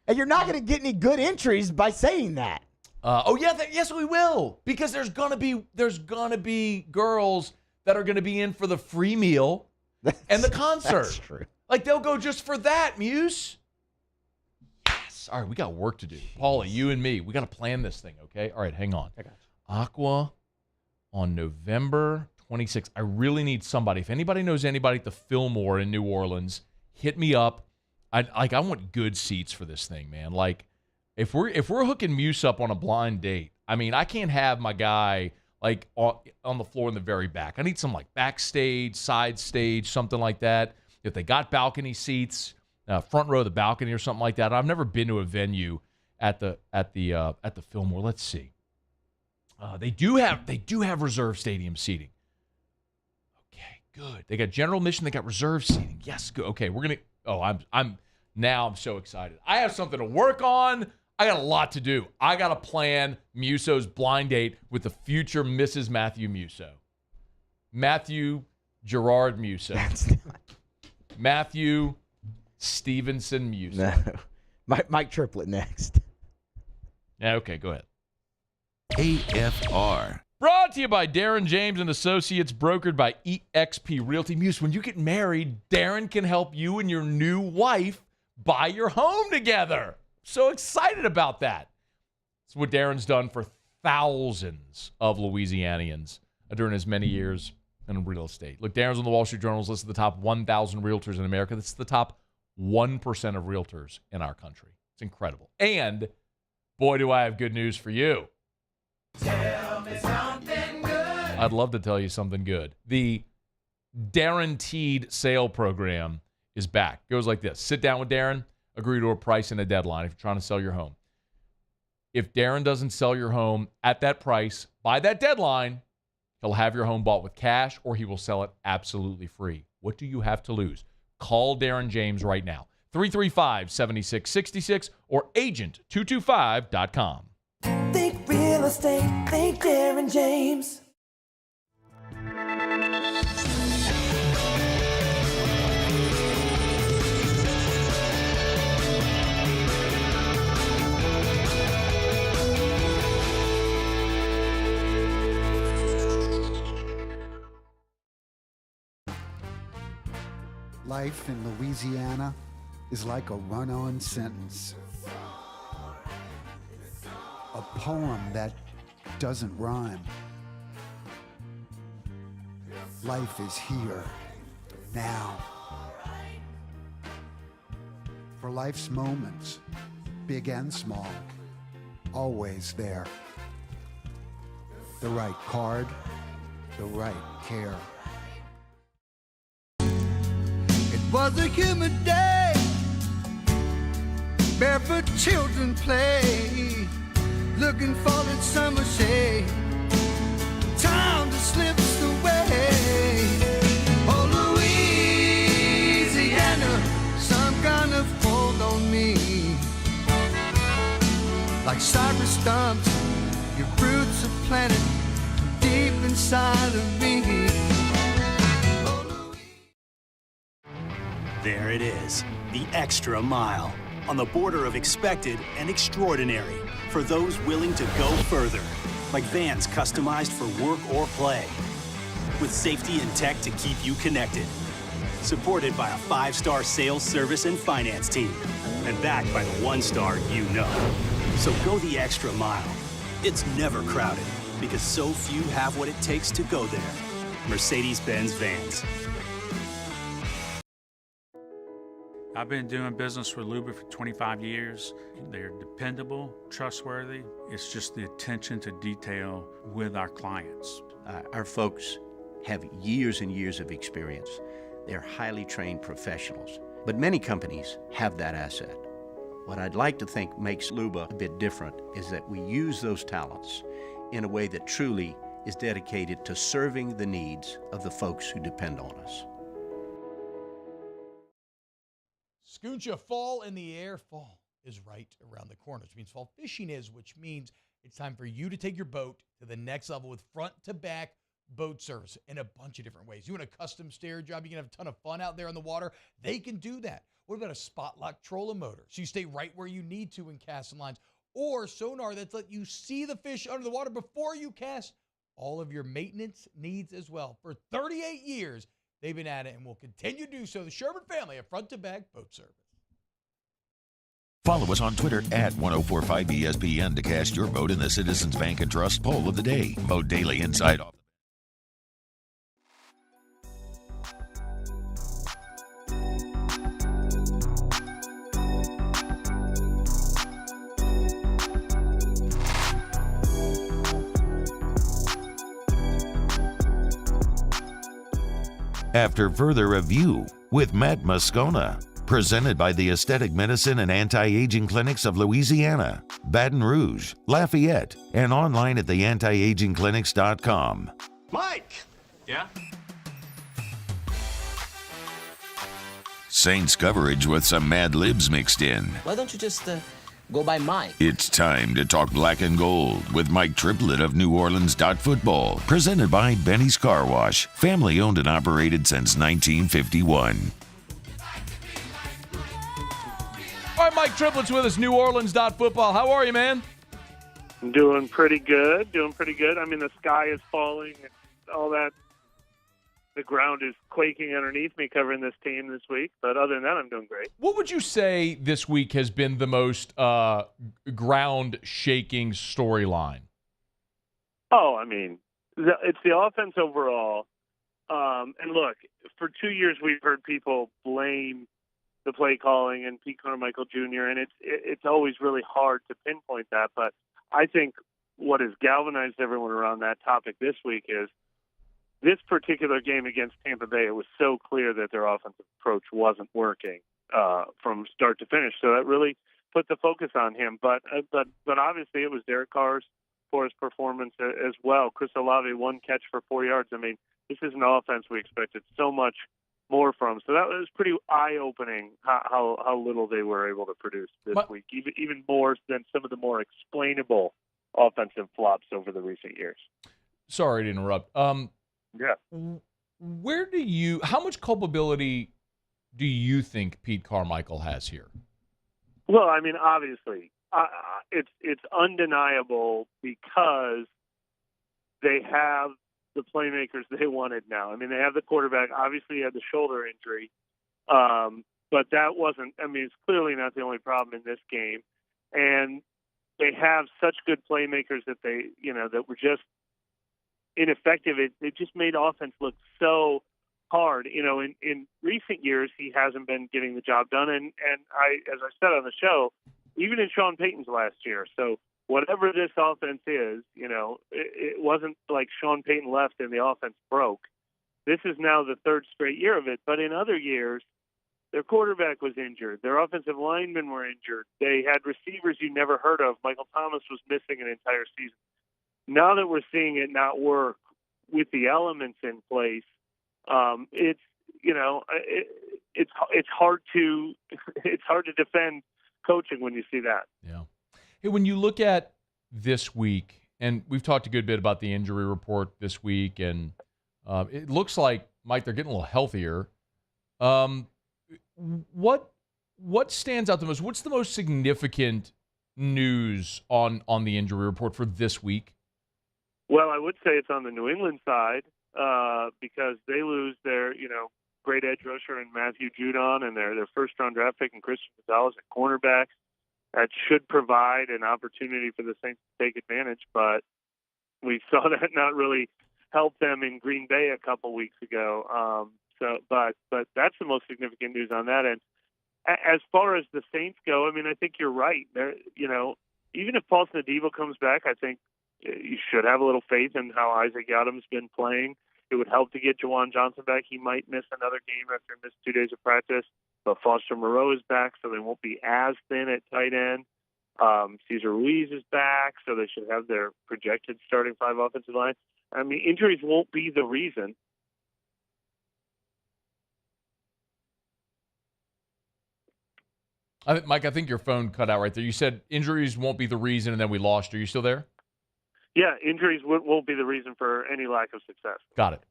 And you're not going to get any good entries by saying that. Yes, we will. Because there's gonna be girls that are going to be in for the free meal and the concert. That's true. Like, they'll go just for that, Muse. Yes. All right, we got work to do. Paulie, you and me, we got to plan this thing, okay? All right, hang on. I got you. Aqua on November 26th. I really need somebody. If anybody knows anybody at the Fillmore in New Orleans, hit me up. I want good seats for this thing, man. Like, if we're hooking Muse up on a blind date, I mean, I can't have my guy like on the floor in the very back. I need some like backstage, side stage, something like that. If they got balcony seats, front row of the balcony or something like that. I've never been to a venue at the Fillmore. Let's see. They do have reserve stadium seating. Okay, good. They got general admission. They got reserve seating. Yes, good. Okay, we're gonna. Oh, I'm so excited. I have something to work on. I got a lot to do. I got to plan Muso's blind date with the future Mrs. Matthew Muso. Matthew Gerard Muso. Matthew Stevenson Music. No. Mike Triplett next. Yeah, okay, go ahead. AFR. Brought to you by Darin James and Associates, brokered by eXp Realty. Muse, when you get married, Darin can help you and your new wife buy your home together. So excited about that. It's what Darin's done for thousands of Louisianians during his many years in real estate. Look, Darin's on the Wall Street Journal's list of the top 1,000 realtors in America. That's the top 1% of realtors in our country. It's incredible. And boy, do I have good news for you. Tell me something good. I'd love to tell you something good. The Guaranteed Sale Program is back. It goes like this. Sit down with Darin, agree to a price and a deadline if you're trying to sell your home. If Darin doesn't sell your home at that price by that deadline, he'll have your home bought with cash or he will sell it absolutely free. What do you have to lose? Call Darin James right now. 335-7666 or agent225.com. Think real estate, think Darin James. Life in Louisiana is like a run-on sentence. A poem that doesn't rhyme. Life is here, now. For life's moments, big and small, always there. The right card, the right care. It was a humid day, barefoot children play, looking for that summer shade. Time just slips away. Oh, Louisiana, some kind of hold on me. Like cypress stumps, your roots are planted deep inside of me. There it is, the extra mile. On the border of expected and extraordinary for those willing to go further. Like vans customized for work or play. With safety and tech to keep you connected. Supported by a 5-star sales, service, and finance team. And backed by the 1-star you know. So go the extra mile. It's never crowded because so few have what it takes to go there. Mercedes-Benz Vans. I've been doing business with Luba for 25 years. They're dependable, trustworthy. It's just the attention to detail with our clients. Our folks have years and years of experience. They're highly trained professionals. But many companies have that asset. What I'd like to think makes Luba a bit different is that we use those talents in a way that truly is dedicated to serving the needs of the folks who depend on us. Scooncha, fall in the air. Fall is right around the corner, which means fall fishing is, which means it's time for you to take your boat to the next level with front-to-back boat service in a bunch of different ways. You want a custom stair job, you can have a ton of fun out there on the water. They can do that. What about a spot lock trolling motor? So you stay right where you need to in casting lines. Or sonar that's let you see the fish under the water before you cast. All of your maintenance needs as well. For 38 years, they've been at it and will continue to do so. The Sherman family of front-to-back boat service. Follow us on Twitter at 1045ESPN to cast your vote in the Citizens Bank and Trust poll of the day. Vote daily inside off. After further review with Matt Moscona, presented by the Aesthetic Medicine and Anti-Aging Clinics of Louisiana, Baton Rouge, Lafayette, and online at theantiagingclinics.com. Mike! Yeah? Saints coverage with some Mad Libs mixed in. Why don't you just go by Mike? It's time to talk black and gold with Mike Triplett of New Orleans Football, presented by Benny's Car Wash, family owned and operated since 1951. All right, Mike Triplett's with us, New Orleans.football. How are you, man? Doing pretty good. I mean, the sky is falling and all that. The ground is quaking underneath me covering this team this week. But other than that, I'm doing great. What would you say this week has been the most ground-shaking storyline? Oh, I mean, it's the offense overall. And look, for 2 years we've heard people blame the play calling and Pete Carmichael Jr., and it's always really hard to pinpoint that. But I think what has galvanized everyone around that topic this week is this particular game against Tampa Bay. It was so clear that their offensive approach wasn't working from start to finish. So that really put the focus on him. But obviously it was Derek Carr's poorest performance as well. Chris Olave, 1 catch for 4 yards. I mean, this is an offense we expected so much more from. So that was pretty eye-opening how little they were able to produce this week, even more than some of the more explainable offensive flops over the recent years. Sorry to interrupt. Yeah. How much culpability do you think Pete Carmichael has here? Well, I mean, obviously, it's undeniable because they have the playmakers they wanted now. I mean, they have the quarterback. Obviously, he had the shoulder injury. But that wasn't, I mean, it's clearly not the only problem in this game. And they have such good playmakers that that were just ineffective. It just made offense look so hard. In recent years, he hasn't been getting the job done. And as I said on the show, even in Sean Payton's last year. So whatever this offense is, it wasn't like Sean Payton left and the offense broke. This is now the 3rd straight year of it. But in other years, their quarterback was injured. Their offensive linemen were injured. They had receivers you never heard of. Michael Thomas was missing an entire season. Now that we're seeing it not work with the elements in place, it's hard to defend coaching when you see that. Yeah. Hey, when you look at this week, and we've talked a good bit about the injury report this week, and it looks like, Mike, they're getting a little healthier. What stands out the most? What's the most significant news on the injury report for this week? Well, I would say it's on the New England side because they lose their, great edge rusher in Matthew Judon and their first-round draft pick and Christian Gonzalez at cornerback. That should provide an opportunity for the Saints to take advantage, but we saw that not really help them in Green Bay a couple weeks ago. But that's the most significant news on that. And as far as the Saints go, I mean, I think you're right. Even if Paulson Adebo comes back, I think you should have a little faith in how Isaac Yadam's been playing. It would help to get Juwan Johnson back. He might miss another game after he missed 2 days of practice, but Foster Moreau is back, so they won't be as thin at tight end. Cesar Ruiz is back, so they should have their projected starting 5 offensive line. I mean, injuries won't be the reason. Mike, I think your phone cut out right there. You said injuries won't be the reason, and then we lost. Are you still there? Yeah, injuries won't be the reason for any lack of success. Got it.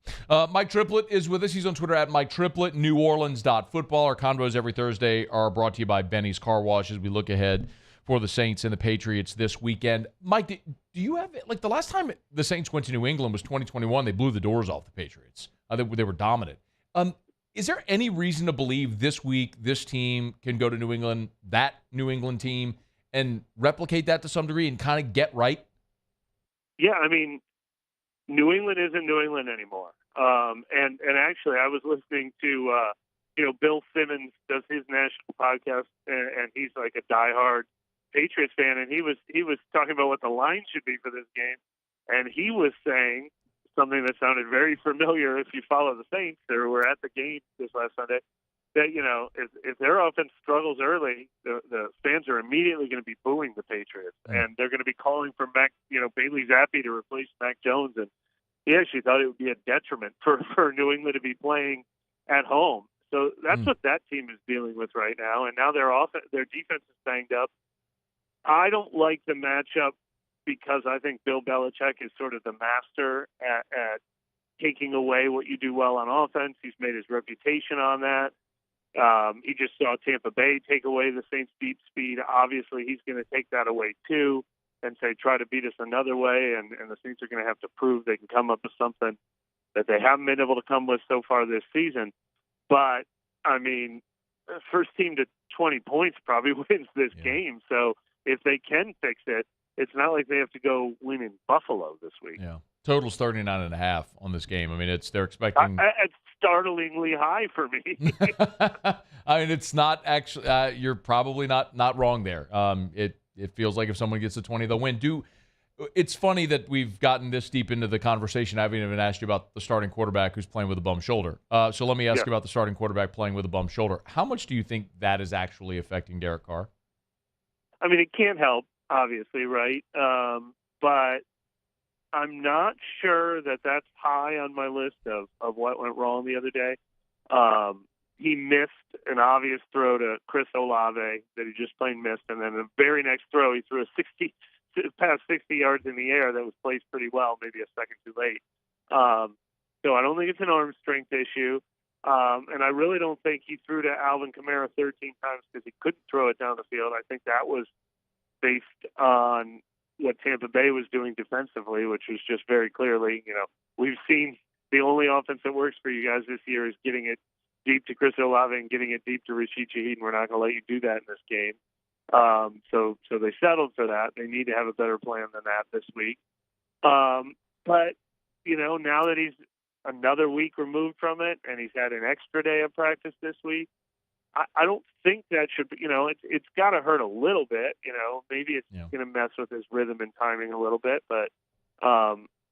Mike Triplett is with us. He's on Twitter at Mike Triplett, NewOrleans.football. Our convos every Thursday are brought to you by Benny's Car Wash as we look ahead for the Saints and the Patriots this weekend. Mike, do you have, the last time the Saints went to New England was 2021. They blew the doors off the Patriots. They were dominant. Is there any reason to believe this week this team can go to New England, that New England team, and replicate that to some degree and kind of get right? Yeah, I mean, New England isn't New England anymore. And actually, I was listening to, Bill Simmons does his national podcast, and he's like a diehard Patriots fan, and he was talking about what the line should be for this game, and he was saying something that sounded very familiar if you follow the Saints or were at the game this last Sunday, that, if their offense struggles early, the fans are immediately going to be booing the Patriots, and they're going to be calling for Bailey Zappi to replace Mac Jones, and he actually thought it would be a detriment for New England to be playing at home. So that's what that team is dealing with right now, and now their defense is banged up. I don't like the matchup because I think Bill Belichick is sort of the master at taking away what you do well on offense. He's made his reputation on that. He just saw Tampa Bay take away the Saints' deep speed. Obviously, he's going to take that away too and say, try to beat us another way. And the Saints are going to have to prove they can come up with something that they haven't been able to come with so far this season. But, I mean, first team to 20 points probably wins this game. So if they can fix it, it's not like they have to go win in Buffalo this week. Yeah. Total's 39.5 on this game. I mean, they're expecting. It's startlingly high for me. I mean, it's not actually. You're probably not wrong there. It feels like if someone gets to 20, they'll win. It's funny that we've gotten this deep into the conversation. I haven't even asked you about the starting quarterback who's playing with a bum shoulder. So let me ask you about the starting quarterback playing with a bum shoulder. How much do you think that is actually affecting Derek Carr? I mean, it can't help, obviously, right? But I'm not sure that that's high on my list of what went wrong the other day. He missed an obvious throw to Chris Olave that he just plain missed, and then the very next throw he threw past 60 yards in the air that was placed pretty well, maybe a second too late. So I don't think it's an arm strength issue. And I really don't think he threw to Alvin Kamara 13 times because he couldn't throw it down the field. I think that was based on what Tampa Bay was doing defensively, which was just very clearly, we've seen the only offense that works for you guys this year is getting it deep to Chris Olave and getting it deep to Rashid Shaheed, and we're not going to let you do that in this game. So they settled for that. They need to have a better plan than that this week. But, now that he's another week removed from it and he's had an extra day of practice this week, I don't think that should be, it's got to hurt a little bit. Maybe it's going to mess with his rhythm and timing a little bit, but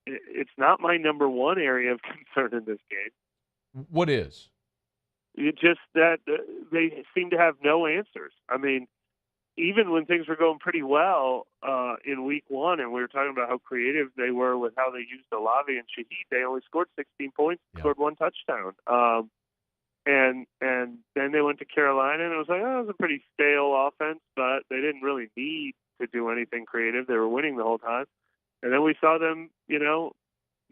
it's not my number one area of concern in this game. What is? It's just that they seem to have no answers. I mean, even when things were going pretty well in week one, and we were talking about how creative they were with how they used Olave and Shaheed, they only scored 16 points, scored one touchdown. And then they went to Carolina, and it was like, it was a pretty stale offense, but they didn't really need to do anything creative. They were winning the whole time. And then we saw them,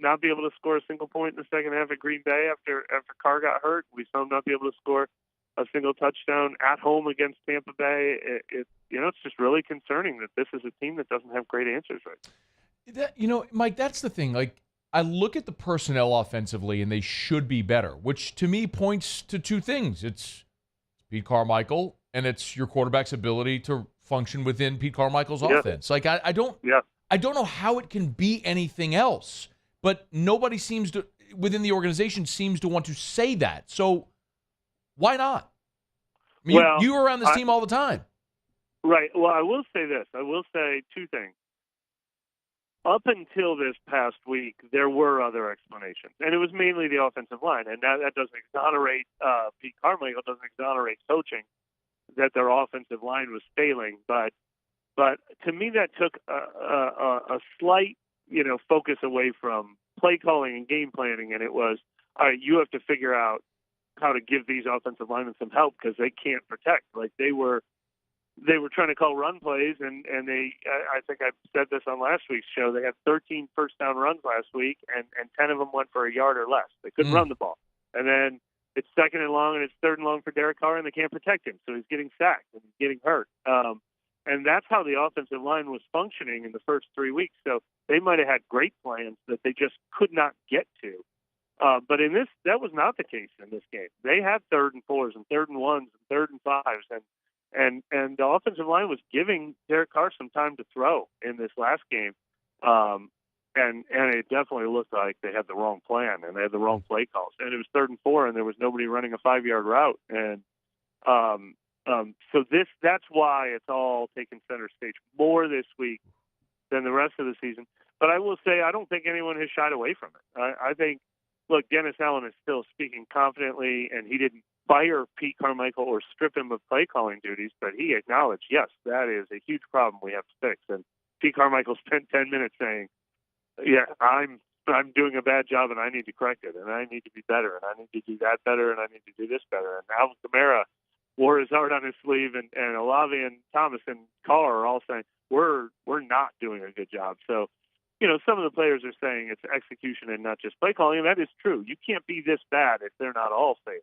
not be able to score a single point in the second half at Green Bay after Carr got hurt. We saw them not be able to score a single touchdown at home against Tampa Bay. It's just really concerning that this is a team that doesn't have great answers right. Mike, that's the thing. Like, I look at the personnel offensively, and they should be better, which to me points to two things. It's Pete Carmichael, and it's your quarterback's ability to function within Pete Carmichael's offense. Like, I don't know how it can be anything else, but nobody seems to, within the organization, seems to want to say that. So why not? I mean, you were around this team all the time. Right. Well, I will say this. I will say two things. Up until this past week, there were other explanations, and it was mainly the offensive line. And that doesn't exonerate Pete Carmichael, doesn't exonerate coaching that their offensive line was failing. But to me, that took a slight, focus away from play calling and game planning, and it was, all right, you have to figure out how to give these offensive linemen some help because they can't protect. Like they were trying to call run plays, and I think I said this on last week's show, they had 13 first down runs last week, and 10 of them went for a yard or less. They couldn't run the ball. And then it's second and long, and it's third and long for Derek Carr, and they can't protect him, so he's getting sacked and he's getting hurt. And that's how the offensive line was functioning in the first 3 weeks. So they might have had great plans that they just could not get to. But in this, that was not the case in this game. They had 3rd and 4s and 3rd and 1s and 3rd and 5s, and the offensive line was giving Derek Carr some time to throw in this last game. And it definitely looked like they had the wrong plan and they had the wrong play calls. And it was 3rd and 4, and there was nobody running a 5-yard route. And so that's why it's all taken center stage more this week than the rest of the season. But I will say I don't think anyone has shied away from it. I think, look, Dennis Allen is still speaking confidently, and he didn't fire Pete Carmichael or strip him of play calling duties, but he acknowledged, yes, that is a huge problem we have to fix. And Pete Carmichael spent 10 minutes saying, yeah, I'm doing a bad job and I need to correct it, and I need to be better, and I need to do that better, and I need to do this better. And Alvin Kamara wore his heart on his sleeve, and Olave and Thomas and Carr are all saying, we're not doing a good job. So, some of the players are saying it's execution and not just play calling, and that is true. You can't be this bad if they're not all failing.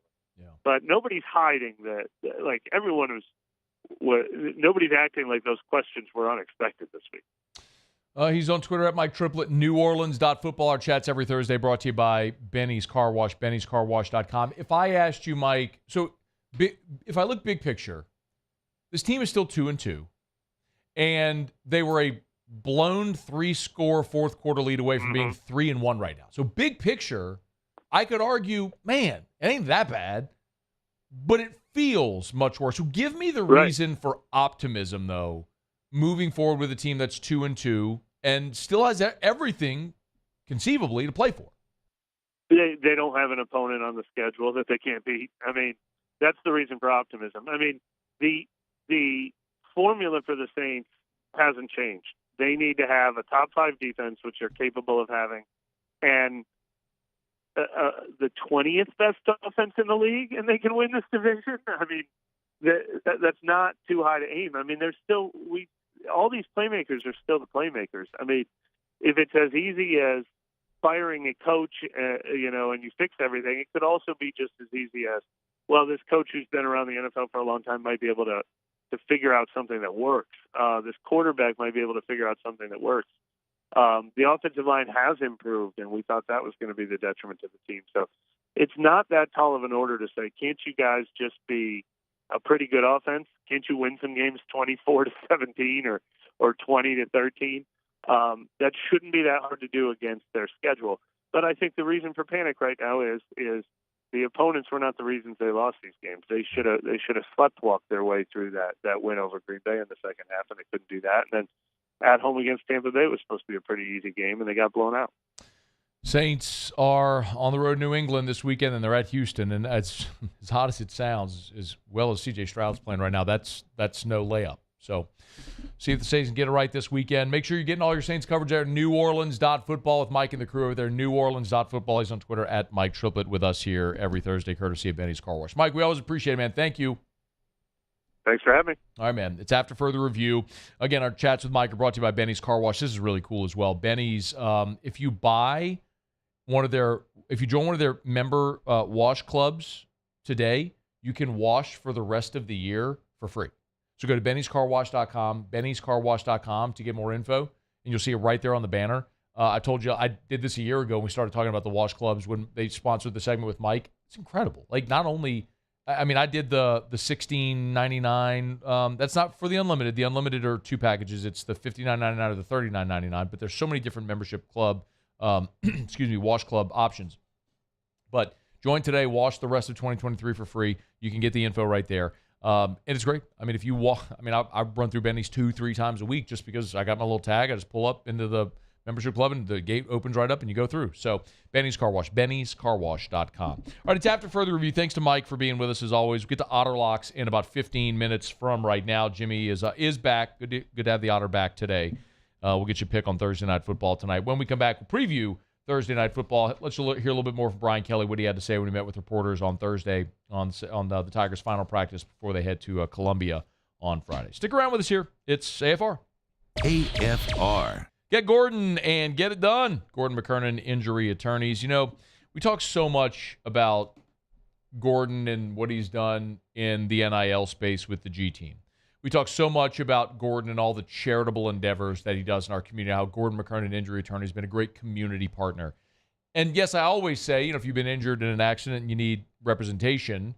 But nobody's hiding that. Like everyone nobody's acting like those questions were unexpected this week. He's on Twitter at Mike Triplett. NewOrleans.football. Our chats every Thursday brought to you by Benny's Car Wash, Benny'sCarWash.com. If I asked you, Mike, if I look big picture, this team is still 2-2, and they were a blown 3-score fourth quarter lead away from being 3-1 right now. So big picture, I could argue, man, it ain't that bad, but it feels much worse. So give me the reason for optimism, though, moving forward with a team that's 2-2 and still has everything conceivably to play for. They don't have an opponent on the schedule that they can't beat. I mean, that's the reason for optimism. I mean, the formula for the Saints hasn't changed. They need to have a top 5 defense, which they're capable of having, and the 20th best offense in the league, and they can win this division. I mean, that's not too high to aim. I mean, all these playmakers are still the playmakers. I mean, if it's as easy as firing a coach, and you fix everything, it could also be just as easy as, well, this coach who's been around the NFL for a long time might be able to figure out something that works. This quarterback might be able to figure out something that works. The offensive line has improved, and we thought that was going to be the detriment to the team. So it's not that tall of an order to say, can't you guys just be a pretty good offense? Can't you win some games 24-17 or 20-13? That shouldn't be that hard to do against their schedule. But I think the reason for panic right now is the opponents were not the reasons they lost these games. They should have sleptwalked their way through that win over Green Bay in the second half, and they couldn't do that. And then at home against Tampa Bay was supposed to be a pretty easy game, and they got blown out. Saints are on the road in New England this weekend, and they're at Houston. And as hot as it sounds, as well as C.J. Stroud's playing right now, that's no layup. So see if the Saints can get it right this weekend. Make sure you're getting all your Saints coverage there at NewOrleans.football with Mike and the crew over there. NewOrleans.football. He's on Twitter at Mike Triplett with us here every Thursday, courtesy of Benny's Car Wash. Mike, we always appreciate it, man. Thank you. Thanks for having me. All right, man. It's after further review. Again, our chats with Mike are brought to you by Benny's Car Wash. This is really cool as well. Benny's, if you join one of their member wash clubs today, you can wash for the rest of the year for free. So go to Benny'sCarWash.com, Benny'sCarWash.com to get more info, and you'll see it right there on the banner. I told you I did this a year ago when we started talking about the wash clubs when they sponsored the segment with Mike. It's incredible. Like, not only, I mean, I did the $16.99. That's not for the unlimited. The unlimited are 2 packages. It's the $59.99 or the $39.99. But there's so many different membership club, wash club options. But join today, wash the rest of 2023 for free. You can get the info right there. And it's great. I mean, if you walk, I run through Benny's 2-3 times a week just because I got my little tag. I just pull up into the membership club and the gate opens right up and you go through. So Benny's Car Wash, Benny'sCarWash.com. All right, it's after further review. Thanks to Mike for being with us as always. We get to Otter Locks in about 15 minutes from right now. Jimmy is back. Good to have the Otter back today. We'll get you a pick on Thursday Night Football tonight. When we come back, we'll preview Thursday Night Football. Let's hear a little bit more from Brian Kelly, what he had to say when he met with reporters on Thursday on the Tigers' final practice before they head to Columbia on Friday. Stick around with us here. It's AFR. AFR. Get Gordon and get it done. Gordon McKernan, Injury Attorneys. You know, we talk so much about Gordon and what he's done in the NIL space with the G team. We talk so much about Gordon and all the charitable endeavors that he does in our community, how Gordon McKernan, Injury Attorney, has been a great community partner. And yes, I always say, if you've been injured in an accident and you need representation,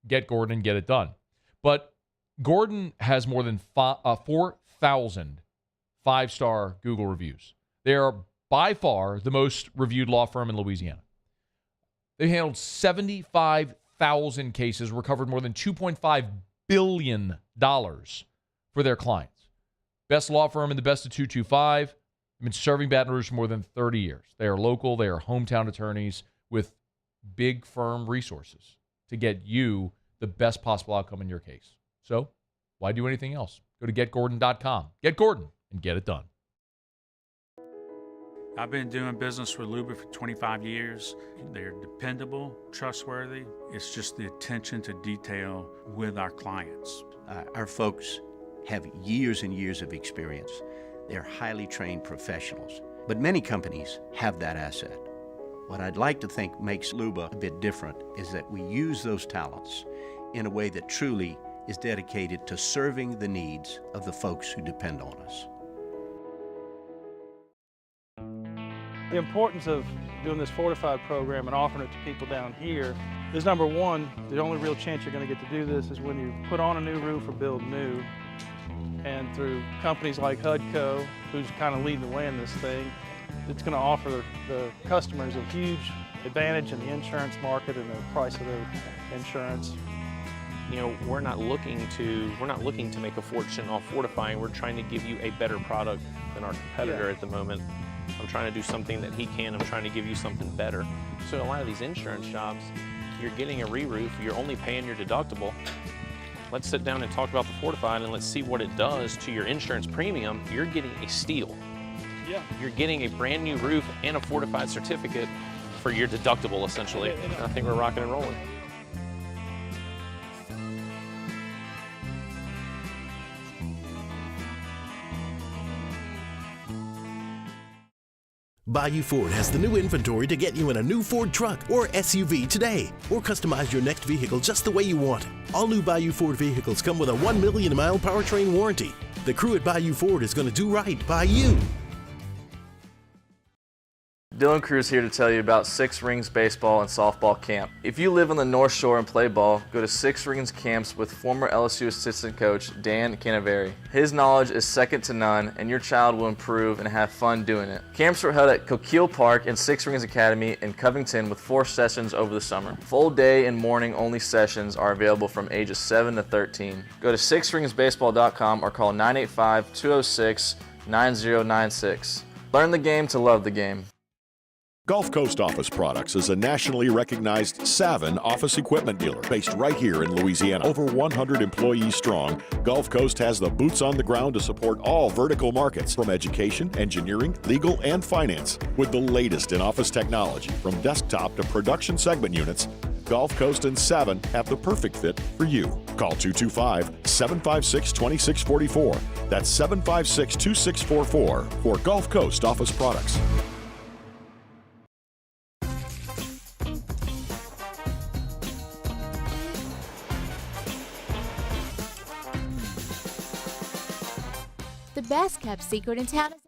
get Gordon and get it done. But Gordon has more than 4,000 5-star Google reviews. They are by far the most reviewed law firm in Louisiana. They handled 75,000 cases, recovered more than $2.5 billion for their clients. Best law firm in the best of 225. I've been serving Baton Rouge for more than 30 years. They are local. They are hometown attorneys with big firm resources to get you the best possible outcome in your case. So why do anything else? Go to getgordon.com. Get Gordon and get it done. I've been doing business with Luba for 25 years. They're dependable, trustworthy. It's just the attention to detail with our clients. Our folks have years and years of experience. They're highly trained professionals. But many companies have that asset. What I'd like to think makes Luba a bit different is that we use those talents in a way that truly is dedicated to serving the needs of the folks who depend on us. The importance of doing this fortified program and offering it to people down here is, number one, the only real chance you're going to get to do this is when you put on a new roof or build new. And through companies like HUDCO, who's kind of leading the way in this thing, it's going to offer the customers a huge advantage in the insurance market and the price of their insurance. You know, we're not looking to make a fortune off fortifying. We're trying to give you a better product than our competitor at the moment. I'm trying to do something that he can. I'm trying to give you something better. So a lot of these insurance shops, you're getting a re-roof, you're only paying your deductible. Let's sit down and talk about the fortified and let's see what it does to your insurance premium. You're getting a steal. Yeah. You're getting a brand new roof and a fortified certificate for your deductible, essentially. I think we're rocking and rolling. Bayou Ford has the new inventory to get you in a new Ford truck or SUV today, or customize your next vehicle just the way you want. All new Bayou Ford vehicles come with a 1 million mile powertrain warranty. The crew at Bayou Ford is going to do right by you. Dylan Cruz here to tell you about Six Rings Baseball and Softball Camp. If you live on the North Shore and play ball, go to Six Rings Camps with former LSU assistant coach Dan Canaveri. His knowledge is second to none, and your child will improve and have fun doing it. Camps were held at Coquille Park and Six Rings Academy in Covington with 4 sessions over the summer. Full day and morning only sessions are available from ages 7 to 13. Go to sixringsbaseball.com or call 985-206-9096. Learn the game to love the game. Gulf Coast Office Products is a nationally recognized Savin office equipment dealer based right here in Louisiana. Over 100 employees strong, Gulf Coast has the boots on the ground to support all vertical markets, from education, engineering, legal, and finance. With the latest in office technology, from desktop to production segment units, Gulf Coast and Savin have the perfect fit for you. Call 225-756-2644. That's 756-2644 for Gulf Coast Office Products. The best kept secret in town is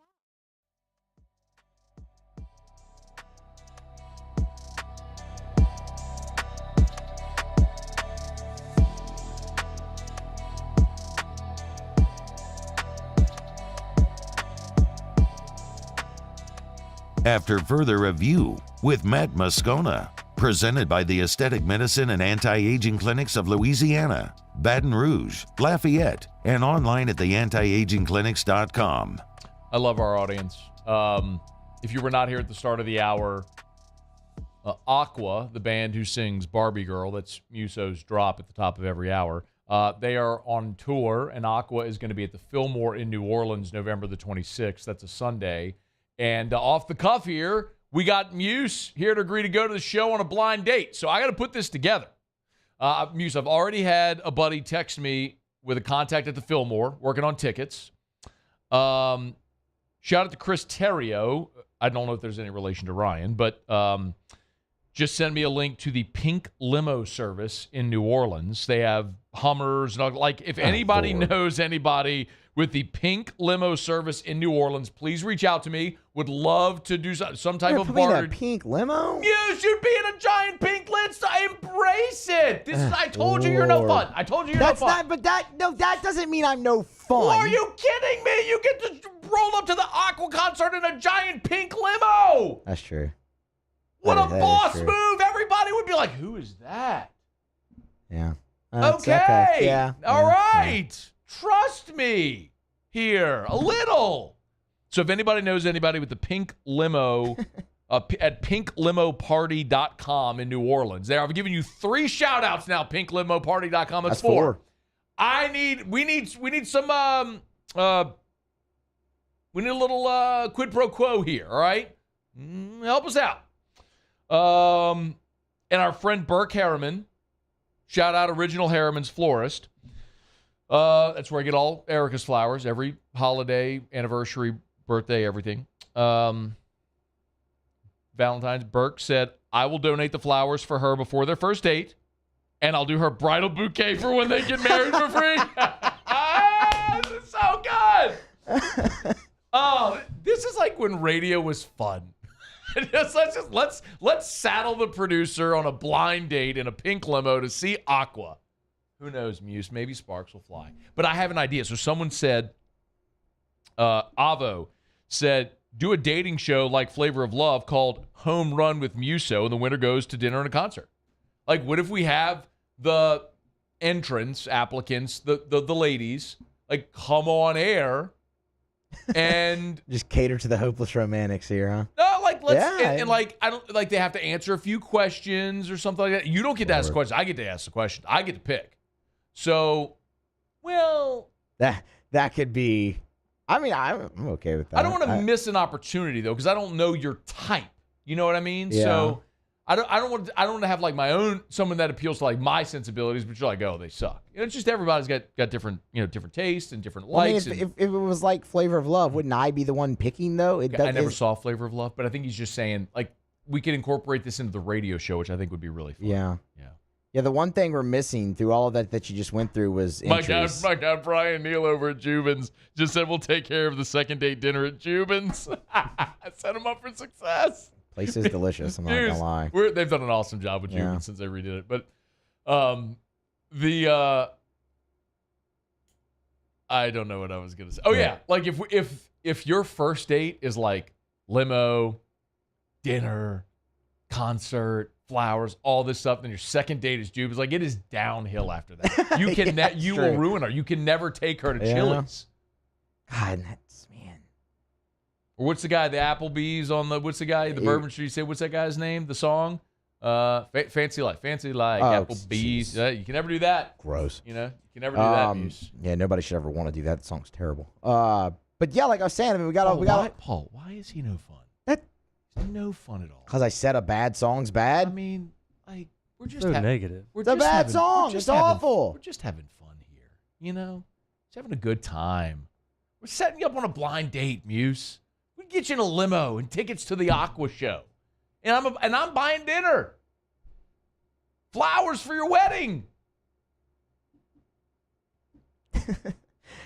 After Further Review with Matt Moscona, presented by the Aesthetic Medicine and Anti-Aging Clinics of Louisiana, Baton Rouge, Lafayette, and online at theantiagingclinics.com. I love our audience. If you were not here at the start of the hour, Aqua, the band who sings Barbie Girl, that's Muso's drop at the top of every hour, they are on tour, and Aqua is going to be at the Fillmore in New Orleans November the 26th. That's a Sunday. And off the cuff here, we got Muse here to agree to go to the show on a blind date. So I got to put this together. Muse, I've already had a buddy text me with a contact at the Fillmore working on tickets. Shout out to Chris Terrio. I don't know if there's any relation to Ryan, but just send me a link to the Pink Limo service in New Orleans. They have Hummers. Like, if anybody knows anybody with the Pink Limo service in New Orleans, please reach out to me. Would love to do some type of barter. Pink limo? You should be in a giant pink Litz. Embrace it. This is. I told you you're no fun. I told you you're no fun. That's not. But that doesn't mean I'm no fun. Are you kidding me? You get to roll up to the Aqua concert in a giant pink limo. That's true. What a boss move! Everybody would be like, "Who is that?" Yeah. Okay. Yeah. All right. Yeah. Trust me here a little. So if anybody knows anybody with the pink limo at pinklimoparty.com in New Orleans, there, I've given you 3 shout outs now. Pinklimoparty.com. That's 4. We need some we need a little quid pro quo here. All right, help us out. And our friend Burke Harriman, shout out Original Harriman's Florist. That's where I get all Erica's flowers, every holiday, anniversary, birthday, everything. Valentine's. Burke said, I will donate the flowers for her before their first date, and I'll do her bridal bouquet for when they get married for free. This is so good. Oh, this is like when radio was fun. Let's saddle the producer on a blind date in a pink limo to see Aqua. Who knows, Muse? Maybe sparks will fly. But I have an idea. So someone said, Avo said, do a dating show like Flavor of Love called Home Run with Muso, and the winner goes to dinner and a concert. Like, what if we have the entrants, applicants, the ladies, like, come on air and just cater to the hopeless romantics here, huh? No, like let's Yeah, and like I don't like they have to answer a few questions or something like that. You don't get to ask the question. I get to ask the question. I get to pick. So, well, that could be. I mean, I'm okay with that. I don't want to miss an opportunity though, because I don't know your type. You know what I mean? Yeah. So I don't want to have like my own someone that appeals to like my sensibilities, but you're like, oh, they suck. You know, it's just everybody's got different different tastes and different likes. I mean, if it was like Flavor of Love, wouldn't I be the one picking though? I never saw Flavor of Love, but I think he's just saying like we could incorporate this into the radio show, which I think would be really fun. Yeah. The one thing we're missing through all of that you just went through was entries. My guy Brian Neal over at Jubin's just said we'll take care of the second date dinner at Jubin's. I set him up for success. Place is delicious. I'm not gonna lie. They've done an awesome job with Jubin's since they redid it. But I don't know what I was gonna say. Oh yeah, like if your first date is like limo, dinner, concert, flowers, all this stuff, then your second date is Jubin's. Like it is downhill after that. You can you will ruin her. You can never take her to Chili's. God, that's man. Or what's the guy? The Applebee's on the. What's the guy? The Bourbon Street. Say what's that guy's name? The song. Fancy Life. Applebee's. You can never do that. Gross. You know, you can never do that. Muse. Yeah, nobody should ever want to do that. The song's terrible. But yeah, like I was saying, I mean, we got. Paul, why is he no fun? He's no fun at all. Because I said a bad song's bad. I mean, like we're just so negative. It's a bad song. It's awful. We're just having fun here. You know, just having a good time. We're setting you up on a blind date, Muse. We can get you in a limo and tickets to the Aqua show, and I'm buying dinner. Flowers for your wedding.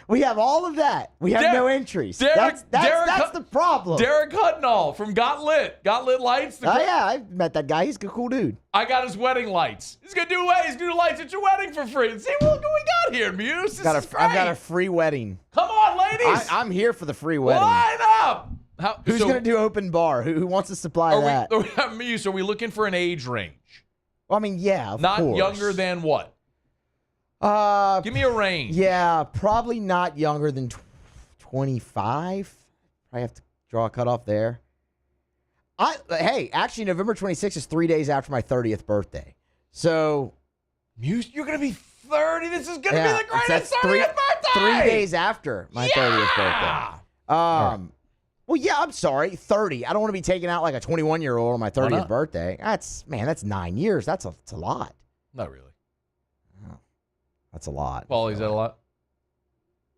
We have all of that. We have no entries. That's the problem. Derek Hudnall from Got Lit Lights. Yeah, I met that guy. He's a cool dude. I got his wedding lights. He's gonna do lights at your wedding for free. See what we got here, Muse. I've got a free wedding. Come on, ladies. I'm here for the free wedding. Line up. Who's gonna do open bar? Who wants to supply that? Muse, are we looking for an age range? Well, I mean, yeah, of Not course. younger than what? Give me a range. Yeah, probably not younger than 25. I have to draw a cutoff there. Hey, actually, November 26th is 3 days after my 30th birthday. So, Muse, you're gonna be 30. This is gonna be the greatest 30th birthday. 3 days after my 30th birthday. Well, yeah, I'm sorry, 30. I don't want to be taking out like a 21-year-old on my 30th birthday. That's 9 years. That's a lot. Not really. That's a lot. Paul, is that a lot?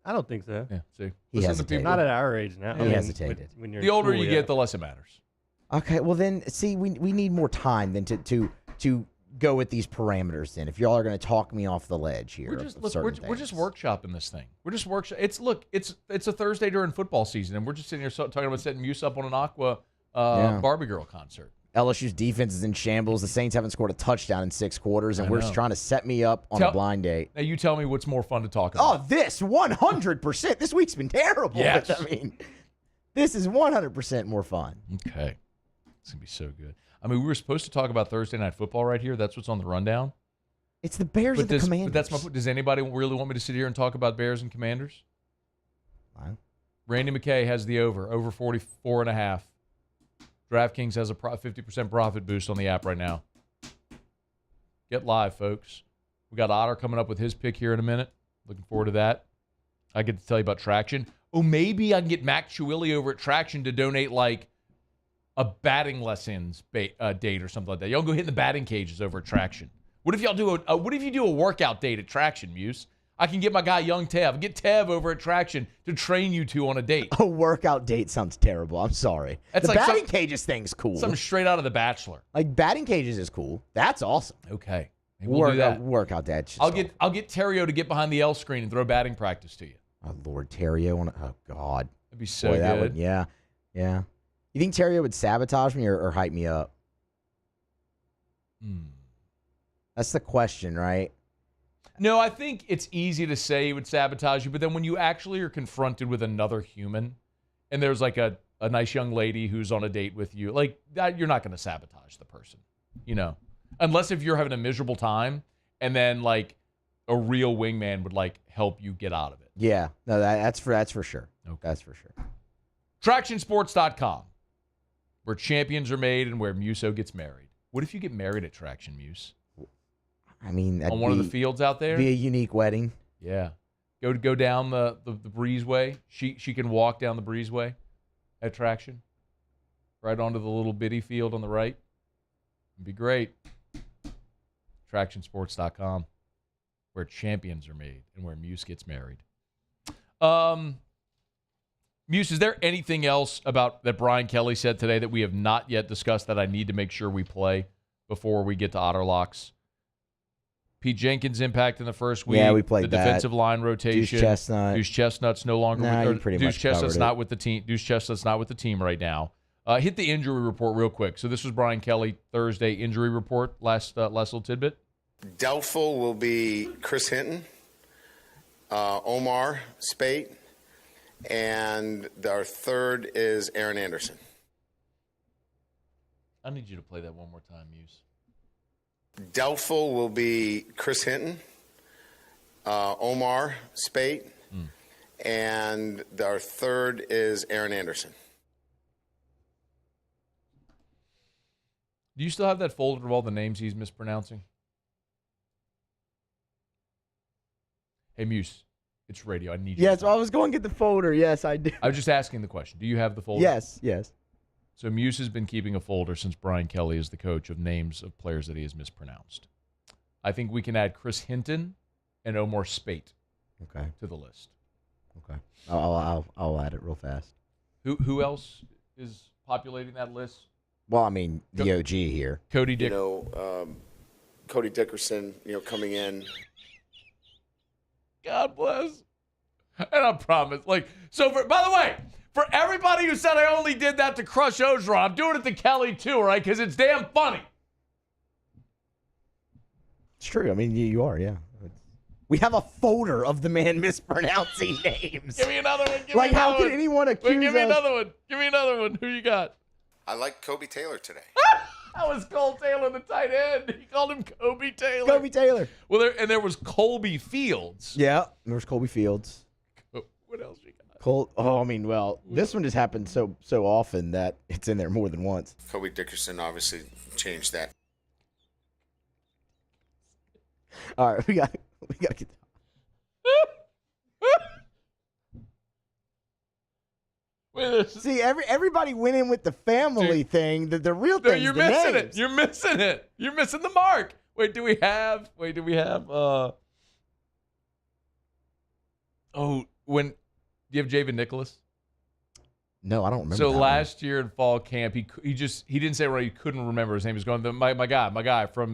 I don't think so. Yeah, see. He hesitated. Not at our age now. He hesitated. When you're the older school, you get, the less it matters. Okay, well then, see, we need more time than to go with these parameters. Then, if y'all are going to talk me off the ledge here, we're just workshopping this thing. We're just It's a Thursday during football season, and we're just sitting here talking about setting Muse up on an Aqua Barbie Girl concert. LSU's defense is in shambles. The Saints haven't scored a touchdown in 6 quarters, and we're just trying to set me up on a blind date. Now you tell me what's more fun to talk about. Oh, this 100%. This week's been terrible. Yes. I mean, this is 100% more fun. Okay. It's going to be so good. I mean, we were supposed to talk about Thursday Night Football right here. That's what's on the rundown. It's the Bears and the Commanders. But that's my point. Does anybody really want me to sit here and talk about Bears and Commanders? Fine. Randy McKay has the over 44.5. DraftKings has a 50% profit boost on the app right now. Get live, folks. We got Otter coming up with his pick here in a minute. Looking forward to that. I get to tell you about Traction. Oh, maybe I can get Mac Chiwilli over at Traction to donate like a batting lessons date or something like that. Y'all go hit the batting cages over at Traction. What if y'all do what if you do a workout date at Traction, Muse? I can get my guy Young Tev. Get Tev over at Traction to train you two on a date. A workout date sounds terrible. I'm sorry. That's the like batting cages thing's cool. Something straight out of The Bachelor. Like batting cages is cool. That's awesome. Okay. Maybe we'll do that. Workout date. I'll get Terrio to get behind the L screen and throw batting practice to you. Oh, Lord, Terrio. Oh, God. That'd be so Boy, good. that would, yeah. You think Terrio would sabotage me or hype me up? That's the question, right? No, I think it's easy to say he would sabotage you, but then when you actually are confronted with another human and there's like a nice young lady who's on a date with you, like that, you're not going to sabotage the person, unless if you're having a miserable time and then like a real wingman would like help you get out of it. Yeah, no, that's for sure. Okay. That's for sure. TractionSports.com, where champions are made and where Muso gets married. What if you get married at Traction, Muse? I mean, on one of the fields out there? Be a unique wedding. Yeah. Go down the breezeway. She can walk down the breezeway at Traction. Right onto the little bitty field on the right. It'd be great. TractionSports.com, where champions are made and where Muse gets married. Muse, is there anything else about that Brian Kelly said today that we have not yet discussed that I need to make sure we play before we get to Otterlocks? Pete Jenkins' impact in the first week. Yeah, we played the that. defensive line rotation. Deuce Chestnut's no longer with Deuce Chestnut's not with the team. Deuce Chestnut's not with the team right now. Hit the injury report real quick. So this was Brian Kelly Thursday injury report. Last little tidbit. Doubtful will be Chris Hinton, Omar Spate, and our third is Aaron Anderson. I need you to play that one more time, Muse. Doubtful will be Chris Hinton, Omar Spate, and our third is Aaron Anderson. Do you still have that folder of all the names he's mispronouncing? Hey, Muse, it's radio. I need you. Yes, I was going to get the folder. Yes, I do. I was just asking the question. Do you have the folder? Yes. So Muse has been keeping a folder since Brian Kelly is the coach of names of players that he has mispronounced. I think we can add Chris Hinton and Omar Spate to the list. Okay. I'll add it real fast. Who else is populating that list? Well, I mean, the OG here. Cody Dick. Cody Dickerson, coming in. God bless. And I promise. By the way, for everybody who said I only did that to crush Ogeron, I'm doing it to Kelly too, all right? Because it's damn funny. It's true. I mean, you are, yeah. We have a folder of the man mispronouncing names. Give me another one. How could anyone accuse Give me us? another one. Give me another one. Who you got? I like Kobe Taylor today. That was Cole Taylor, the tight end. He called him Kobe Taylor. Kobe Taylor. Well, there was Colby Fields. Yeah, there's Colby Fields. What else you got? This one just happened so often that it's in there more than once. Kobe Dickerson obviously changed that. All right, we got to get. See, everybody went in with the family thing. The real thing. You're missing it. You're missing it. You're missing the mark. Do we have? Do you have Javen Nicholas? No, I don't remember. So that last year in fall camp, he didn't say right. He couldn't remember his name. He was going my guy from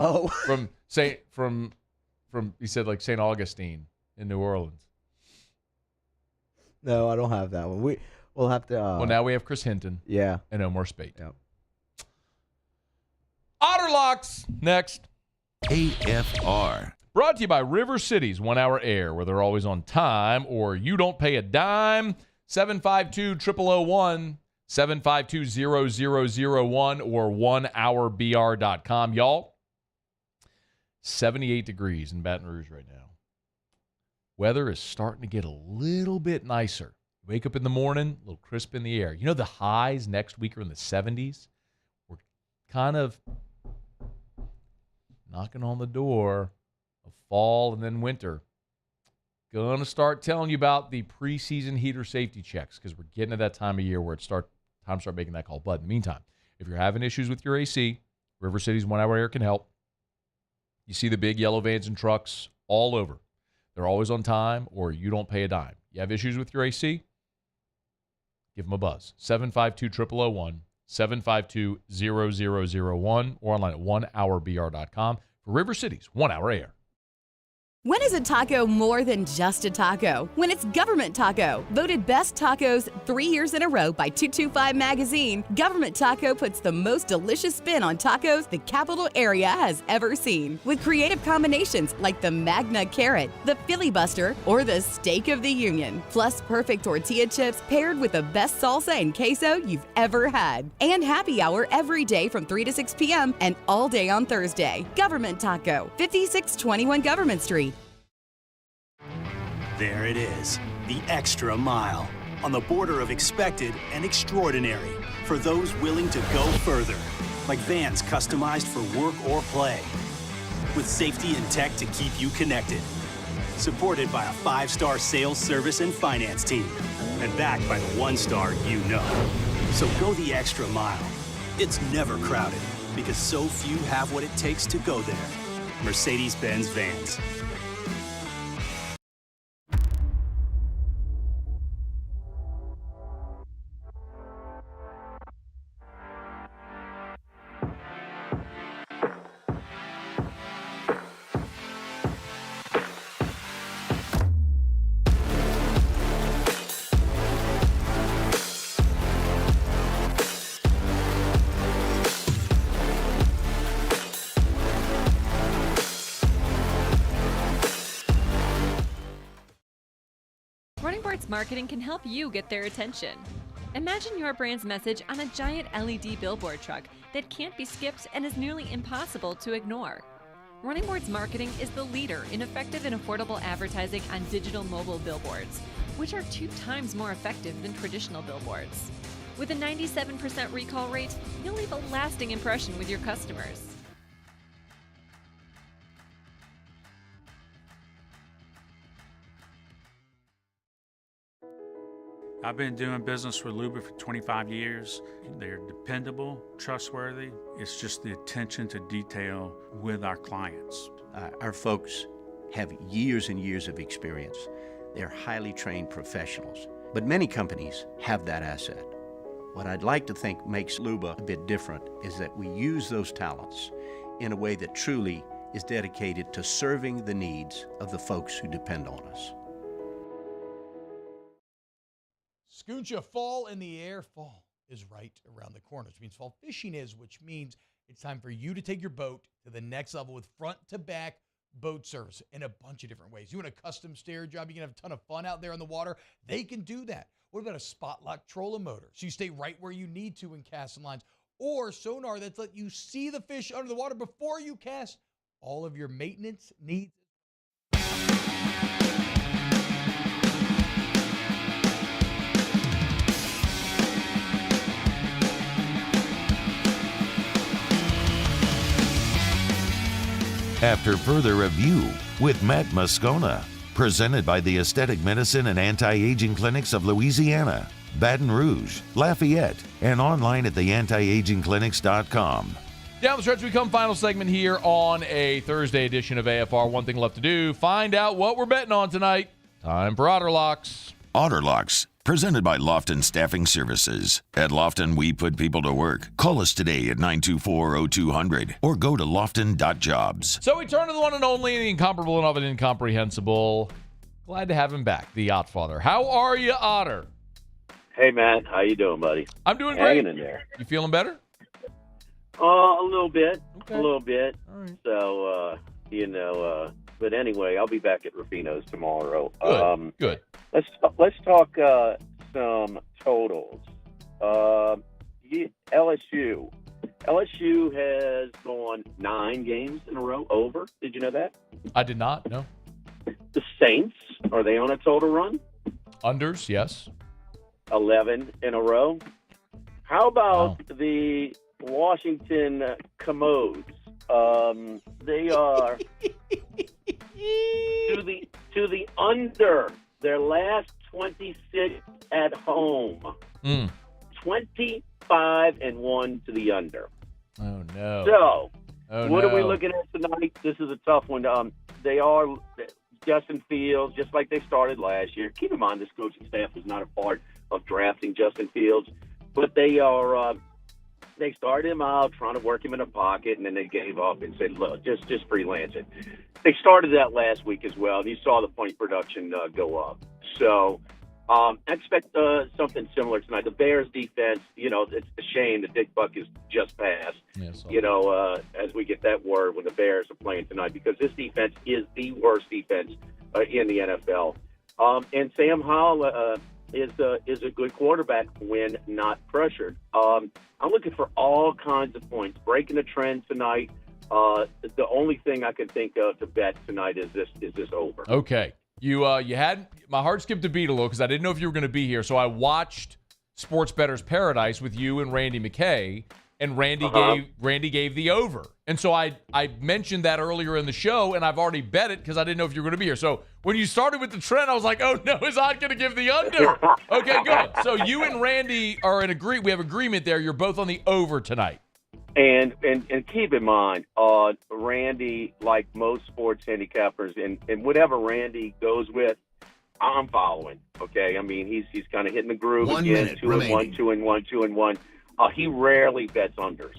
he said like St. Augustine in New Orleans. No, I don't have that one. We'll have to. Well, now we have Chris Hinton. Yeah. And Omar Spate. Yep. Otterlocks next. AFR. Brought to you by River Cities 1 Hour Air, where they're always on time or you don't pay a dime. 752-0001, 752-0001, or 1hourbr.com. Y'all, 78 degrees in Baton Rouge right now. Weather is starting to get a little bit nicer. Wake up in the morning, a little crisp in the air. You know, the highs next week are in the 70s. We're kind of knocking on the door of fall and then winter. Going to start telling you about the preseason heater safety checks because we're getting to that time of year where it's time to start making that call. But in the meantime, if you're having issues with your AC, River Cities 1 Hour Air can help. You see the big yellow vans and trucks all over. They're always on time, or you don't pay a dime. You have issues with your AC? Give them a buzz. 752-0001, 752-0001, or online at onehourbr.com for River City's 1 Hour Air. When is a taco more than just a taco? When it's Government Taco. Voted best tacos 3 years in a row by 225 Magazine, Government Taco puts the most delicious spin on tacos the capital area has ever seen. With creative combinations like the Magna Carrot, the Filibuster, or the Steak of the Union. Plus perfect tortilla chips paired with the best salsa and queso you've ever had. And happy hour every day from 3 to 6 p.m. and all day on Thursday. Government Taco, 5621 Government Street. There it is, the extra mile, on the border of expected and extraordinary, for those willing to go further, like vans customized for work or play, with safety and tech to keep you connected, supported by a 5-star sales, service, and finance team, and backed by the 1-star you know. So go the extra mile. It's never crowded, because so few have what it takes to go there. Mercedes-Benz Vans. Running Boards Marketing can help you get their attention. Imagine your brand's message on a giant LED billboard truck that can't be skipped and is nearly impossible to ignore. Running Boards Marketing is the leader in effective and affordable advertising on digital mobile billboards, which are 2 times more effective than traditional billboards. With a 97% recall rate, you'll leave a lasting impression with your customers. I've been doing business with Luba for 25 years. They're dependable, trustworthy. It's just the attention to detail with our clients. Our folks have years and years of experience. They're highly trained professionals. But many companies have that asset. What I'd like to think makes Luba a bit different is that we use those talents in a way that truly is dedicated to serving the needs of the folks who depend on us. Scooncha, fall in the air. Fall is right around the corner, which means fall fishing is, which means it's time for you to take your boat to the next level with front-to-back boat service in a bunch of different ways. You want a custom stair job, you can have a ton of fun out there in the water, they can do that. What about a spot lock trolling motor? So you stay right where you need to in casting lines, or sonar that's let you see the fish under the water before you cast. All of your maintenance needs. After further review with Matt Moscona, presented by the Aesthetic Medicine and Anti-Aging Clinics of Louisiana, Baton Rouge, Lafayette, and online at theantiagingclinics.com. Down the stretch we come, final segment here on a Thursday edition of AFR. One thing left to do, find out what we're betting on tonight. Time for Otter Locks. Otter Locks, presented by Lofton Staffing Services. At Lofton, we put people to work. Call us today at 924-0200 or go to lofton.jobs. So we turn to the one and only, the incomparable and often incomprehensible. Glad to have him back, the Yacht Father. How are you, Otter? Hey, Matt. How you doing, buddy? I'm doing great. Hanging in there. You feeling better? A little bit. Okay. A little bit. All right. So, but anyway, I'll be back at Rufino's tomorrow. Good. Good. Let's talk some totals. LSU. LSU has gone 9 games in a row over. Did you know that? I did not, no. The Saints, are they on a total run? Unders, yes. 11 in a row. How about the Washington Commodes? They are to the under their last 26 at home. 25-1 to the under. Oh no. So, Oh, what no. are we looking at tonight? This is a tough one. They are Justin Fields, just like they started last year. Keep in mind, this coaching staff is not a part of drafting Justin Fields, but they are. They started him out trying to work him in a pocket, and then they gave up and said, "Look, just freelance it." They started that last week as well, and you saw the point production go up. So I expect something similar tonight. The Bears defense, it's a shame that Dick Buck is just passed. As we get that word when the Bears are playing tonight, because this defense is the worst defense in the NFL. And Sam Howell is a good quarterback when not pressured. I'm looking for all kinds of points, breaking the trend tonight. The only thing I can think of to bet tonight is this over. Okay. You had my heart skipped a beat a little because I didn't know if you were going to be here. So I watched Sports Better's Paradise with you and Randy McKay, and Randy gave the over. And so I mentioned that earlier in the show, and I've already bet it because I didn't know if you were going to be here. So when you started with the trend, I was like, oh no, is Odd going to give the under? Okay, good. So you and Randy are we have agreement there. You're both on the over tonight. And keep in mind, Randy, like most sports handicappers, and whatever Randy goes with, I'm following. Okay, I mean he's kind of hitting the groove again. 2-1, 2-1, 2-1. He rarely bets unders.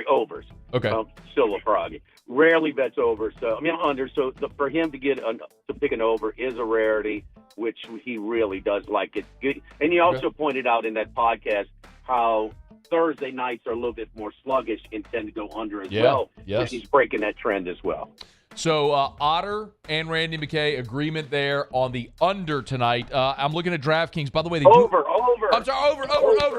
Overs. Okay. Still a frog. Rarely bets overs. So unders. So for him to pick an over is a rarity, which he really does like it. Good. And he also pointed out in that podcast how Thursday nights are a little bit more sluggish and tend to go under as well. Yes. And he's breaking that trend as well. So Otter and Randy McKay, agreement there on the under tonight. I'm looking at DraftKings. By the way, over. I'm sorry,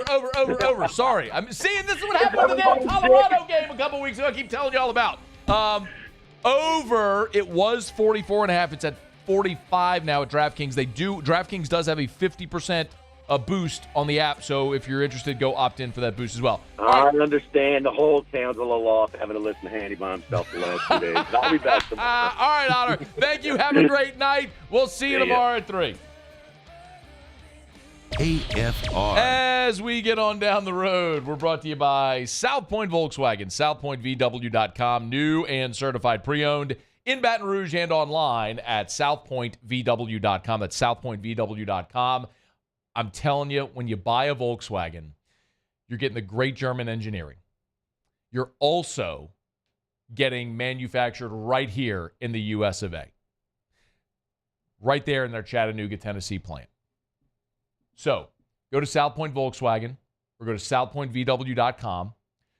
over. Sorry. I'm seeing this is what happened in the damn Colorado game a couple weeks ago. I keep telling you all about. Over, it was 44.5. It's at 45 now at DraftKings. DraftKings does have a 50% boost on the app, so if you're interested, go opt in for that boost as well. I understand the whole town's a little off having to listen to Handy by himself the last 2 days. I'll be back tomorrow. All right, Otter. Thank you. Have a great night. We'll see you tomorrow at 3. AFR. As we get on down the road, we're brought to you by South Point Volkswagen, southpointvw.com, new and certified pre-owned in Baton Rouge and online at southpointvw.com. That's southpointvw.com. I'm telling you, when you buy a Volkswagen, you're getting the great German engineering. You're also getting manufactured right here in the US of A. Right there in their Chattanooga, Tennessee plant. So go to South Point Volkswagen or go to southpointvw.com,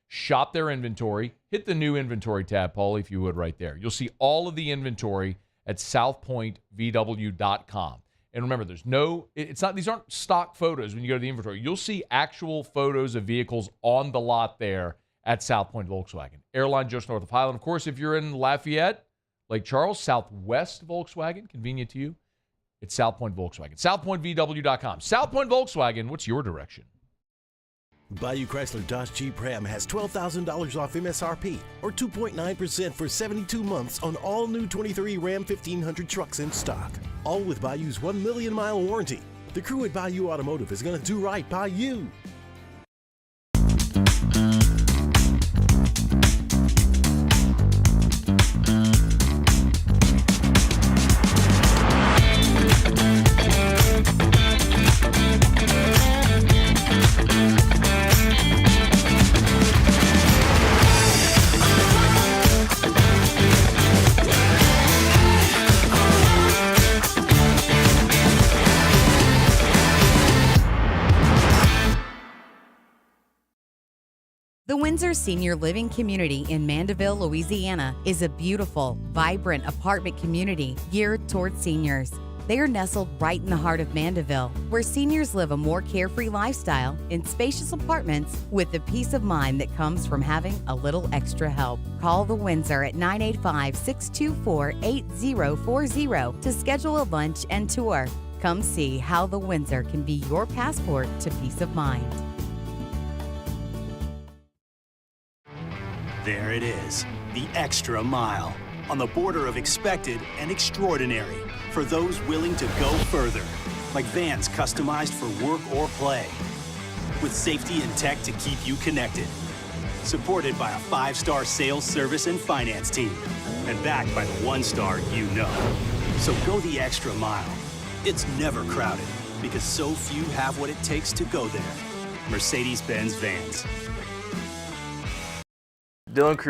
shop their inventory, hit the new inventory tab, Paul, if you would, right there. You'll see all of the inventory at southpointvw.com. And remember, these aren't stock photos when you go to the inventory. You'll see actual photos of vehicles on the lot there at South Point Volkswagen. Airline just north of Highland. Of course, if you're in Lafayette, Lake Charles, Southwest Volkswagen, convenient to you, it's South Point Volkswagen. SouthPointVW.com. South Point Volkswagen, what's your direction? Bayou Chrysler Dodge Jeep Ram has $12,000 off MSRP or 2.9% for 72 months on all new 23 Ram 1500 trucks in stock. All with Bayou's 1 million mile warranty. The crew at Bayou Automotive is going to do right by you. The Windsor Senior Living Community in Mandeville, Louisiana is a beautiful, vibrant apartment community geared towards seniors. They are nestled right in the heart of Mandeville, where seniors live a more carefree lifestyle in spacious apartments with the peace of mind that comes from having a little extra help. Call the Windsor at 985-624-8040 to schedule a lunch and tour. Come see how the Windsor can be your passport to peace of mind. There it is, the extra mile, on the border of expected and extraordinary, for those willing to go further, like vans customized for work or play, with safety and tech to keep you connected, supported by a 5-star sales, service, and finance team, and backed by the 1-star you know. So go the extra mile. It's never crowded because so few have what it takes to go there. Mercedes-Benz Vans. Dylan Cruz